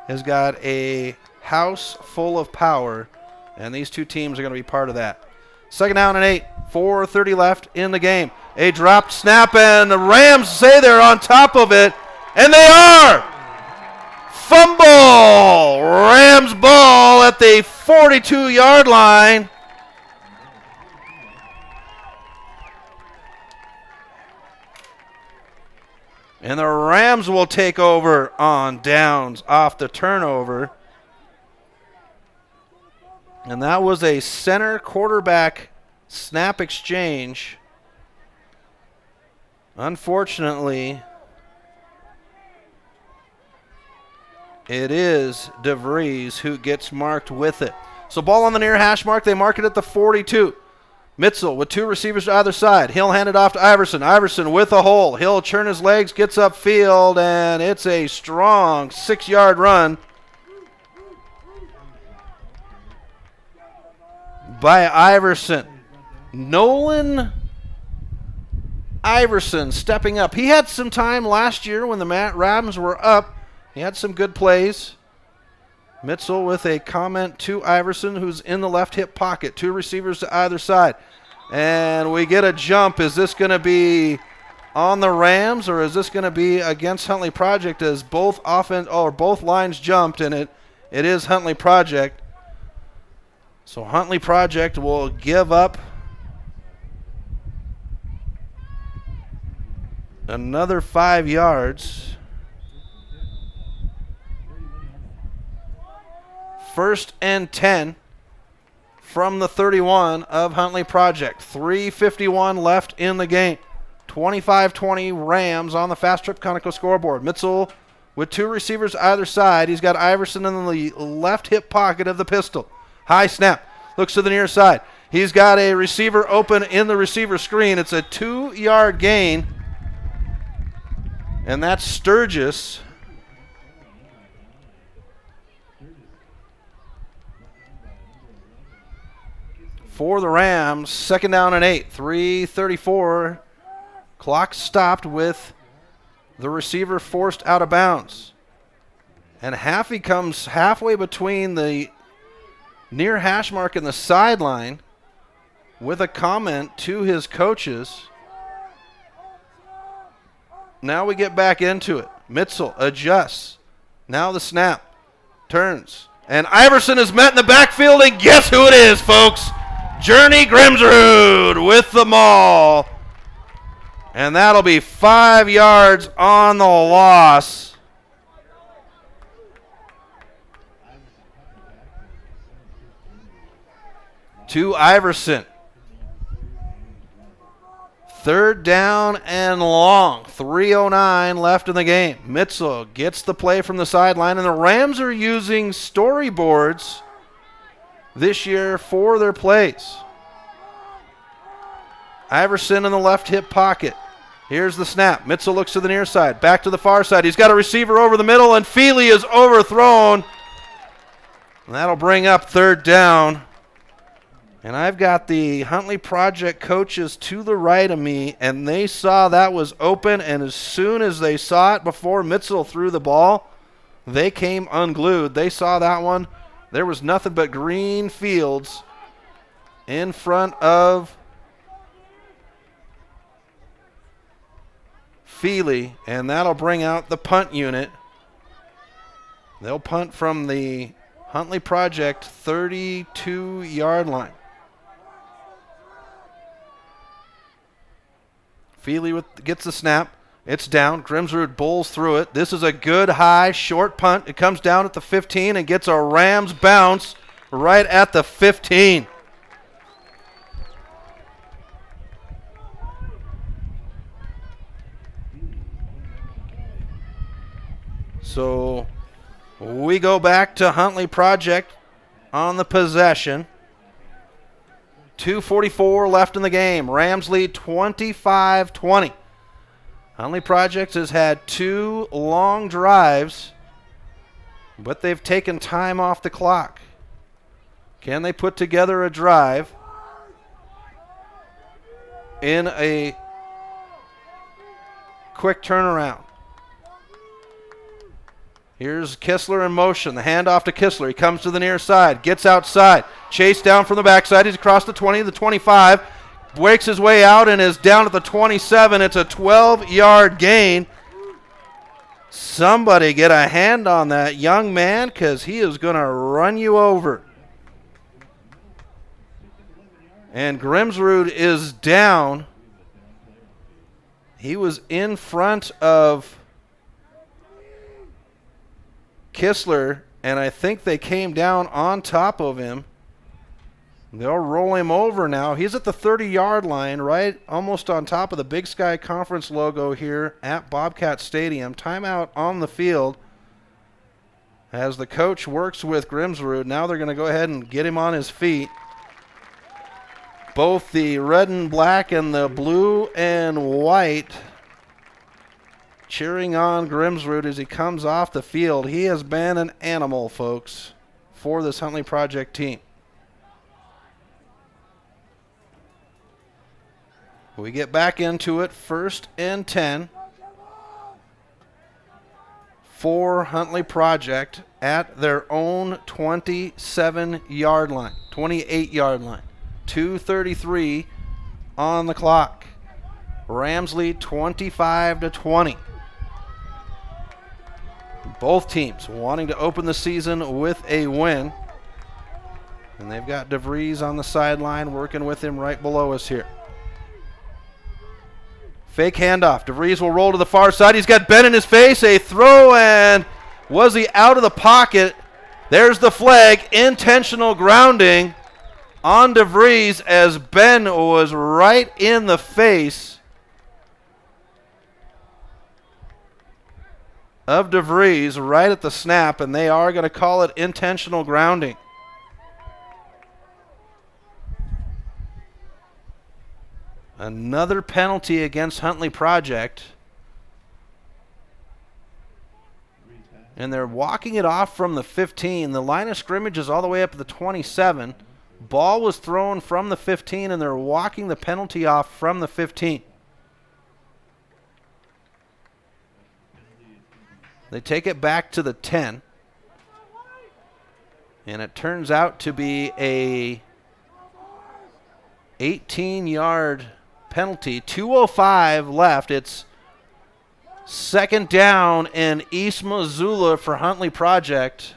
has got a house full of power, and these two teams are going to be part of that. 2nd down and 8, 4:30 left in the game. A dropped snap, and the Rams say they're on top of it, and they are! Fumble! Rams ball at the 42-yard line. And the Rams will take over on downs off the turnover. And that was a center quarterback snap exchange. Unfortunately, it is DeVries who gets marked with it. So ball on the near hash mark. They mark it at the 42. Mitzel with 2 receivers to either side. He'll hand it off to Iverson. Iverson with a hole. He'll churn his legs, gets upfield, and it's a strong 6-yard run by Iverson. Nolan Iverson stepping up. He had some time last year when the Rams were up. He had some good plays. Mitzel with a comment to Iverson, who's in the left hip pocket. 2 receivers to either side. And we get a jump. Is this going to be on the Rams, or is this going to be against Huntley Project as both lines jumped, and it is Huntley Project. So Huntley Project will give up another 5 yards. 1st and 10 from the 31 of Huntley Project. 3:51 left in the game. 25-20 Rams on the Fast Trip Conoco scoreboard. Mitzel with 2 receivers either side. He's got Iverson in the left hip pocket of the pistol. High snap. Looks to the near side. He's got a receiver open in the receiver screen. It's a 2-yard gain. And that's Sturgis. For the Rams, 2nd down and 8, 3:34. Clock stopped with the receiver forced out of bounds. And Haffey comes halfway between the near hash mark and the sideline with a comment to his coaches. Now we get back into it. Mitzel adjusts. Now the snap. Turns. And Iverson is met in the backfield, and guess who it is, folks? Journey Grimsrud with the maul. And that'll be 5 yards on the loss. To Iverson. Third down and long. 3:09 left in the game. Mitzel gets the play from the sideline, and the Rams are using storyboards this year for their plays. Iverson in the left hip pocket. Here's the snap. Mitzel looks to the near side. Back to the far side. He's got a receiver over the middle, and Feely is overthrown. And that'll bring up third down. And I've got the Huntley Project coaches to the right of me, and they saw that was open, and as soon as they saw it before Mitzel threw the ball, they came unglued. They saw that one. There was nothing but green fields in front of Feely, and that'll bring out the punt unit. They'll punt from the Huntley Project 32-yard line. Feely gets the snap. It's down. Grimsrud bowls through it. This is a good high short punt. It comes down at the 15 and gets a Rams bounce right at the 15. So we go back to Huntley Project on the possession. 2:44 left in the game. Rams lead 25-20. Huntley Project has had 2 long drives, but they've taken time off the clock. Can they put together a drive in a quick turnaround? Here's Kistler in motion. The handoff to Kistler. He comes to the near side. Gets outside. Chased down from the backside. He's across the 20, the 25. Breaks his way out and is down at the 27. It's a 12-yard gain. Somebody get a hand on that young man because he is going to run you over. And Grimsrud is down. He was in front of Kistler, and I think they came down on top of him. They'll roll him over now. He's at the 30-yard line, right almost on top of the Big Sky Conference logo here at Bobcat Stadium. Timeout on the field as the coach works with Grimsrud. Now they're going to go ahead and get him on his feet. Both the red and black and the blue and white cheering on Grimsrud as he comes off the field. He has been an animal, folks, for this Huntley Project team. We get back into it, 1st and 10 for Huntley Project at their own 27-yard line, 28-yard line. 2:33 on the clock. Rams lead 25-20. Both teams wanting to open the season with a win. And they've got DeVries on the sideline working with him right below us here. Fake handoff. DeVries will roll to the far side. He's got Ben in his face. A throw, and was he out of the pocket? There's the flag. Intentional grounding on DeVries as Ben was right in the face of DeVries right at the snap, and they are going to call it intentional grounding. Another penalty against Huntley Project. And they're walking it off from the 15. The line of scrimmage is all the way up to the 27. Ball was thrown from the 15, and they're walking the penalty off from the 15. They take it back to the 10. And it turns out to be a 18-yard penalty. 2:05 left. It's 2nd down in East Missoula for Huntley Project.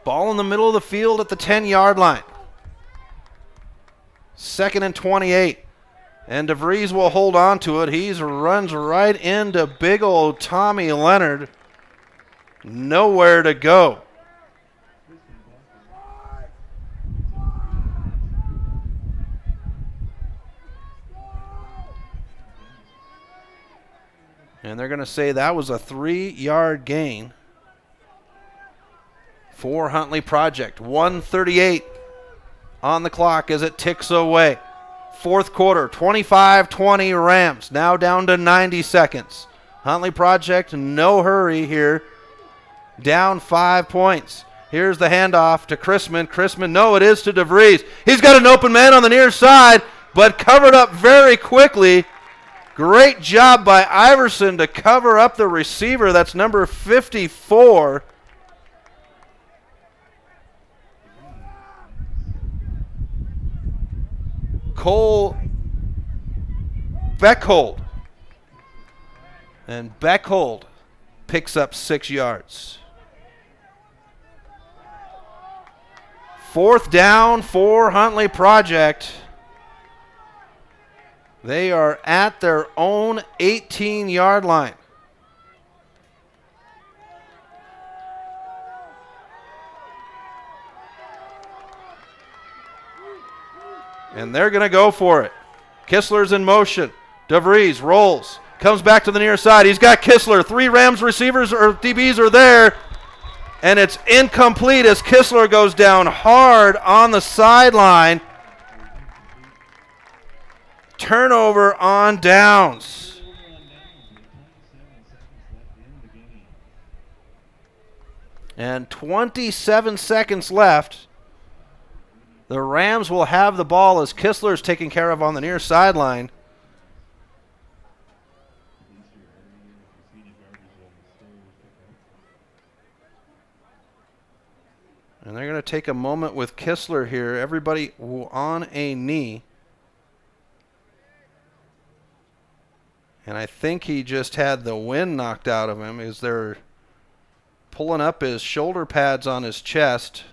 Ball in the middle of the field at the 10-yard line. 2nd and 28. And DeVries will hold on to it. He runs right into big old Tommy Leonard. nowhere to go. And they're going to say that was a 3-yard gain for Huntley Project. 1:38 on the clock as it ticks away. Fourth quarter, 25-20 Rams, now down to 90 seconds. Huntley Project, no hurry here, down 5 points. Here's the handoff to Chrisman. Chrisman, no, it is to DeVries. He's got an open man on the near side, but covered up very quickly. Great job by Iverson to cover up the receiver. That's number 54. Cole Beckhold. And Beckhold picks up 6 yards. Fourth down for Huntley Project. They are at their own 18-yard line. And they're going to go for it. Kistler's in motion. DeVries rolls. Comes back to the near side. He's got Kistler. 3 Rams receivers or DBs are there. And it's incomplete as Kistler goes down hard on the sideline. Turnover on downs. And 27 seconds left. The Rams will have the ball as Kistler's taken care of on the near sideline. And they're going to take a moment with Kistler here. Everybody on a knee. And I think he just had the wind knocked out of him as they're pulling up his shoulder pads on his chest.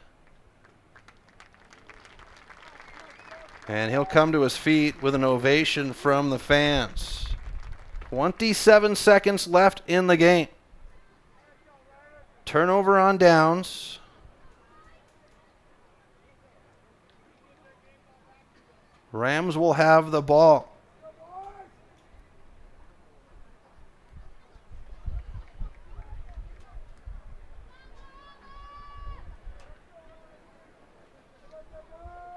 And he'll come to his feet with an ovation from the fans. 27 seconds left in the game. Turnover on downs. Rams will have the ball.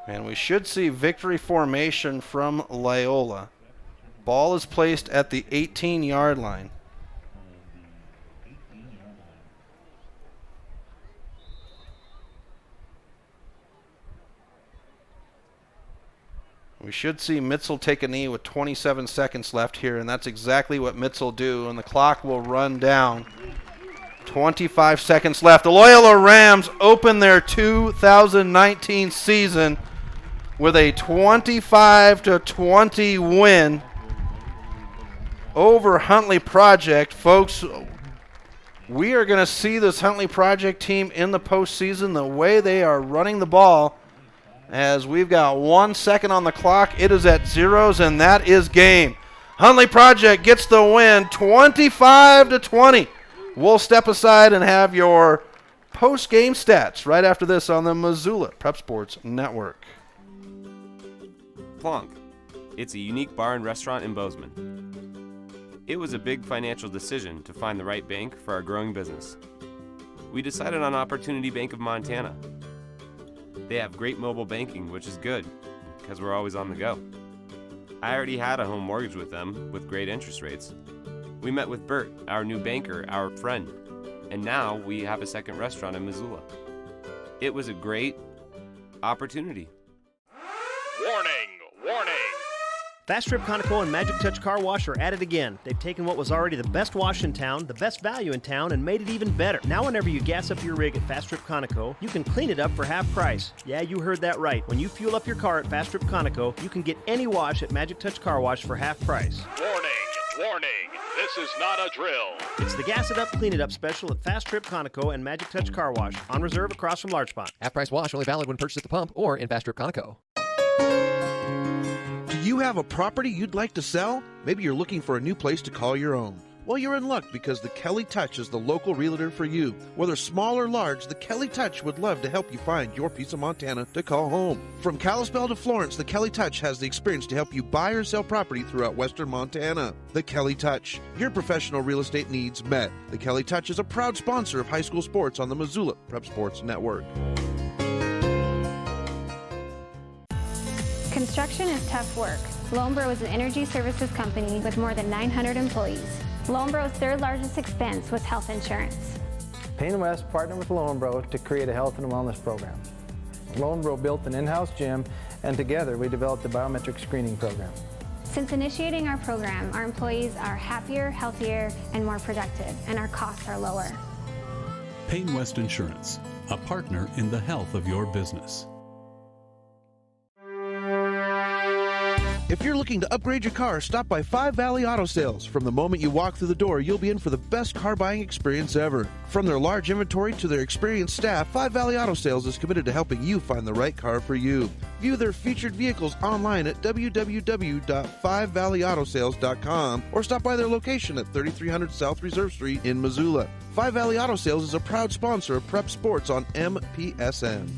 And we should see victory formation from Loyola. Ball is placed at the 18-yard line. We should see Mitzel take a knee with 27 seconds left here, and that's exactly what Mitzel do, and the clock will run down. 25 seconds left. The Loyola Rams open their 2019 season with a 25-20 win over Huntley Project. Folks, we are going to see this Huntley Project team in the postseason the way they are running the ball. As we've got 1 second on the clock, it is at zeros, and that is game. Huntley Project gets the win, 25-20. We'll step aside and have your post-game stats right after this on the Missoula Prep Sports Network. Plonk. It's a unique bar and restaurant in Bozeman. It was a big financial decision to find the right bank for our growing business. We decided on Opportunity Bank of Montana. They have great mobile banking, which is good, because we're always on the go. I already had a home mortgage with them, with great interest rates. We met with Bert, our new banker, our friend, and now we have a second restaurant in Missoula. It was a great opportunity. Warning! Warning! Fast Trip Conoco and Magic Touch Car Wash are at it again. They've taken what was already the best wash in town, the best value in town, and made it even better. Now whenever you gas up your rig at Fast Trip Conoco, you can clean it up for half price. Yeah, you heard that right. When you fuel up your car at Fast Trip Conoco, you can get any wash at Magic Touch Car Wash for half price. Warning! Warning! This is not a drill. It's the Gas It Up, Clean It Up special at Fast Trip Conoco and Magic Touch Car Wash, on reserve across from Large Pond. Half price wash only valid when purchased at the pump or in Fast Trip Conoco. Do you have a property you'd like to sell? Maybe you're looking for a new place to call your own. Well, Well, you're in luck because the Kelly Touch is the local realtor for you. Whether small or large, the Kelly Touch would love to help you find your piece of Montana to call home. From Kalispell to Florence, the Kelly Touch has the experience to help you buy or sell property throughout western Montana. The Kelly Touch, your professional real estate needs met. The Kelly Touch is a proud sponsor of high school sports on the Missoula Prep Sports Network. Construction is tough work. Loyola is an energy services company with more than 900 employees. Loyola's third largest expense was health insurance. Payne West partnered with Loyola to create a health and wellness program. Loyola built an in-house gym, and together we developed a biometric screening program. Since initiating our program, our employees are happier, healthier, and more productive, and our costs are lower. Payne West Insurance, a partner in the health of your business. If you're looking to upgrade your car, stop by Five Valley Auto Sales. From the moment you walk through the door, you'll be in for the best car buying experience ever. From their large inventory to their experienced staff, Five Valley Auto Sales is committed to helping you find the right car for you. View their featured vehicles online at www.5valleyautosales.com or stop by their location at 3300 South Reserve Street in Missoula. Five Valley Auto Sales is a proud sponsor of Prep Sports on MPSN.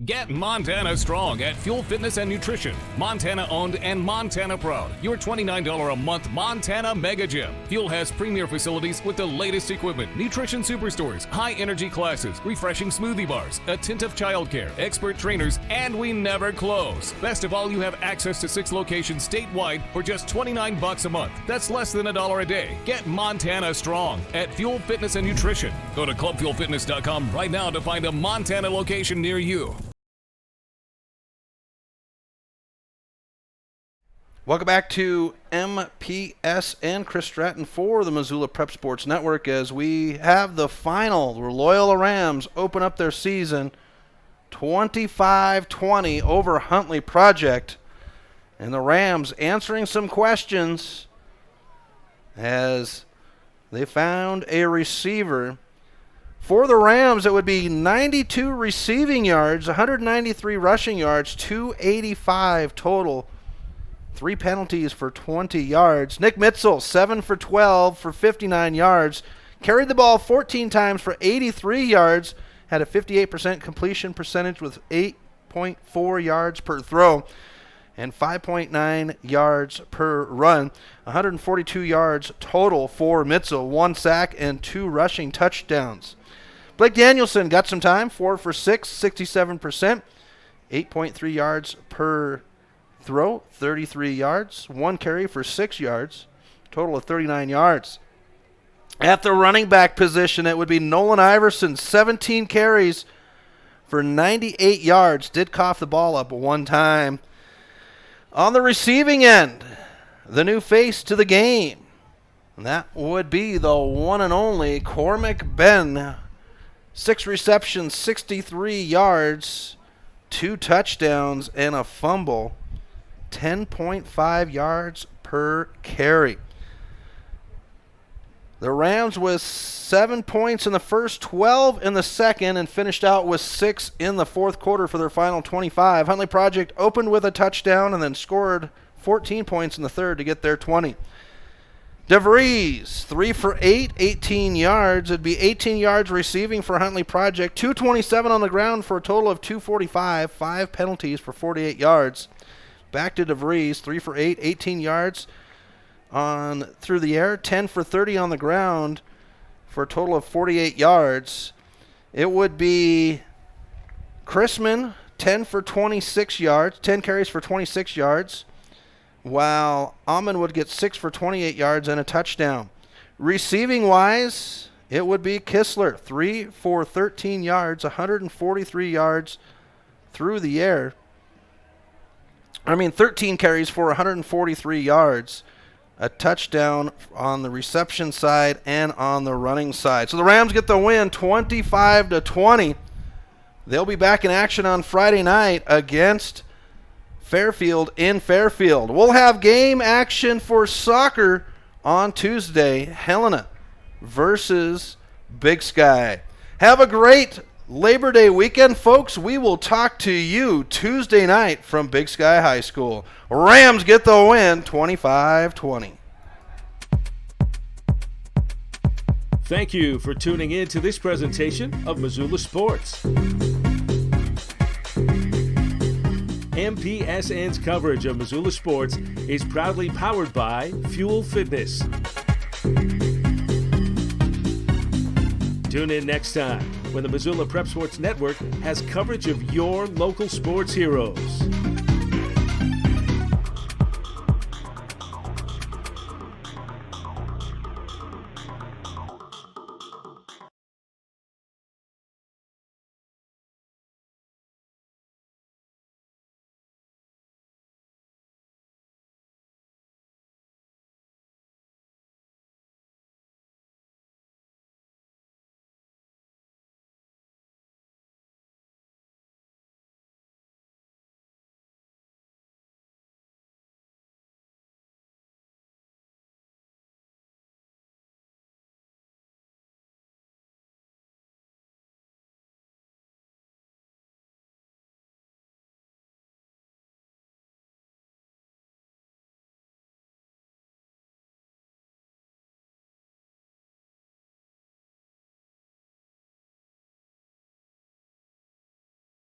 Get Montana strong at Fuel Fitness and Nutrition. Montana owned and Montana proud. Your $29 a month Montana Mega Gym. Fuel has premier facilities with the latest equipment, nutrition superstores, high energy classes, refreshing smoothie bars, attentive childcare, expert trainers, and we never close. Best of all, you have access to 6 locations statewide for just $29 a month. That's less than $1 a day. Get Montana strong at Fuel Fitness and Nutrition. Go to clubfuelfitness.com right now to find a Montana location near you. Welcome back to MPSN. Chris Stratton for the Missoula Prep Sports Network as we have the final where Loyola Rams open up their season 25-20 over Huntley Project. And the Rams answering some questions as they found a receiver. For the Rams, it would be 92 receiving yards, 193 rushing yards, 285 total. 3 penalties for 20 yards. Nick Mitzel, 7 for 12 for 59 yards. Carried the ball 14 times for 83 yards. Had a 58% completion percentage with 8.4 yards per throw and 5.9 yards per run. 142 yards total for Mitzel. 1 sack and 2 rushing touchdowns. Blake Danielson got some time. 4 for 6, 67%. 8.3 yards per throw, 33 yards, 1 carry for 6 yards, total of 39 yards. At the running back position, it would be Nolan Iverson, 17 carries for 98 yards, did cough the ball up 1 time. On the receiving end, the new face to the game, and that would be the one and only Cormac Ben. 6 receptions, 63 yards, 2 touchdowns, and a fumble. 10.5 yards per carry. The Rams with 7 points in the first, 12 in the second, and finished out with 6 in the fourth quarter for their final 25. Huntley Project opened with a touchdown and then scored 14 points in the third to get their 20. DeVries, 3 for 8, 18 yards. It'd be 18 yards receiving for Huntley Project, 227 on the ground for a total of 245, 5 penalties for 48 yards. Back to DeVries, 3 for 8, 18 yards on through the air, 10 for 30 on the ground for a total of 48 yards. It would be Chrisman, 10 for 26 yards, 10 carries for 26 yards, while Amon would get 6 for 28 yards and a touchdown. Receiving-wise, it would be Kistler, 3 for 13 yards, 143 yards through the air. 13 carries for 143 yards, a touchdown on the reception side and on the running side. So the Rams get the win 25-20. They'll be back in action on Friday night against Fairfield in Fairfield. We'll have game action for soccer on Tuesday, Helena versus Big Sky. Have a great Labor Day weekend, folks. We will talk to you Tuesday night from Big Sky High School. Rams get the win 25-20. Thank you for tuning in to this presentation of Missoula Sports. MPSN's coverage of Missoula Sports is proudly powered by Fuel Fitness. Tune in next time when the Missoula Prep Sports Network has coverage of your local sports heroes.